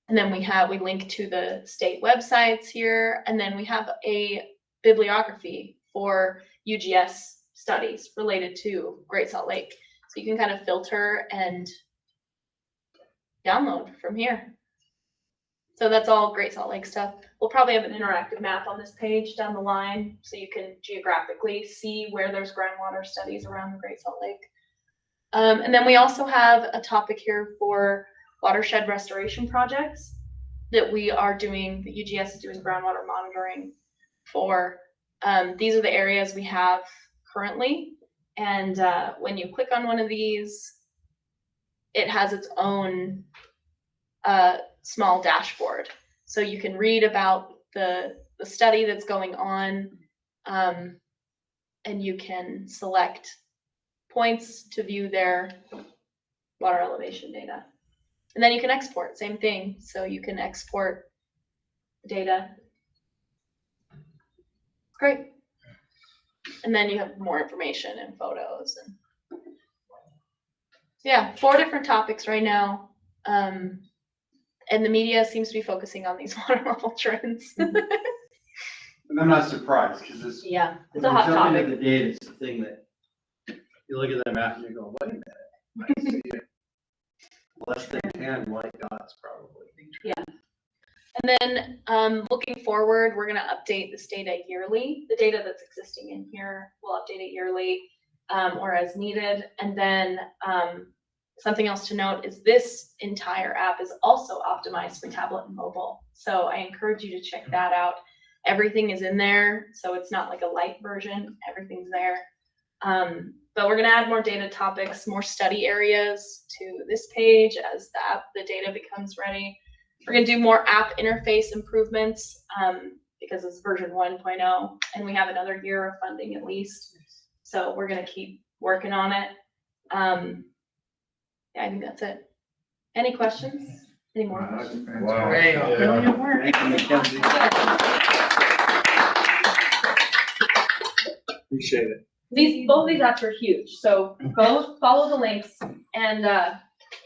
And then we link to the state websites here, and then we have a bibliography for UGS studies related to Great Salt Lake. So you can kind of filter and download from here. So that's all Great Salt Lake stuff. We'll probably have an interactive map on this page down the line, so you can geographically see where there's groundwater studies around the Great Salt Lake. And then we also have a topic here for watershed restoration projects that we are doing, the UGS is doing groundwater monitoring for. These are the areas we have currently. And when you click on one of these, it has its own small dashboard. So you can read about the study that's going on, and you can select points to view their water elevation data. And then you can export, same thing. So you can export data. Great. And then you have more information and photos. And yeah, 4 different topics right now. And the media seems to be focusing on these water level trends. And I'm not surprised, because it's. Yeah, it's a hot topic. The data, it's the thing that, you look at that map and you go, wait a minute, I see it. Less than 10 white dots probably. Yeah. And then looking forward, we're going to update this data yearly. The data that's existing in here, we'll update it yearly or as needed. And then something else to note is this entire app is also optimized for tablet and mobile. So I encourage you to check that out. Everything is in there, so it's not like a light version. Everything's there. But we're going to add more data topics, more study areas to this page as the data becomes ready. We're going to do more app interface improvements because it's version 1.0, and we have another year of funding at least. So we're going to keep working on it. Yeah, I think that's it. Any questions? Any more questions? Wow. Brilliant work. Thank you, Mackenzie. Appreciate it. Both of these apps are huge, so go follow the links and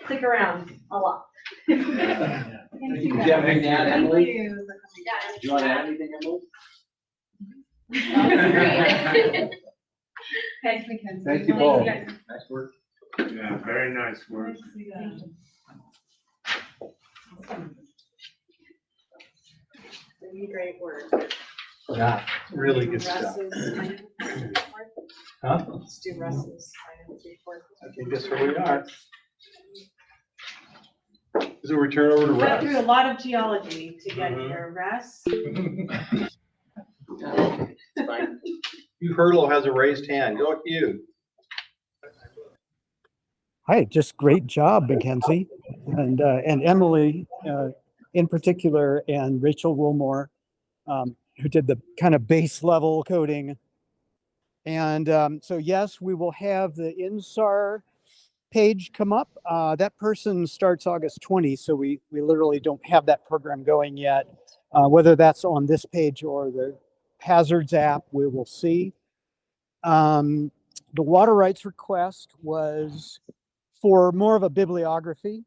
click around a lot. Did you have anything to add, Emily? Do you want to add anything, Emily? Thanks, Mackenzie. Thank you both. Nice work. Yeah, very nice work. Really great work. Yeah, really good stuff. Huh? Let's do Russ's finance report. I think that's where we are. So we turn over to Went Russ. through a lot of geology to get here, Russ. Hugh Hurlow has a raised hand. Go Hugh. Hi, just great job, Mackenzie, and Emily in particular, and Rachel Wilmore, who did the kind of base level coding. And so yes, we will have the INSAR page come up. That person starts August 20, so we literally don't have that program going yet. Whether that's on this page or the hazards app, we will see. The water rights request was for more of a bibliography.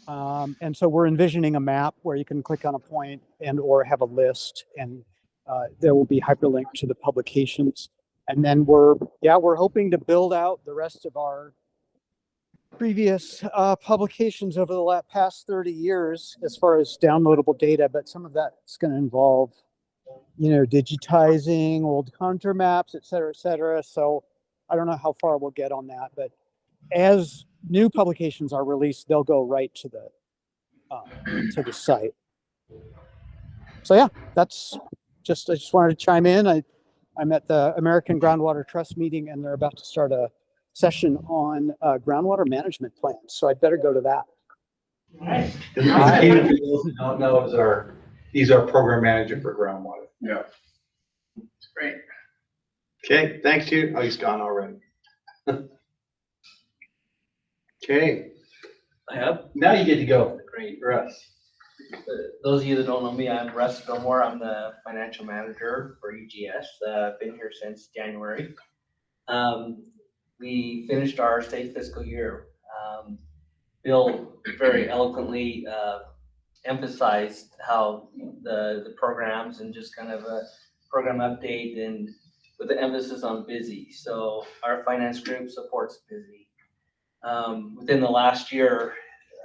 And so we're envisioning a map where you can click on a point and or have a list, and there will be hyperlinked to the publications. And then we're hoping to build out the rest of our previous publications over the past 30 years as far as downloadable data, but some of that's going to involve, digitizing old contour maps, et cetera, et cetera. So I don't know how far we'll get on that, but as new publications are released, they'll go right to the site. So yeah, I just wanted to chime in. I'm at the American Groundwater Trust meeting, and they're about to start a session on groundwater management plans. So I'd better go to that. Nice. Don't know he's our program manager for groundwater. Yeah. It's great. Okay, thanks, Hugh. Oh, he's gone already. Okay. Now you get to go. Great. Russ. Those of you that don't know me, I'm Russ Fillmore. I'm the financial manager for UGS. I've been here since January. We finished our state fiscal year. Bill very eloquently emphasized how the programs and just kind of a program update, and with the emphasis on busy. So our finance group supports busy. Within the last year,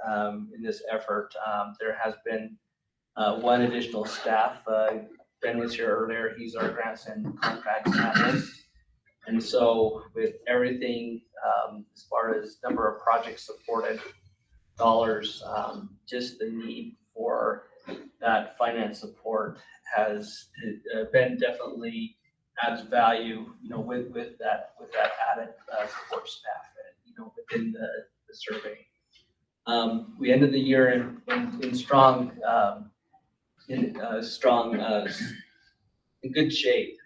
in this effort, there has been one additional staff. Ben was here earlier. He's our grants and contracts analyst. And so with everything, as far as number of projects supported, dollars, just the need for that finance support has been definitely adds value, with that added support staff, within the survey. We ended the year in strong, in good shape.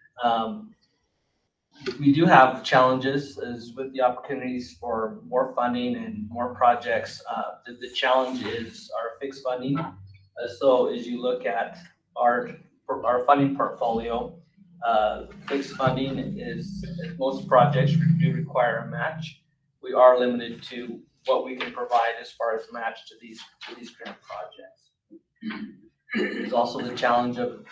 We do have challenges as with the opportunities for more funding and more projects. The challenge is our fixed funding. So as you look at our funding portfolio, fixed funding is, most projects do require a match. We are limited to what we can provide as far as match to these grant projects. There's also the challenge of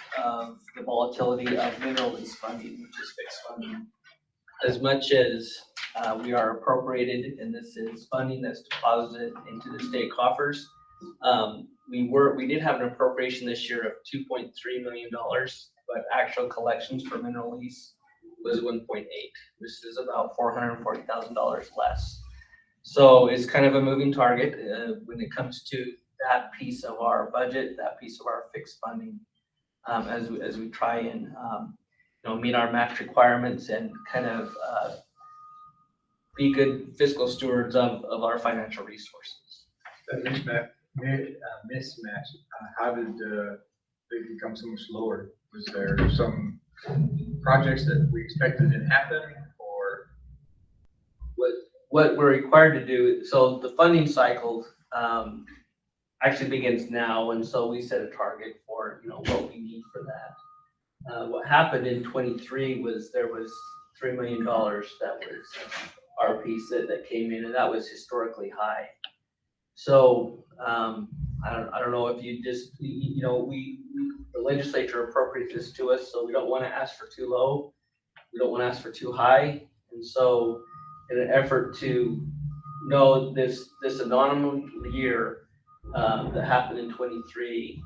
the volatility of mineral lease funding, which is fixed funding. As much as we are appropriated, and this is funding that's deposited into the state coffers, we did have an appropriation this year of $2.3 million, but actual collections for mineral lease was 1.8. This is about $440,000 less. So it's kind of a moving target when it comes to that piece of our budget, that piece of our fixed funding, as we try and meet our match requirements and kind of be good fiscal stewards of our financial resources. That mismatch, how did they become so much lower? Was there some projects that we expected didn't happen, or what we're required to do? So the funding cycle actually begins now, and so we set a target for what we need for that. What happened in 23 was there was $3 million that was our piece that came in, and that was historically high. So I don't know if you just the legislature appropriates this to us, so we don't want to ask for too low, we don't want to ask for too high, and so in an effort to know this anomalous year that happened in 23,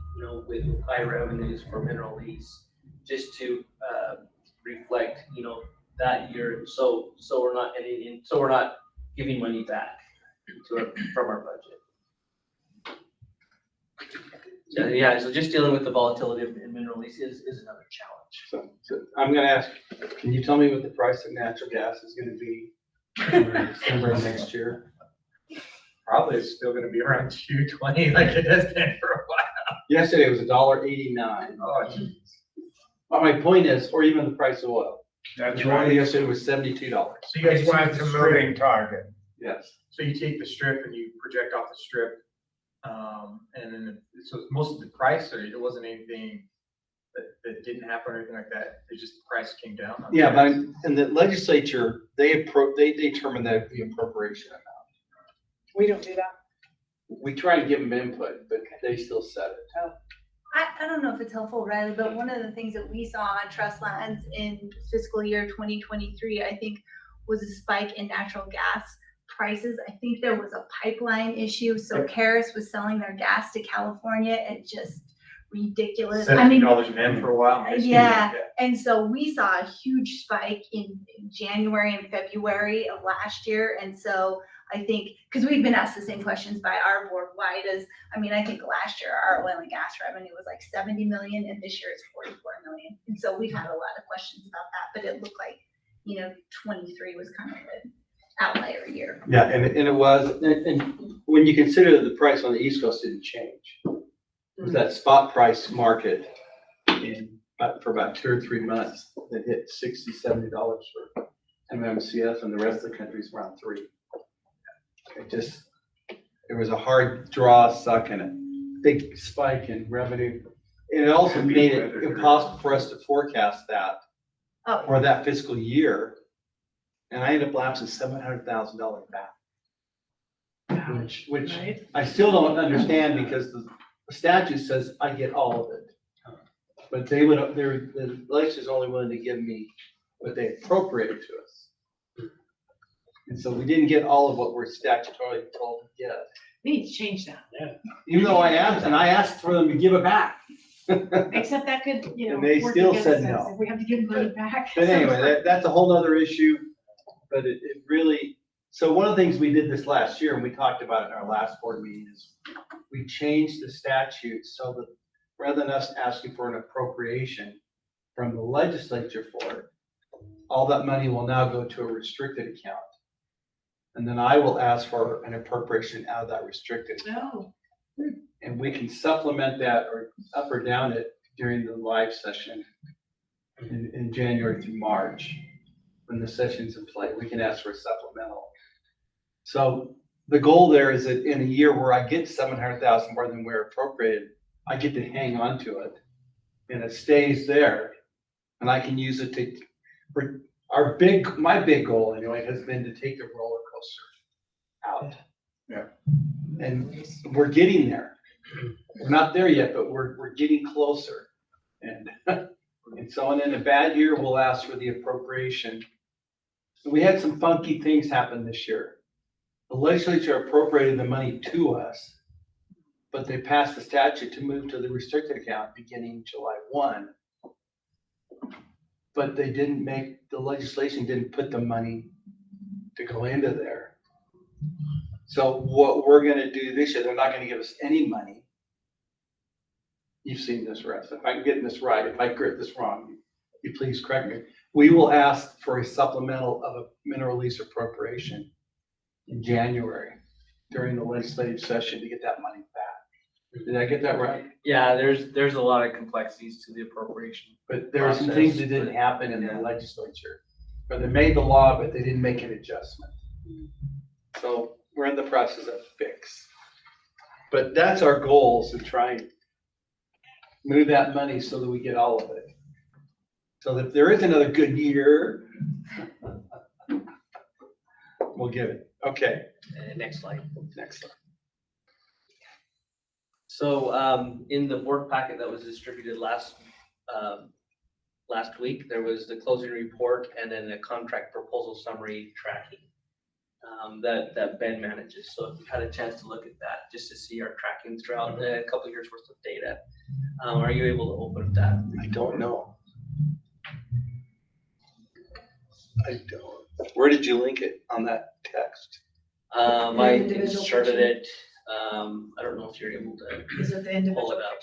with high revenues for mineral lease, just to reflect that year, so we're not we're not giving money back from our budget. So just dealing with the volatility of mineral lease is another challenge. So I'm going to ask, can you tell me what the price of natural gas is going to be in December of next year? probably it's still gonna be around 220 like it has been for a while. Yesterday it was $1.89. Oh, geez. But my point is, or even the price of oil. That's The oil right. yesterday was $72. So you guys want a moving target. Yes. So you take the strip and you project off the strip. And then, so most of the price, or it wasn't anything that didn't happen or anything like that. It just the price came down. on Yeah, but gas. in the legislature, they determine the appropriation amount. We don't do that. We try to give them input, but they still set it. I don't know if it's helpful, Riley, but one of the things that we saw on trust lands in fiscal year 2023, I think, was a spike in natural gas prices. I think there was a pipeline issue. So Karis was selling their gas to California at just ridiculous. I mean, $17 an M for a while. yeah. And so we saw a huge spike in January and February of last year. And so I think, because we've been asked the same questions by our board, I think last year our oil and gas revenue was like 70 million and this year it's 44 million. And so we've had a lot of questions about that, but it looked like, 23 was kind of an outlier year. Yeah, and it was, and when you consider the price on the East Coast didn't change. It was that spot price market for about 2 or 3 months that hit $60, $70 for MMCF, and the rest of the country's around $3. It was a hard draw suck and a big spike in revenue. And it also made it impossible for us to forecast that for that fiscal year. And I ended up lapsing $700,000 back. Which I still don't understand because the statute says I get all of it. But the legislature's only willing to give me what they appropriated to us. And so we didn't get all of what we're statutorily told to get. We need to change that. Yeah. Even though I asked for them to give it back. Except that could, And they work still against said us no. if we have to give money back. But anyway, that's a whole nother issue. But it really, so one of the things we did this last year, and we talked about it in our last board meeting, is we changed the statute so that rather than us asking for an appropriation from the legislature for it, all that money will now go to a restricted account. And then I will ask for an appropriation out of that restricted account. Oh. And we can supplement that or up or down it during the live session in January through March. When the session's in play, we can ask for a supplemental. So the goal there is that in a year where I get 700,000 more than we're appropriated, I get to hang on to it and it stays there. And I can use it for my big goal anyway has been to take the roller coaster out. Yeah. And we're getting there. We're not there yet, but we're getting closer. And so in a bad year, we'll ask for the appropriation. We had some funky things happen this year. The legislature appropriated the money to us, but they passed the statute to move to the restricted account beginning July 1. But the legislation didn't put the money to go into there. So what we're gonna do this year, they're not gonna give us any money. You've seen this, Russ. If I'm getting this right, if I get this wrong, you please correct me. We will ask for a supplemental of a mineral lease appropriation in January during the legislative session to get that money back. Did I get that right? Yeah, there's a lot of complexities to the appropriation. But there are some things that didn't happen in the legislature. Or they made the law, but they didn't make an adjustment. So we're in the process of fix. But that's our goal, is to try and move that money so that we get all of it. So that if there is another good year, we'll get it. Okay. Next slide. Next slide. So in the board packet that was distributed last week, there was the closing report and then the contract proposal summary tracking that Ben manages. So if you've had a chance to look at that, just to see our tracking throughout a couple of years worth of data, are you able to open that? I don't know. I don't. Where did you link it on that text? I inserted it. I don't know if you're able to Is it the individual pull it up.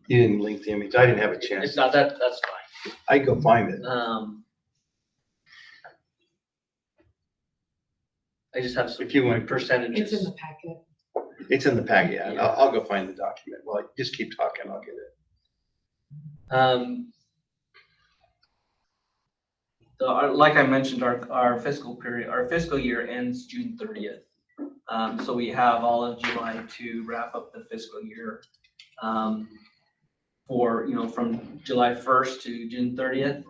You didn't link the image. I didn't have a chance. It's not that. That's fine. I can go find it. I just have some if you want percentages. It's in the packet. It's in the packet. Yeah. I'll go find the document. Well, just keep talking. I'll get it. So like I mentioned, our fiscal year ends June 30th. So we have all of July to wrap up the fiscal year. For, from July 1st to June 30th.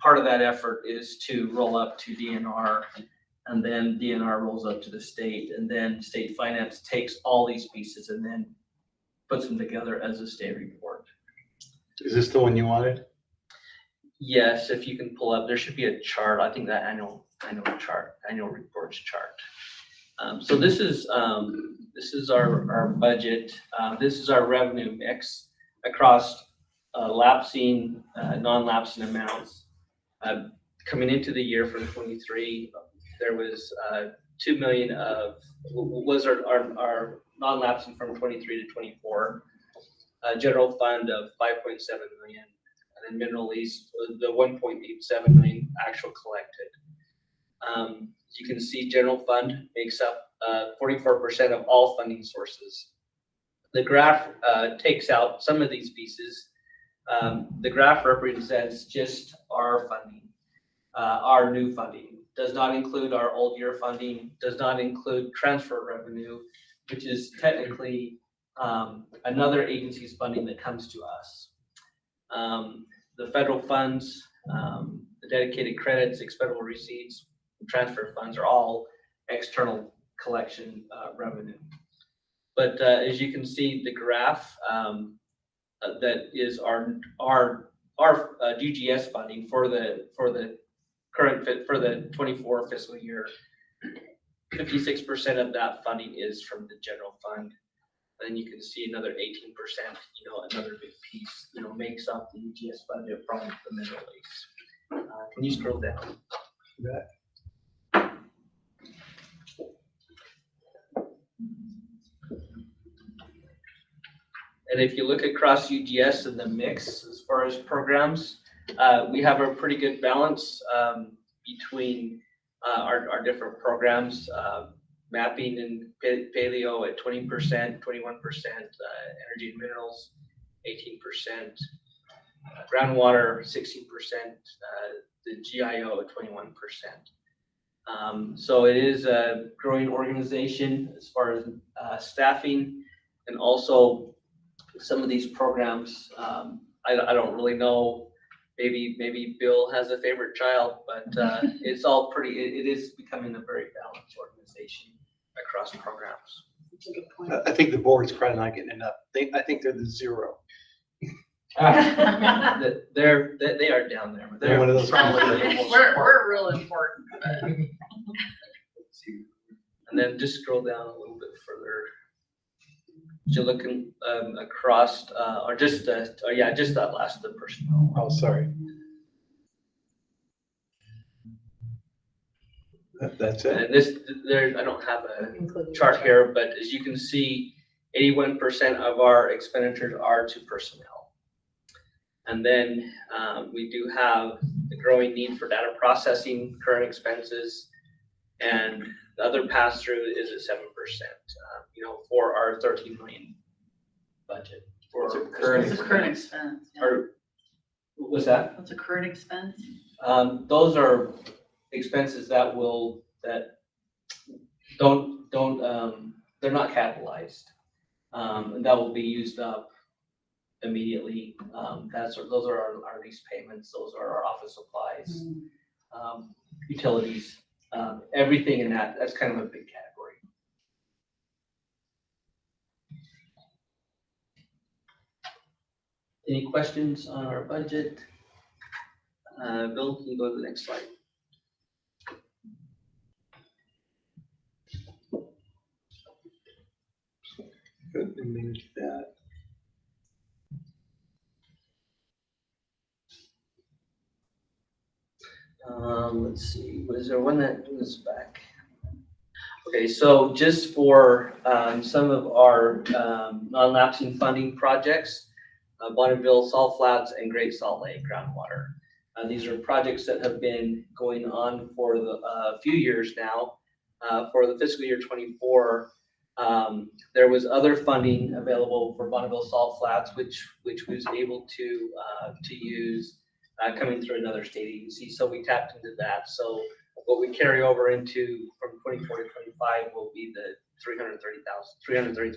Part of that effort is to roll up to DNR, and then DNR rolls up to the state, and then state finance takes all these pieces and then puts them together as a state report. Is this the one you wanted? Yes, if you can pull up, there should be a chart. I think that annual reports chart. So this is our budget. This is our revenue mix across lapsing, non-lapsing amounts. Coming into the year for 23, there was 2 million was our non-lapsing from 23 to 24. General fund of 5.7 million, and then mineral lease, the 1.87 million actual collected. As you can see, general fund makes up 44% of all funding sources. The graph takes out some of these pieces. The graph represents just our funding, our new funding. Does not include our old year funding, does not include transfer revenue, which is technically another agency's funding that comes to us. The federal funds, the dedicated credits, expendable receipts, transfer funds are all external collection revenue. But as you can see, the graph that is our UGS funding for the current for the 24 fiscal year. 56% of that funding is from the general fund. Then you can see another 18%, another big piece, makes up the UGS budget from the mineral lease. Can you scroll down? Yeah. And if you look across UGS in the mix, as far as programs, we have a pretty good balance between our different programs. Mapping and paleo at 20%, 21%, energy and minerals, 18%, groundwater, 16%, the GIO at 21%. So it is a growing organization as far as staffing, and also some of these programs, I don't really know. Maybe Bill has a favorite child, but it's all it is becoming a very balanced organization across programs. I think the board's probably not getting enough. I think they're the zero. They are down there. But They're one of those. We're real important. And then just scroll down a little bit further. You're looking across, or just that last, the personnel. Oh, sorry. That's it. And I don't have a chart here, but as you can see, 81% of our expenditures are to personnel. And then we do have the growing need for data processing, current expenses, and the other pass-through is at 7%, for our 13 million budget. It's a current expense. Yeah. Or, what's that? What's a current expense? Those are expenses that don't they're not capitalized, and that will be used up immediately. Those are our lease payments. Those are our office supplies, utilities, everything in that's kind of a big category. Any questions on our budget? Bill, can you go to the next slide? Good, and manage that. Let's see, was there one that was back? Okay, so just for some of our non-lapsing funding projects, Bonneville Salt Flats and Great Salt Lake groundwater. These are projects that have been going on for a few years now. For the fiscal year 24, there was other funding available for Bonneville Salt Flats, which was able to use coming through another state agency. So we tapped into that. So what we carry over into from 24 to 25 will be the 333,000.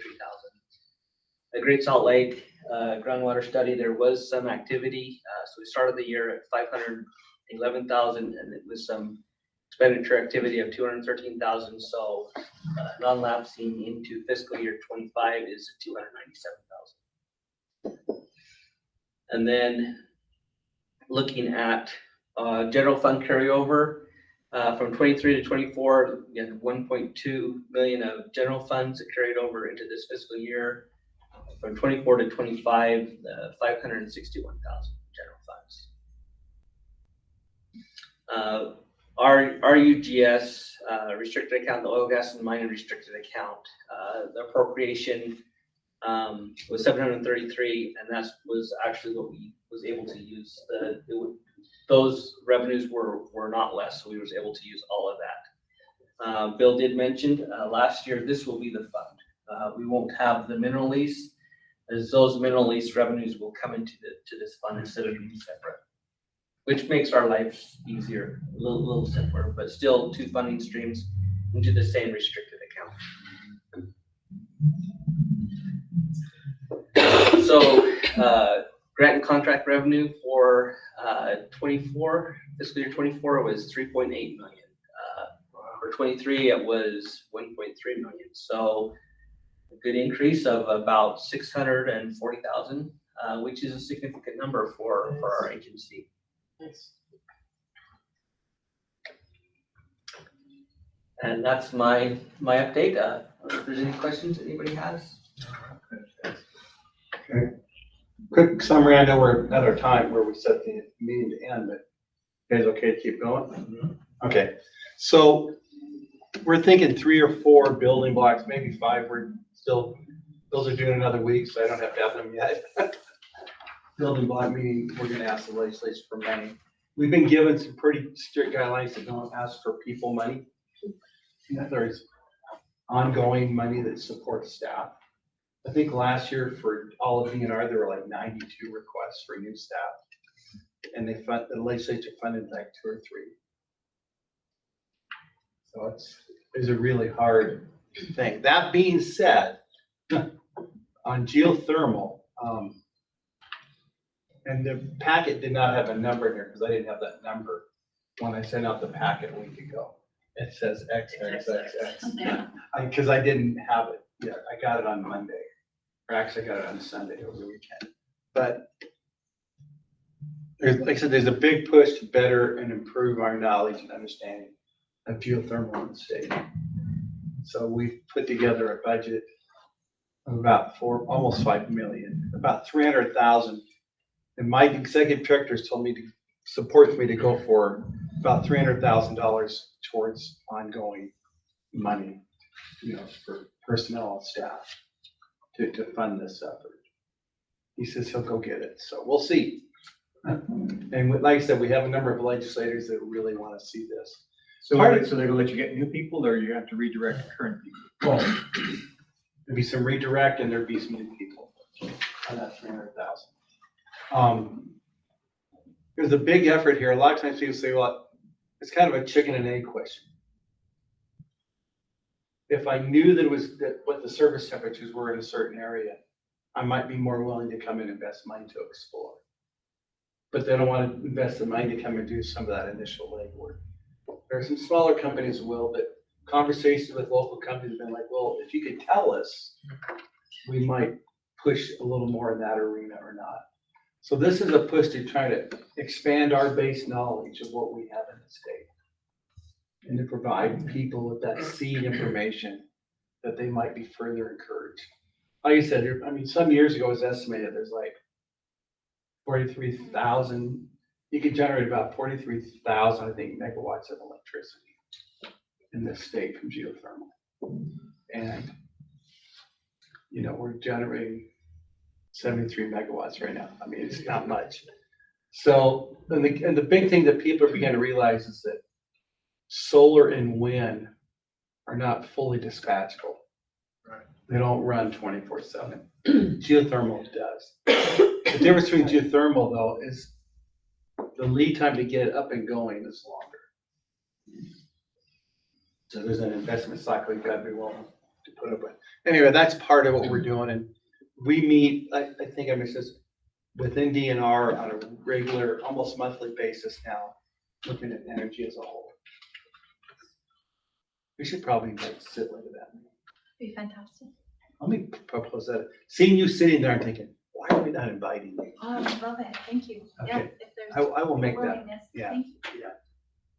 The Great Salt Lake groundwater study, there was some activity. So we started the year at 511,000, and it was some expenditure activity of 213,000. So non-lapsing into fiscal year 25 is 297,000. And then looking at general fund carryover from 23 to 24, we had 1.2 million of general funds that carried over into this fiscal year. From 24 to 25, 561,000 general funds. Our UGS restricted account, the oil, gas, and mining restricted account, the appropriation was 733, and that was actually what we was able to use. Those revenues were not less, so we was able to use all of that. Bill did mention last year this will be the fund. We won't have the mineral lease, as those mineral lease revenues will come into this fund instead of being separate, which makes our lives easier, a little simpler, but still 2 funding streams into the same restricted account. So grant and contract revenue for 24, fiscal year 24 was 3.8 million. For 23, it was 1.3 million. So a good increase of about 640,000, which is a significant number for our agency. Nice. And that's my update. If there's any questions anybody has. Okay. Quick summary. I know we're at our time where we set the meeting to end, but you guys okay to keep going? Okay. So we're thinking 3 or 4 building blocks, maybe 5. We're still, those are doing another week, so I don't have to have them yet. Building block meeting, we're going to ask the legislature for money. We've been given some pretty strict guidelines that don't ask for people money. There's ongoing money that supports staff. I think last year for all of DNR, there were like 92 requests for new staff. And the legislature funded like 2 or 3. So it's a really hard thing. That being said, on geothermal, and the packet did not have a number in here because I didn't have that number when I sent out the packet a week ago. It says XXXX. Because I didn't have it yet. I got it on Monday. Or actually I got it on Sunday over the weekend. But like I said, there's a big push to better and improve our knowledge and understanding of geothermal in the state. So we've put together a budget of about almost 5 million, about 300,000. And my executive directors told me to support me to go for about $300,000 towards ongoing money, for personnel and staff to fund this effort. He says he'll go get it. So we'll see. And like I said, we have a number of legislators that really want to see this. So they're going to let you get new people, or you have to redirect current people? Well, there'd be some redirect and there'd be some new people on that 300,000. There's a big effort here. A lot of times people say, well, it's kind of a chicken and egg question. If I knew that what the surface temperatures were in a certain area, I might be more willing to come and invest money to explore. But they don't want to invest the money to come and do some of that initial legwork. There are some smaller companies that will, but conversations with local companies have been like, well, if you could tell us, we might push a little more in that arena or not. So this is a push to try to expand our base knowledge of what we have in the state and to provide people with that seed information that they might be further encouraged. Like I said, some years ago it was estimated there's like 43,000, you could generate about 43,000, I think, megawatts of electricity in this state from geothermal. And, we're generating 73 megawatts right now. It's not much. So, and the big thing that people are beginning to realize is that solar and wind are not fully dispatchable. Right. They don't run 24/7. Geothermal does. The difference between geothermal, though, is the lead time to get it up and going is longer. So there's an investment cycle you've got to be willing to put up with. Anyway, that's part of what we're doing, and we meet, I think I mentioned this, within DNR on a regular, almost monthly basis now, looking at energy as a whole. We should probably sit like that. Be fantastic. Let me propose that. Seeing you sitting there, I'm thinking, why are we not inviting you? Oh, I love it. Thank you. Yeah, Okay. if there's I will make that. willingness, Yeah. thank you. Yeah.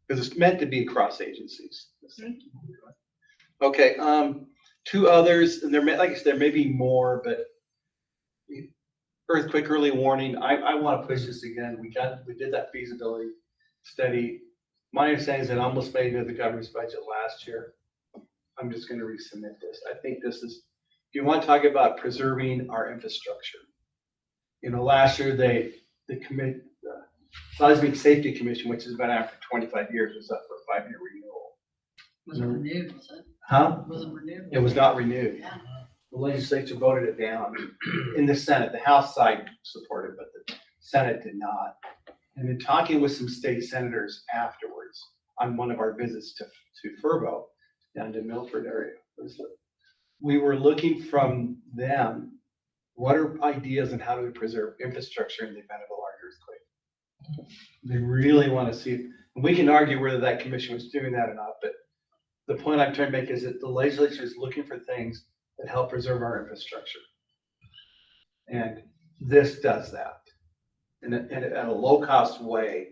Because it's meant to be across agencies. Thank you. Okay, two others, and there may, like I said, there may be more, but earthquake early warning, I want to push this again. We did that feasibility study. My understanding is it almost made it to the governor's budget last year. I'm just going to resubmit this. I think this is, if you want to talk about preserving our infrastructure. You know, last year the Seismic Safety Commission, which has been out for 25 years, was up for a 5-year renewal. Wasn't renewed, was it? Huh? Wasn't renewed. It was not renewed. Yeah. The legislature voted it down in the Senate. The House side supported, but the Senate did not. And in talking with some state senators afterwards on one of our visits to Furbo down to Milford area, we were looking from them, what are ideas on how to preserve infrastructure in the event of a large earthquake? They really want to see, and we can argue whether that commission was doing that or not, but the point I'm trying to make is that the legislature is looking for things that help preserve our infrastructure. And this does that. And at a low cost way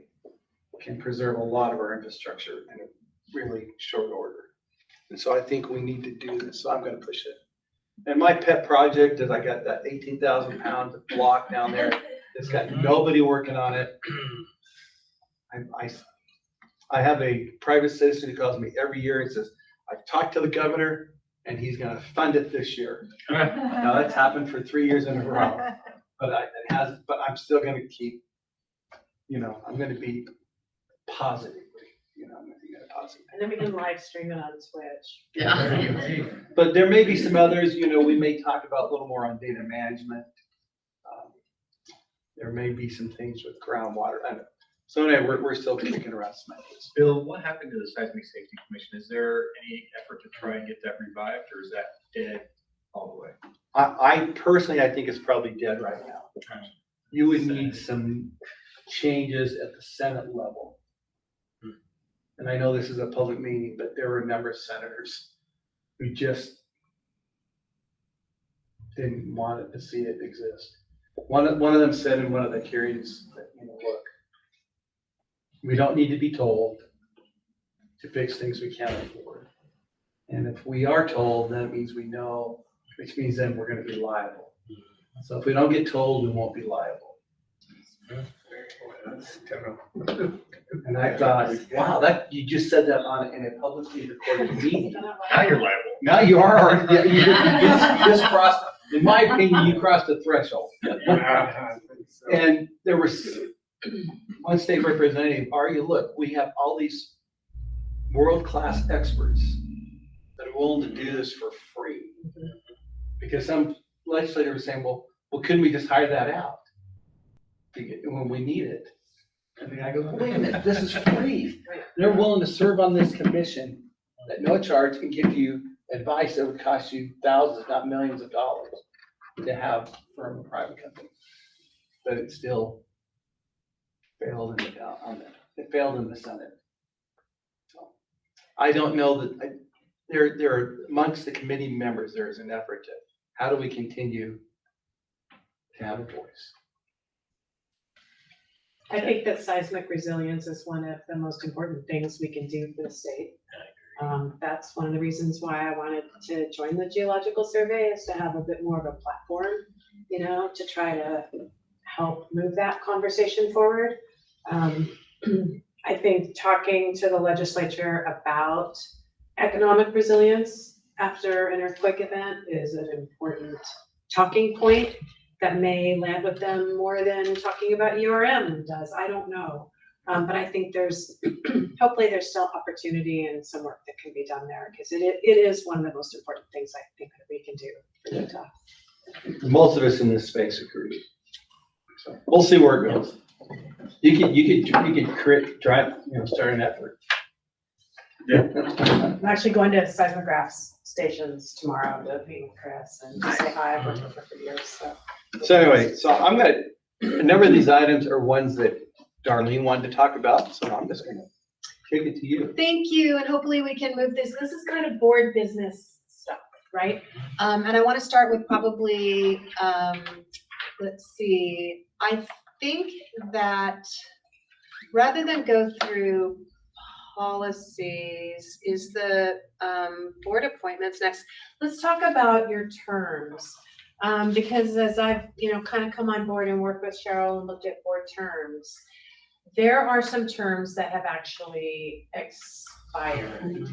can preserve a lot of our infrastructure in a really short order. And so I think we need to do this. So I'm going to push it. And my pet project is I got that 18,000 pound block down there. It's got nobody working on it. I have a private citizen who calls me every year and says, I've talked to the governor and he's going to fund it this year. Now that's happened for 3 years in a row, but I'm still going to keep, I'm going to be positive. I'm going to be positive. And then we can live stream it on Twitch. Yeah. But there may be some others, we may talk about a little more on data management. There may be some things with groundwater. I don't know. So anyway, we're still kicking around some ideas. Bill, what happened to the Seismic Safety Commission? Is there any effort to try and get that revived, or is that dead all the way? I personally, I think it's probably dead right now. You would need some changes at the Senate level. And I know this is a public meeting, but there were a number of senators who just didn't want to see it exist. One of them said in one of the hearings that, look, we don't need to be told to fix things we can't afford. And if we are told, then it means we know, which means then we're going to be liable. So if we don't get told, we won't be liable. And I thought, wow, you just said that in a publicly recorded meeting. Now you're liable. Now you are. You just crossed, in my opinion, you crossed the threshold. And there was one state representative argue, look, we have all these world-class experts that are willing to do this for free. Because some legislator was saying, well, couldn't we just hire that out when we need it? And the guy goes, wait a minute, this is free. They're willing to serve on this commission at no charge and give you advice that would cost you thousands, not millions of dollars to have from a private company. But it still failed it failed in the Senate. So I don't know that there are amongst the committee members, there is an effort to how do we continue to have a voice. I think that seismic resilience is one of the most important things we can do for the state. That's one of the reasons why I wanted to join the Geological Survey, is to have a bit more of a platform, to try to help move that conversation forward. I think talking to the legislature about economic resilience after an earthquake event is an important talking point that may land with them more than talking about URM does. I don't know. But I think hopefully there's still opportunity and some work that can be done there, because it is one of the most important things I think that we can do for Utah. Most of us in this space agree. So we'll see where it goes. You could create, drive, start an effort. I'm actually going to seismographs stations tomorrow to meet with Chris and say hi. I've worked with her for years, so. So anyway, a number of these items are ones that Darlene wanted to talk about, so I'm just gonna kick it to you. Thank you, and hopefully we can move this. This is kind of board business stuff, right? And I want to start with probably, let's see, I think that rather than go through policies, is the board appointments next. Let's talk about your terms. Because as I've, kind of come on board and worked with Cheryl and looked at board terms, there are some terms that have actually expired.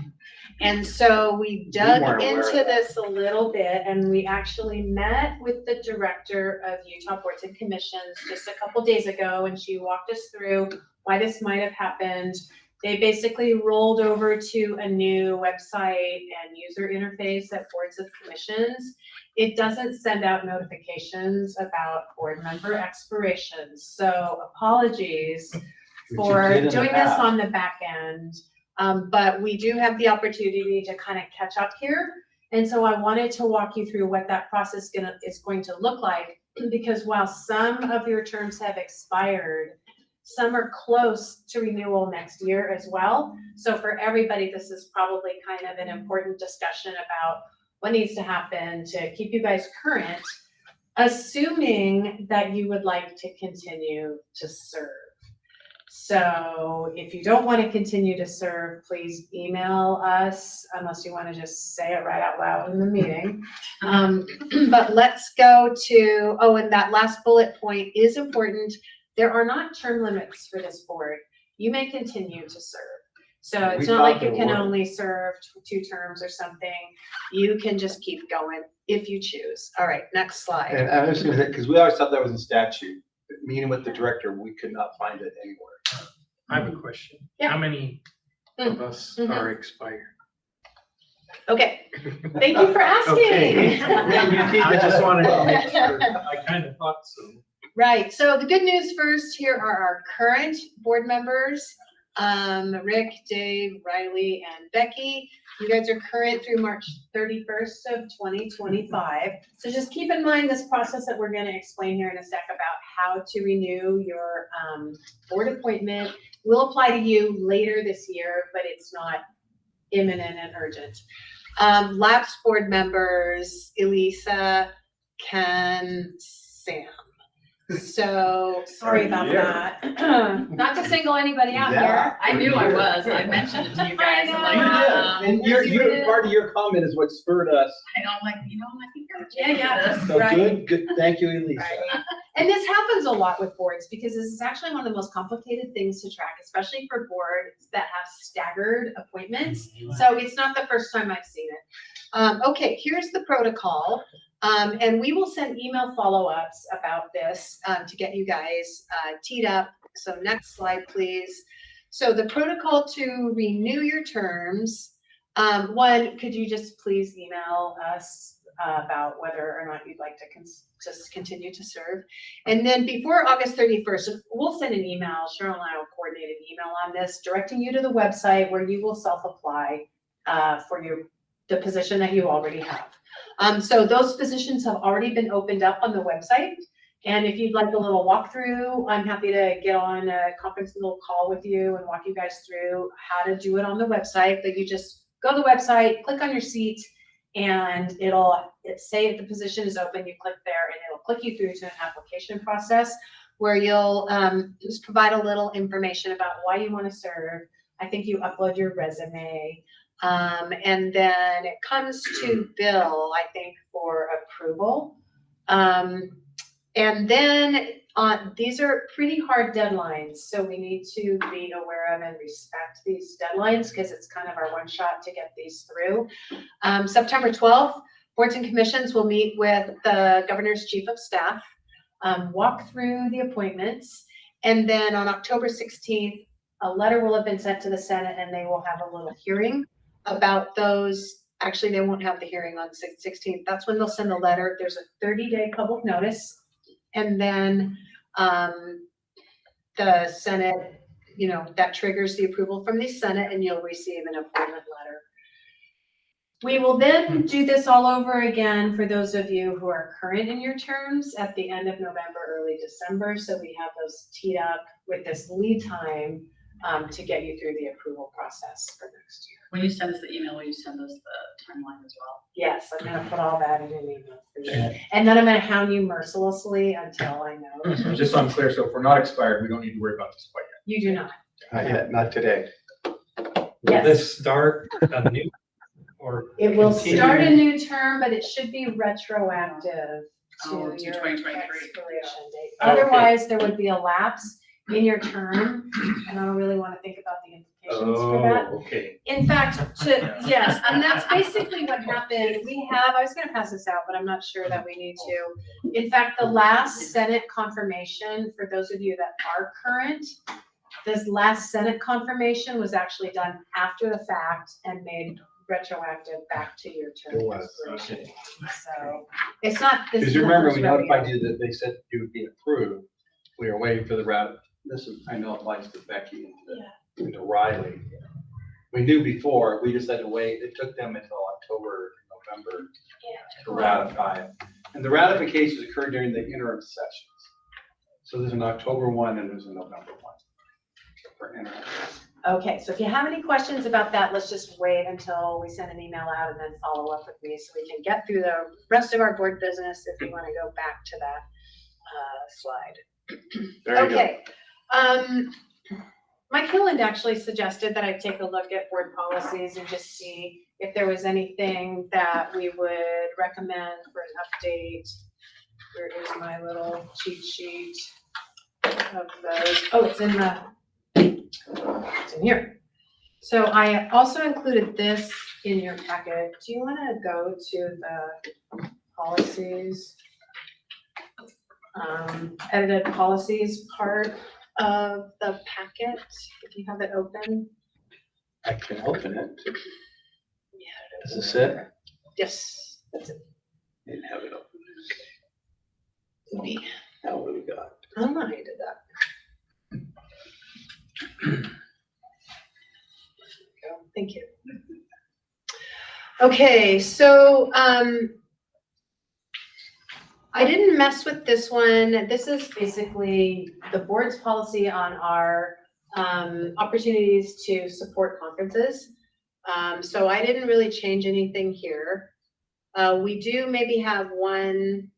And so we dug into this a little bit, and we actually met with the director of Utah Boards and Commissions just a couple days ago, and she walked us through why this might have happened. They basically rolled over to a new website and user interface at boards of commissions. It doesn't send out notifications about board member expirations. So apologies for doing this on the back end. But we do have the opportunity to kind of catch up here. And so I wanted to walk you through what that process is going to look like, because while some of your terms have expired, some are close to renewal next year as well. So for everybody, this is probably kind of an important discussion about what needs to happen to keep you guys current, assuming that you would like to continue to serve. So if you don't want to continue to serve, please email us, unless you want to just say it right out loud in the meeting. But let's go to, and that last bullet point is important. There are not term limits for this board. You may continue to serve. So it's not like you can only serve 2 terms or something. You can just keep going if you choose. All right, next slide. And I was gonna say, because we always thought that was in statute, meeting with the director, we could not find it anywhere. I have a question. Yeah. How many of us are expired? Okay, thank you for asking. Okay. I just wanted to make sure. I kind of thought so. Right, so the good news first, here are our current board members. Rick, Dave, Riley, and Becky. You guys are current through March 31st of 2025. So just keep in mind this process that we're going to explain here in a sec about how to renew your board appointment will apply to you later this year, but it's not imminent and urgent. Lapsed board members, Elissa, Ken, Sam. So sorry about that. Not to single anybody out here. I knew I was. I mentioned it to you guys. I'm like, and your part of your comment is what spurred us. I know, I'm like, I think you're this. So good. Thank you, Elissa. Right. And this happens a lot with boards because this is actually one of the most complicated things to track, especially for boards that have staggered appointments. So it's not the first time I've seen it. Okay, here's the protocol. And we will send email follow-ups about this to get you guys teed up. So next slide, please. So the protocol to renew your terms. One, could you just please email us about whether or not you'd like to just continue to serve? And then before August 31st, we'll send an email. Cheryl and I will coordinate an email on this, directing you to the website where you will self-apply for the position that you already have. So those positions have already been opened up on the website. And if you'd like a little walkthrough, I'm happy to get on a conference little call with you and walk you guys through how to do it on the website. But you just go to the website, click on your seat, and it'll say if the position is open, you click there, and it'll click you through to an application process where you'll just provide a little information about why you want to serve. I think you upload your resume. And then it comes to Bill, I think, for approval. And then these are pretty hard deadlines, so we need to be aware of and respect these deadlines because it's kind of our one shot to get these through. September 12th, boards and commissions will meet with the governor's chief of staff, walk through the appointments, and then on October 16th, a letter will have been sent to the Senate and they will have a little hearing about those. Actually, they won't have the hearing on 16th. That's when they'll send the letter. There's a 30-day public notice. And then the Senate, that triggers the approval from the Senate and you'll receive an appointment letter. We will then do this all over again for those of you who are current in your terms at the end of November, early December. So we have those teed up with this lead time to get you through the approval process for next year. When you send us the email, will you send us the timeline as well? Yes, I'm gonna put all that in an email for you. And then I'm gonna hound you mercilessly until I know. So just so I'm clear, so if we're not expired, we don't need to worry about this quite yet. You do not. Not yet, not today. Will Yes. this start a new or? It will continue? start a new term, but it should be retroactive Oh, to to your 2023. expiration date. Okay. Otherwise, there would be a lapse in your term, and I don't really want to think about the implications for that. Oh, okay. In fact, yes, and that's basically what happened. I was gonna pass this out, but I'm not sure that we need to. In fact, the last Senate confirmation, for those of you that are current, this last Senate confirmation was actually done after the fact and made retroactive back to your term It was, expiration. So it's not. this Because you remember, we number's really- notified you that they said you would be approved. We were waiting for the route. This is, I know applies to Becky and to Riley. We knew before, we just had to wait. It took them until October, November to ratify. And the ratifications occurred during the interim sessions. So there's an October one and there's a November one for interim. Okay, so if you have any questions about that, let's just wait until we send an email out and then follow up with me so we can get through the rest of our board business if you want to go back to that slide. There you go. Okay. Mike Hylland actually suggested that I take a look at board policies and just see if there was anything that we would recommend for an update. Where is my little cheat sheet of those? Oh, it's in here. So I also included this in your packet. Do you want to go to the policies? Edited policies part of the packet, if you have it open. I can open it. Is this it? Yes, that's it. Didn't have it open. Me. Now what do we got? I don't know how you did that. Thank you. Okay, so I didn't mess with this one. This is basically the board's policy on our opportunities to support conferences. So I didn't really change anything here. We do maybe have one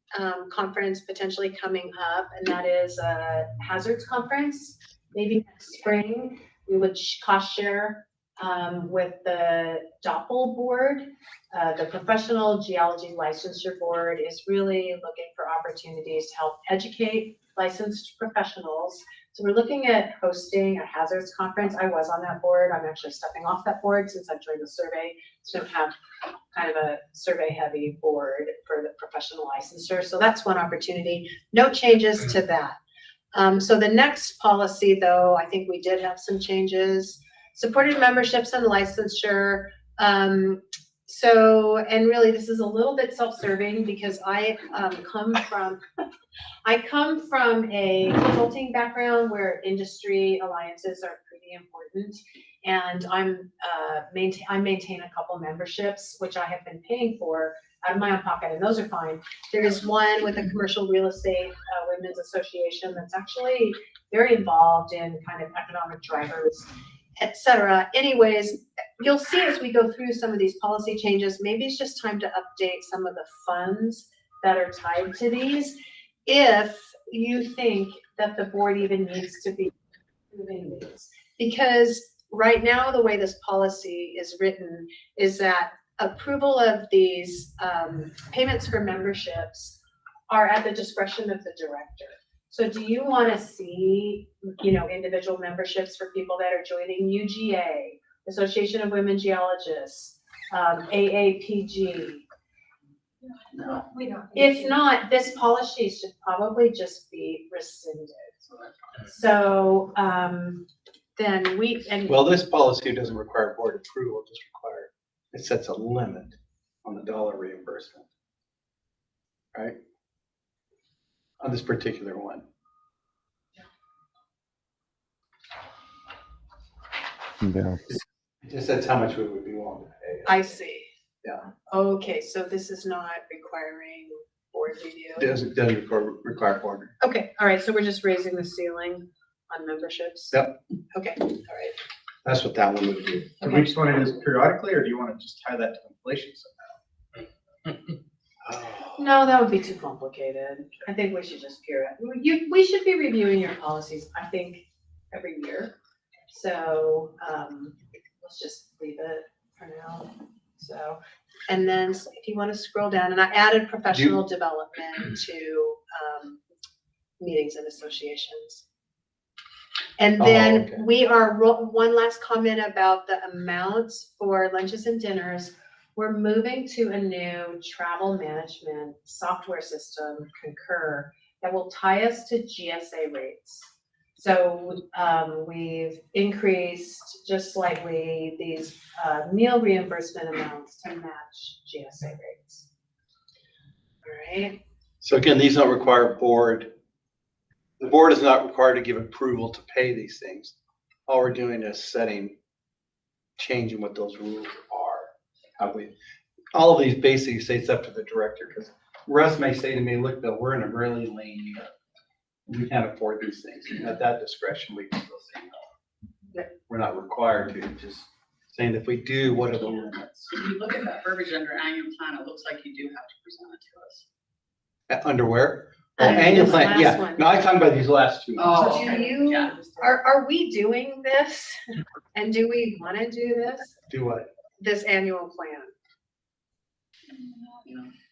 conference potentially coming up, and that is a hazards conference. Maybe next spring, we would cost share with the DOPL board. The Professional Geology Licensure Board is really looking for opportunities to help educate licensed professionals. So we're looking at hosting a hazards conference. I was on that board. I'm actually stepping off that board since I've joined the survey. So we have kind of a survey heavy board for the professional licensure. So that's one opportunity. No changes to that. So the next policy though, I think we did have some changes. Supported memberships and licensure. And really this is a little bit self-serving because I come from a consulting background where industry alliances are pretty important. And I maintain a couple memberships, which I have been paying for out of my own pocket, and those are fine. There is one with a commercial real estate women's association that's actually very involved in kind of economic drivers, etc. Anyways, you'll see as we go through some of these policy changes, maybe it's just time to update some of the funds that are tied to these. If you think that the board even needs to be moving these, because right now, the way this policy is written is that approval of these payments for memberships are at the discretion of the director. So do you want to see, individual memberships for people that are joining UGA, Association of Women Geologists, AAPG? No, we don't. If not, this policy should probably just be rescinded. So then Well, this policy doesn't require board approval, it sets a limit on the dollar reimbursement. Right? On this particular one. Yeah. It just says how much we would be willing to pay. I see. Yeah. Okay, so this is not requiring board review? Doesn't require board. Okay, all right, so we're just raising the ceiling on memberships? Yep, Okay, all right. that's what that one would do. Do we just want to do this periodically, or do you want to just tie that to inflation somehow? No, that would be too complicated. I think we should just we should be reviewing your policies, I think, every year. So, let's just leave it for now. So, and then if you want to scroll down, and I added professional development to, meetings and associations. And then okay. we are, one last comment about the amounts for lunches and dinners. We're moving to a new travel management software system, Concur, that will tie us to GSA rates. So we've increased just slightly these meal reimbursement amounts to match GSA rates. All right. So again, these don't require board. The board is not required to give approval to pay these things. All we're doing is changing what those rules are. All of these basically say it's up to the director, because Russ may say to me, look, Bill, we're in a really lean year. We can't afford these things. And at that discretion, we can still say no. We're not required to, just saying if we do, what are the limits? If you look at that verbiage under annual plan, it looks like you do have to present it to us. Underwear? Oh, Under annual this plan, last yeah. one. No, I'm talking about these last two. Oh, So do you, are we doing this? And do we want to do this? Do what? This annual plan?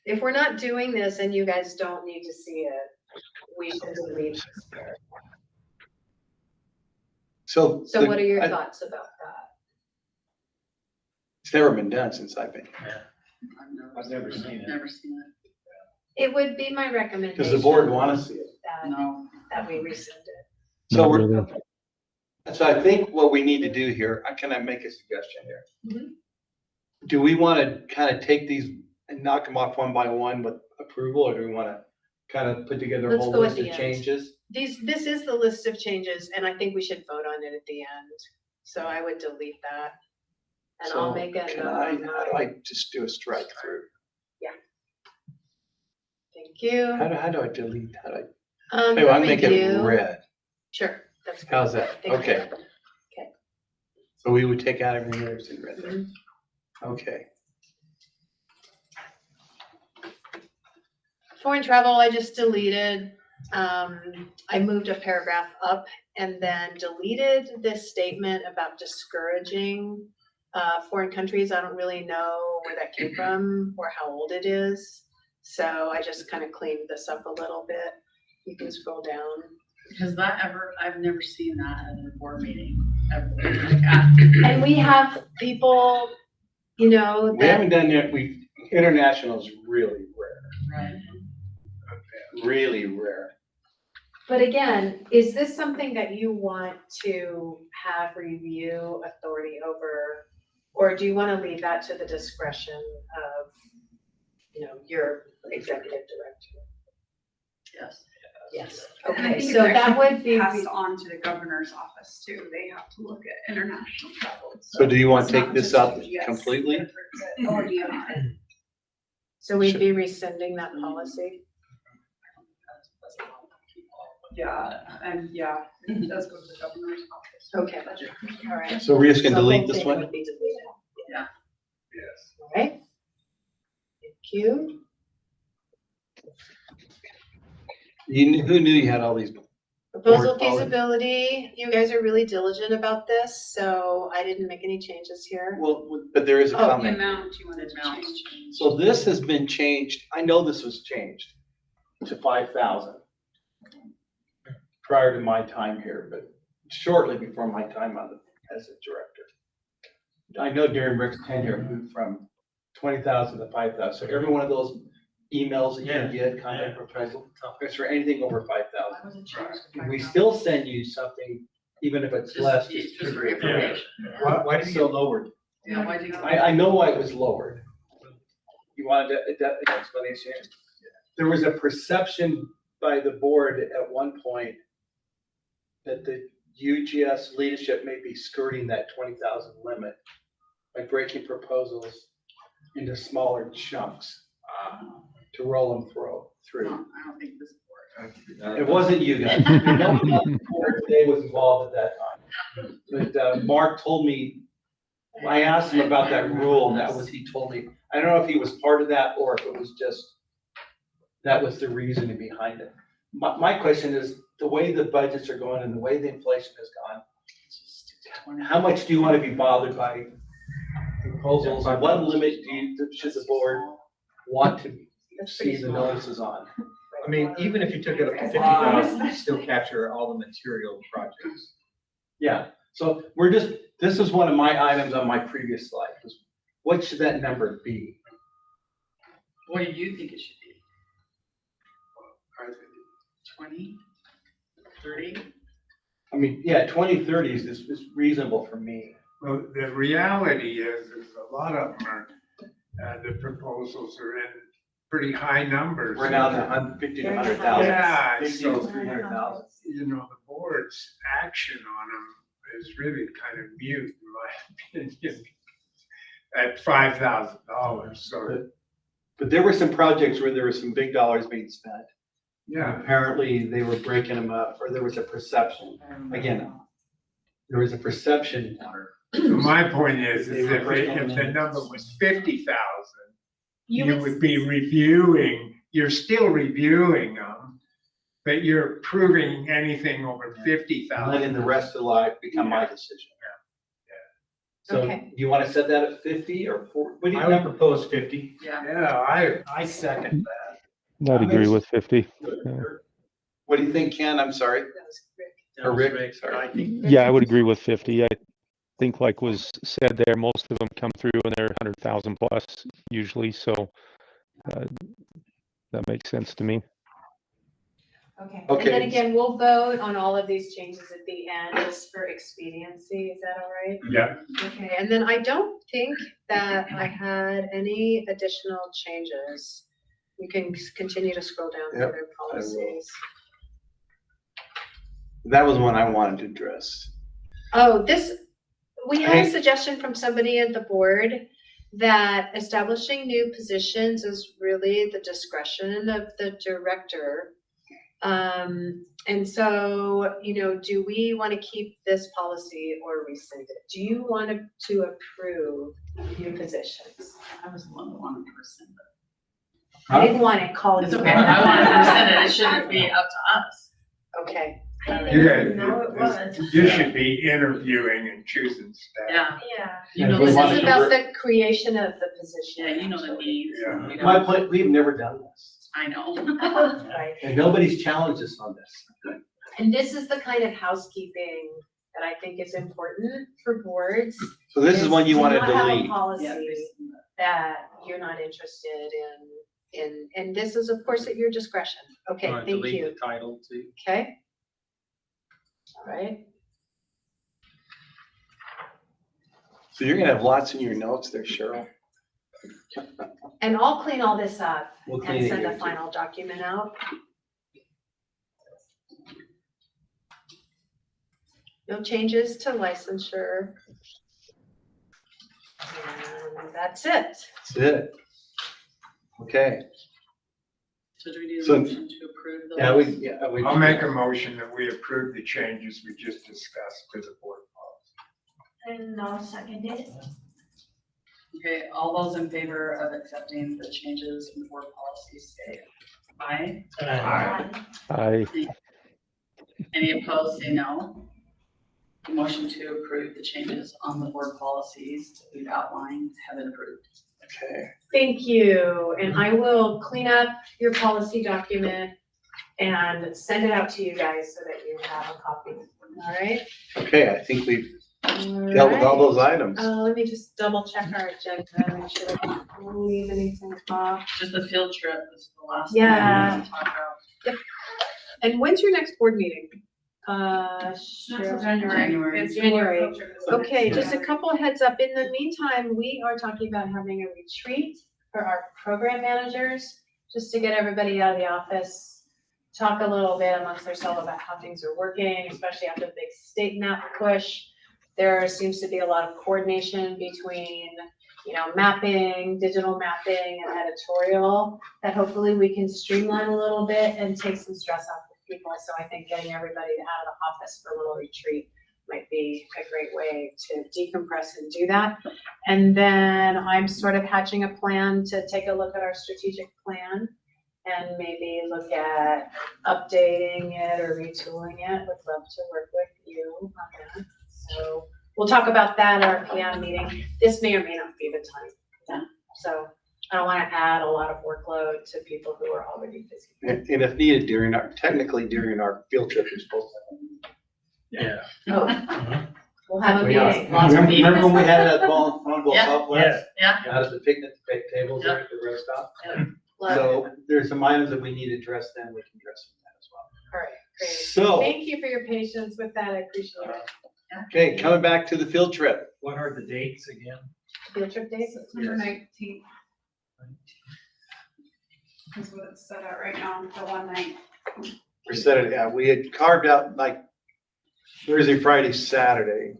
If we're not doing this and you guys don't need to see it, we should delete this part. So. So what are your thoughts about that? It's never been done since I've been here. I've never seen it. Never seen it. It would be my recommendation. Does the board want to see it? That we rescind it. So so I think what we need to do here, can I make a suggestion here? Mhm. Do we want to kind of take these and knock them off one by one with approval, or do we want to kind of put together a Let's whole go at list the of end. changes? This is the list of changes, and I think we should vote on it at the end. So I would delete that. And I'll So make a can note I, on how do that. I just do a strike through? Thank you. How do I delete? How do I? Um, Hey, I'll make it review. red. Sure, that's good. How's that? Thank you. Okay. Okay. So we would take out everything that's in red there. Okay. Foreign travel, I just deleted. I moved a paragraph up and then deleted this statement about discouraging foreign countries. I don't really know where that came from or how old it is. So I just kind of cleaned this up a little bit. You can scroll down. Has that I've never seen that at a board meeting ever. And we have people, you know, We that, haven't done it. International is really rare. Right. Really rare. but again, is this something that you want to have review authority over? Or do you want to leave that to the discretion of, you know, your executive director? Yes. Yes. And I Okay, think so it's that actually would be. passed on to the governor's office too. They have to look at international travel. So do you want to it's take not this just out UGS completely? that approves it, or do you not? So we'd be rescinding that policy? Yeah, and yeah, it does go to the governor's office. Okay, all right. So we're just gonna So the delete whole this thing one? would be deleted. Yeah. Yes. All right. Thank you. Who knew you had all these? Proposal board policies? feasibility, you guys are really diligent about this, so I didn't make any changes here. Well, but there is a Oh, The comment. amount you wanted to change. So this has been changed. I know this was changed to 5,000 prior to my time here, but shortly before my time as a director. I know during Rick's tenure, it moved from 20,000 to 5,000. So every one of those emails that you get, contact proposal, is for anything over 5,000. We still send you something, even if it's less. Just for information. Why did it get lowered? Yeah, why do you? I know why it was lowered. You wanted that explanation? There was a perception by the board at one point that UGS leadership may be skirting that 20,000 limit by breaking proposals into smaller chunks to roll them through. I don't think this board. It wasn't you guys. No one on the board today was involved at that time. But Mark told me, I asked him about that rule, and that was, he told me, I don't know if he was part of that or if it was just, that was the reasoning behind it. My question is, the way the budgets are going and the way the inflation has gone, how much do you want to be bothered by proposals? What limit should the board want to see the notices on? I mean, even if you took it up to 50,000, you still capture all the material projects. Yeah, so this is one of my items on my previous slide. What should that number be? What do you think it should be? 20, 30? I mean, yeah, 20, 30 is reasonable for me. Well, the reality is a lot of them are, the proposals are in pretty high numbers. We're now at 150 to 100,000. Yeah, 50 so, to 300,000. you know, the board's action on them is really kind of mute, in my opinion, at $5,000, so. But there were some projects where there were some big dollars being spent. Yeah. Apparently they were breaking them up, or there was a perception. Again, there was a perception. My point is if the number was 50,000, you would be reviewing, you're still reviewing them, but you're approving anything over 50,000. Letting the rest of life become my decision. So Okay. you want to set that at 50 or 40? What do you I would propose 50. Yeah. I second that. I'd agree with 50. Yeah. What do you think, Ken? I'm sorry. Or Rick, sorry. Yeah, I would agree with 50. I think like was said there, most of them come through and they're 100,000 plus usually. So that makes sense to me. Okay. Okay. And then again, we'll vote on all of these changes at the end just for expediency. Is that all right? Yeah. Okay, and then I don't think that I had any additional changes. You can continue to scroll down through Yep, their I will. policies. That was one I wanted to address. Oh, we had a Hey. suggestion from somebody at the board that establishing new positions is really the discretion of the director. And so, do we want to keep this policy or rescind it? Do you want to approve new positions? I was the one that wanted to rescind it. I didn't want to call you. It's okay. I wanted to rescind it. It shouldn't be up to us. Okay. You should be interviewing and choosing staff. Yeah. Yeah. You know, This this is is about the creation of the position. Yeah, you know the needs. Yeah. We My don't- point, we've never done this. I know. Right. And nobody's challenged us on this. And this is the kind of housekeeping that I think is important for boards. So this is one you want to not have a delete. policy that you're not interested in, and this is of course at your discretion. Okay, Want to thank delete you. the title too. Okay. All right. So you're gonna have lots in your notes there, Cheryl. And I'll clean all this up We'll clean and it send here a too. final document out. No changes to licensure. And that's it. That's it. Okay. So do we need a So- motion to approve those? I'll make a motion that we approve the changes we just discussed to the board policy. And I'll second it. Okay, all those in favor of accepting the changes in the board policies, say aye. I Any opposed, say no. The motion to approve the changes on the board policies that we've outlined have been approved. Okay. Thank you, and I will clean up your policy document and send it out to you guys so that you have a copy. All right? Okay, I think we've dealt with all those items. Let me just double check our agenda, make sure I don't leave anything off. Just the field trip is the last thing Yeah. we need to talk about. Yep. And when's your next board meeting? January. It's January. Okay, just a couple of heads up. In the meantime, we are talking about having a retreat for our program managers, just to get everybody out of the office talk a little bit amongst themselves about how things are working, especially after the big STATEMAP push. There seems to be a lot of coordination between, mapping, digital mapping, and editorial that hopefully we can streamline a little bit and take some stress off of people. So I think getting everybody out of the office for a little retreat might be a great way to decompress and do that. And then I'm sort of hatching a plan to take a look at our strategic plan and maybe look at updating it or retooling it. Would love to work with you on that. So we'll talk about that at our PM meeting. This may or may not be the time. Yeah. So I don't want to add a lot of workload to people who are already busy. And if needed during our field trip, you're supposed to. Yeah. Oh. We'll have a Yeah. meeting. Remember when we had that on Yeah. Southwest? Yeah. Out of the picnic tables Yeah. there at the road stop? Love So there's some items that we need to address, then we can address that as well. All right, great. So- Thank you for your patience with that. I appreciate it. Okay, coming back to the field trip. What are the dates again? Field trip dates? September 19th. That's what it's set at right now, the one night. We said it, yeah, we had carved out like Thursday, Friday, Saturday.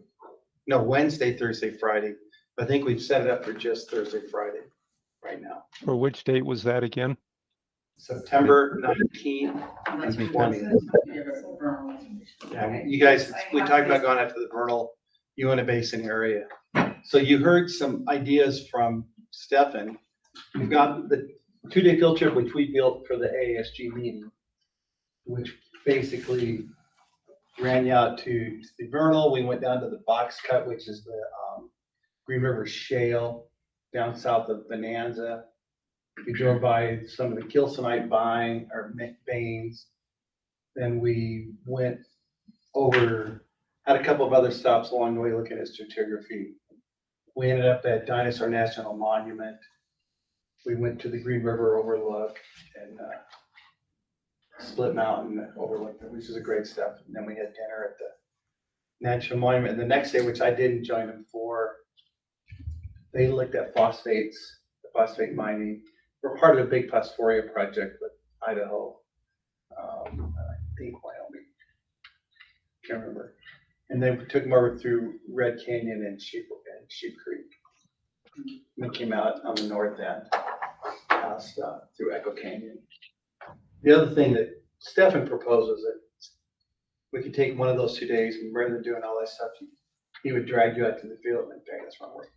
No, Wednesday, Thursday, Friday. I think we've set it up for just Thursday, Friday right now. For which date was that again? September 19th and 20th. Yeah, you guys, we talked about going out to the vernal Uinta Basin area. So you heard some ideas from Stefan. We've got the 2-day field trip, which we built for the AASG meeting, which basically ran you out to the vernal. We went down to the box cut, which is the Green River Shale down south of Bonanza. We drove by some of the gilsonite veins. Then we went over, had a couple of other stops along the way looking at stratigraphy. We ended up at Dinosaur National Monument. We went to the Green River Overlook and Split Mountain Overlook, which is a great stuff. And then we had dinner at the National Monument. And the next day, which I didn't join them for, they looked at phosphates, the phosphate mining. We're part of a big phosphoria project with Idaho, I think Wyoming, can't remember. And then we took them over through Red Canyon and Sheep Creek. We came out on the north end, passed through Echo Canyon. The other thing that Stefan proposes that we could take one of those 2 days and rather than doing all that stuff, he would drag you out to the field and bang us wrong word.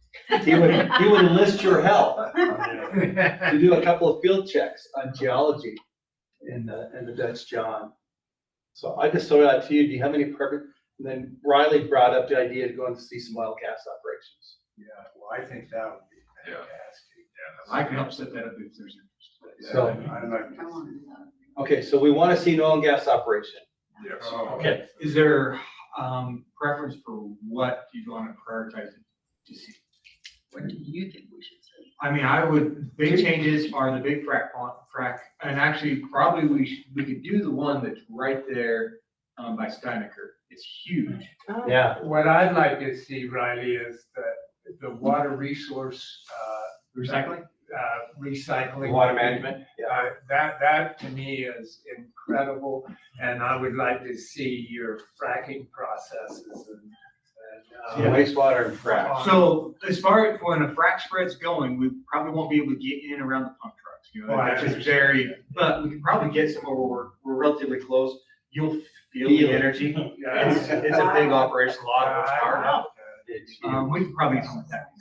He would enlist your help to do a couple of field checks on geology in the Dutch John. So I just throw it out to you. Do you have any perfect? And then Riley brought up the idea to go and see some oil gas operations. Yeah, well, I think that would be fantastic. Yeah, I can help set that up if there's interest. So, I'm like, okay, so we want to see an oil and gas operation. Yes. okay. Is there preference for what you want to prioritize to see? What do you think we should say? I mean, big changes are the big frac, and actually probably we could do the one that's right there by Steinecker. It's huge. Yeah. What I'd like to see, Riley, is the water resource, Recycling? Recycling. Water management. That to me is incredible, and I would like to see your fracking processes and Wastewater and frac. So as far as when a frac spread's going, we probably won't be able to get in and around the pump trucks. You know, Oh, I that's just understand. but we can probably get somewhere where we're relatively close. You'll feel the energy. Yeah. It's a big operation, a lot of horsepower. Wow. We can probably get that.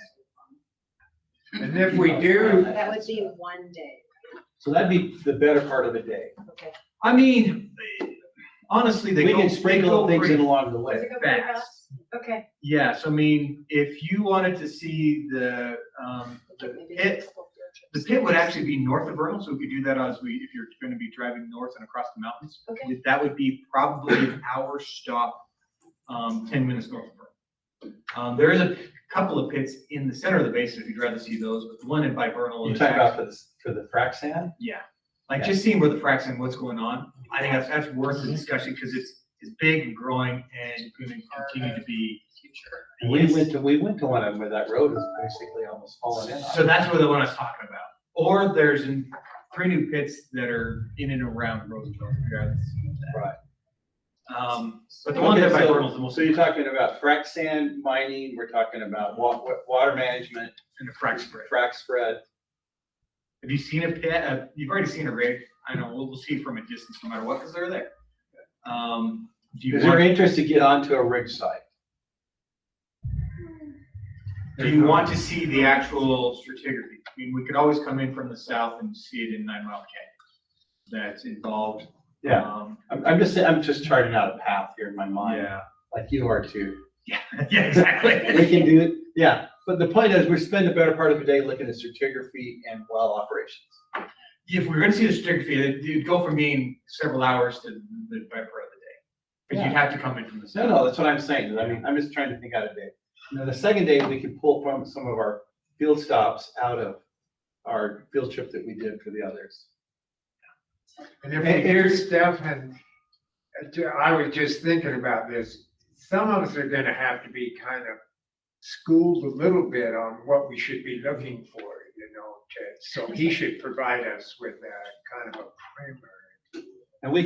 And if we do, That would be one day. So that'd be the better part of the day. Okay. I mean, honestly, We can sprinkle things in along the way. Does it go pretty fast. fast? Okay. Yes, I mean, if you wanted to see the pit, the pit would actually be north of Vernal, so we could do that if you're going to be driving north and across the mountains. Okay. That would be probably an hour stop, 10 minutes north of Vernal. There is a couple of pits in the center of the basin if you'd rather see those, but the one in by Vernal. You're talking about for the frac sand? Yeah, like just seeing where the fracs and what's going on. I think that's worth the discussion because it's big and growing and going to continue to be. And we went to one of them where that road is basically almost falling in. So that's where the one I was talking about. Or there's 3 new pits that are in and around Roosevelt. Right. But the one Okay, that by so- Vernal's the most. So you're talking about frac sand mining, we're talking about water management. And the frac spread. Frac spread. Have you seen a pit? You've already seen a rig. I know, we'll see from a distance no matter what, because they're there. Do you Is there want, interest to get onto a rig site? do you want to see the actual stratigraphy? I mean, we could always come in from the south and see it in 9 Mile Canyon. That's involved. Yeah. I'm just charting out a path here in my mind. Yeah. Like you are too. Yeah, yeah, exactly. We can do it. Yeah. But the point is, we spend the better part of the day looking at stratigraphy and well operations. If we're gonna see the stratigraphy, it'd go from being several hours to the better part of the day. Because you'd have to come in from the south. No, that's what I'm saying. I mean, I'm just trying to think out a day. And then the second day, we can pull from some of our field stops out of our field trip that we did for the others. And if we hear stuff, and I was just thinking about this, some of us are gonna have to be kind of schooled a little bit on what we should be looking for, so he should provide us with a kind of a primer. And we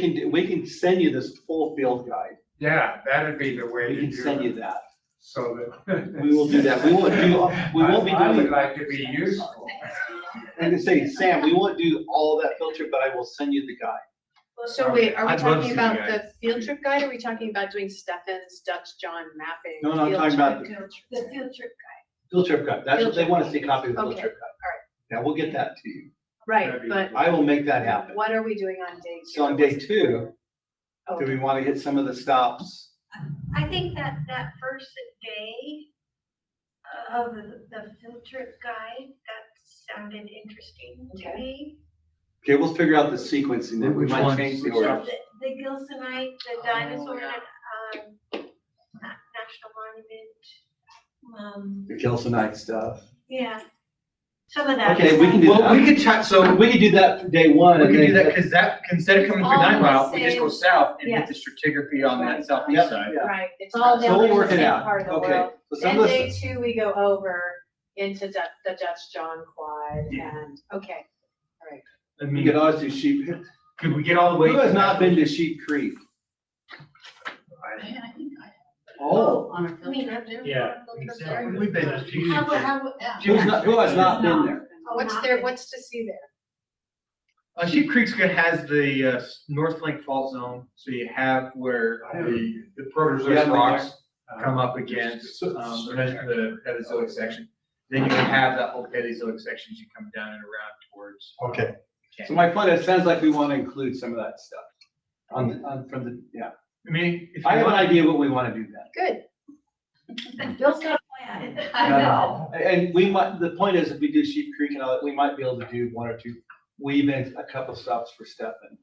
can send you this full field guide. Yeah, that'd be the way We to can do send you it, that. so that. We will do that. We won't be I would doing. like to be useful. And to say, Sam, we won't do all that field trip, but I will send you the guide. So wait, are we I'd love to talking see about you guys. the field trip guide, or are we talking about doing Stefan's Dutch John mapping? No, I'm field talking about trip? The field trip Field trip guide. That's what they want to see, a copy of the field Okay. trip guide. Yeah, we'll get that to you. Right, but I will make that happen. what are we doing on day 2? So on day 2, do we want to hit some of the stops? I think that first day of the field trip guide, that sounded interesting to me. Okay, we'll figure out the sequencing, then we Which might ones? change the Which order. ones? The Gilsonite, the Dinosaur, National Monument. The Gilsonite stuff. Yeah, some of that. Okay, we can do Well, that. we could chat, so We can do that for day 1. we and could do then- that, because that, instead of coming through All 9 Mile, the we just same- go south and yeah. hit the stratigraphy on that Right. southeast Yep, side. yeah. Right, it's all So down we'll there in work the it same out. part of the Okay. world. So some Then of the- day 2, we go over into the Dutch John quad Yeah. and, okay, all right. I We mean, could always do Sheep. could we get all the way? Who has not been to Sheep Creek? Man, I think I. Oh. On a field trip there? Yeah. We've been to two. Who has not been there? What's to see there? Sheep Creek's good, has the North Flank Fault Zone, so you have where the Proterozoic Yeah, rocks come up against the Paleozoic section. Then you would have that whole Paleozoic section as you come down and around towards. Okay. So my point, it sounds like we want to include some of that stuff from the, yeah. I mean, if I you have an want, idea what we want to do then. Good. Bill's got a plan. And we might, the point is, if we do Sheep Creek and all that, we might be able to do 1 or 2, weave in a couple stops for Stefan.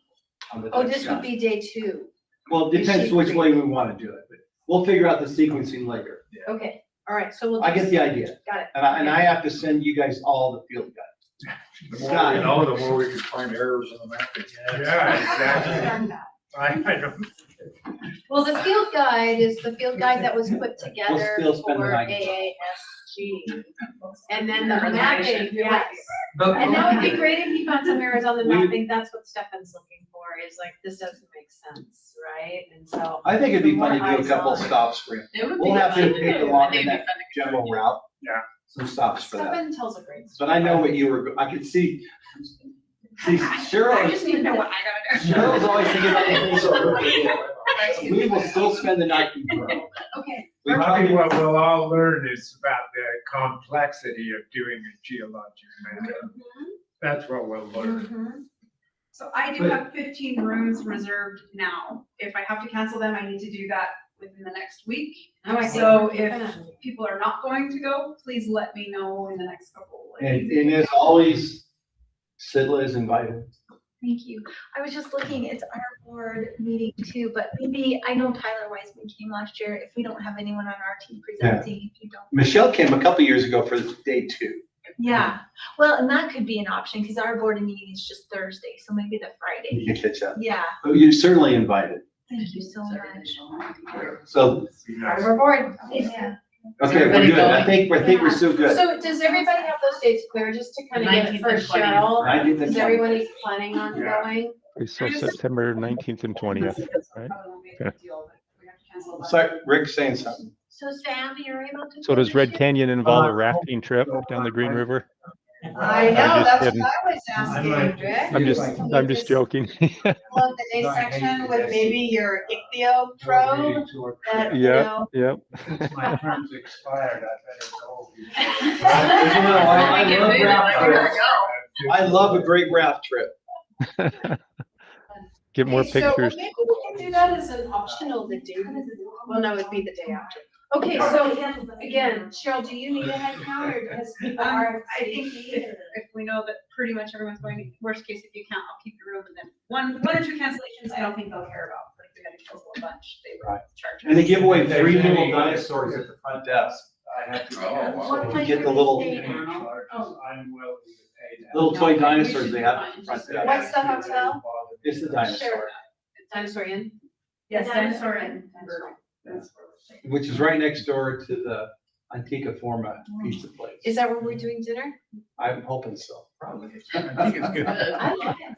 On the Oh, next this would guide. be day 2. Well, it depends Sheep which Creek. way we want to do it, but we'll figure out the sequencing later. Okay, all right, so we'll. I get just- the idea. Got it. And I have to send you guys all the field guides. The more we know, the more we can find errors in the mapping. Yeah, exactly. I don't. Well, the field guide is the field guide that was put together still spend the for night. AASG. And then the Presentation. mapping, yes. But- And that would be great if you found some errors on the We- mapping. That's what Stefan's looking for, is like, this doesn't make sense, right? And so. I think it'd be the fun to more do a eyes couple on it. stops for him. It would We'll be have to fun pick do. along I think in it'd be that fun to general route. Yeah. Some stops for that. Stefan tells a great story. But I know what you were, I could see I Cheryl, just need to know what I gotta do. Cheryl's always thinking about things. We will still spend the night in Hurlow. Okay. We Probably probably, what we'll all learn is about the complexity of doing a geologic map. That's what we'll learn. So I do have 15 rooms reserved now. If I have to cancel them, I need to do that within the next week. Oh, I see. So if people are not going to go, please let me know in the next couple. and as always, Sidla is invited. Thank you. I was just looking, it's our board meeting too, but maybe, I know Tyler Wiseman came last year. If we don't have anyone on our team presenting, if you don't. Michelle came a couple years ago for day 2. Yeah, well, and that could be an option because our board meeting is just Thursday, so maybe the Friday. You can catch up. Yeah, But you're certainly invited. thank you so much. So Part of our board. Yeah. Okay, we're good. I think we're still good. So does everybody have those dates clear, just to kind of get it 19th for and 20th. Cheryl? 19th and Is 20th. everybody planning on going? So September 19th and 20th, right? Yeah. Sorry, Rick's saying something. So Sam, you're able to. So go does this Red year? Canyon involve a rafting trip down the Green River? I I'm know, just that's kidding. what I was asking, Rick. I'm just joking. Love the day section with maybe your ichthyo probe that, you Yeah, know. yeah. Since my term's expired, I better go. I love a great raft trip. Get more Okay, so pictures. maybe we can do that as an optional the day. Well, no, it'd be the day after. Okay, so again, Cheryl, do you need a head count or does people are? I think if we know that pretty much everyone's going, worst case, if you can't, I'll keep the room, and then one or two cancellations, I don't think they'll care about, like, we had to cancel a bunch, they were charged. And they give away If there's 3 any little dinosaurs at the front desk. I have to. So you get the little I'm willing to pay that. little toy dinosaurs they have at the front desk. What's the hotel? It's the dinosaur, Dinosaur Inn? Yes, Dinosaur and. which is right next door to the Antica Forma pizza place. Is that where we're doing dinner? I'm hoping so. Probably. I think it's good. I like it.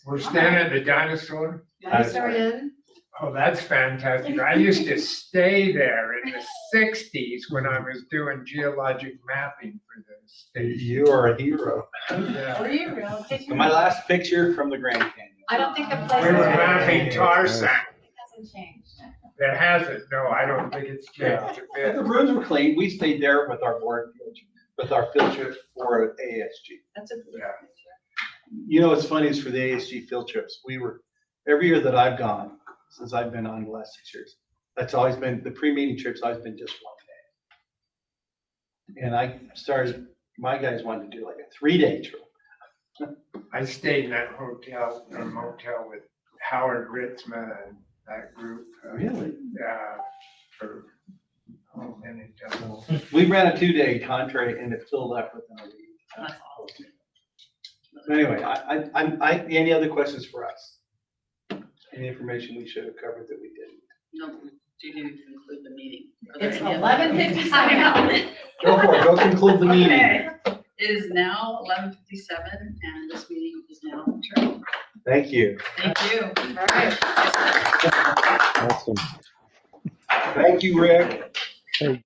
We're staying at the Dinosaur? Dinosaur Inn? Oh, that's fantastic. I used to stay there in the 60s when I was doing geologic mapping for the state. You are a hero. Yeah. Were you real? Did you- My last picture from the Grand Canyon. I don't think the place. We were mapping tar sand. Hasn't changed. It hasn't, no, I don't think it's changed a But bit. the rooms were clean. We stayed there with our board, with our field trip for AASG. That's a. Yeah. You know, what's funny is for the AASG field trips, every year that I've gone, since I've been on the last 6 years, that's always been, the pre-meeting trips always been just 1 day. And my guys wanted to do like a 3-day trip. I stayed in that hotel, or motel with Howard Ritzma and that group. Really? Yeah, for, many times. We ran a 2-day contract and it filled up within a week. That's awesome. Anyway, any other questions for us? Any information we should have covered that we didn't? No, we do need to conclude the meeting. Are there It's any other- 11:57. I know. Go for it, go conclude the meeting. Okay. It is now 11:57 and this meeting is now adjourned. Thank you. Thank you. All right. Awesome. Thank you, Rick. Hey,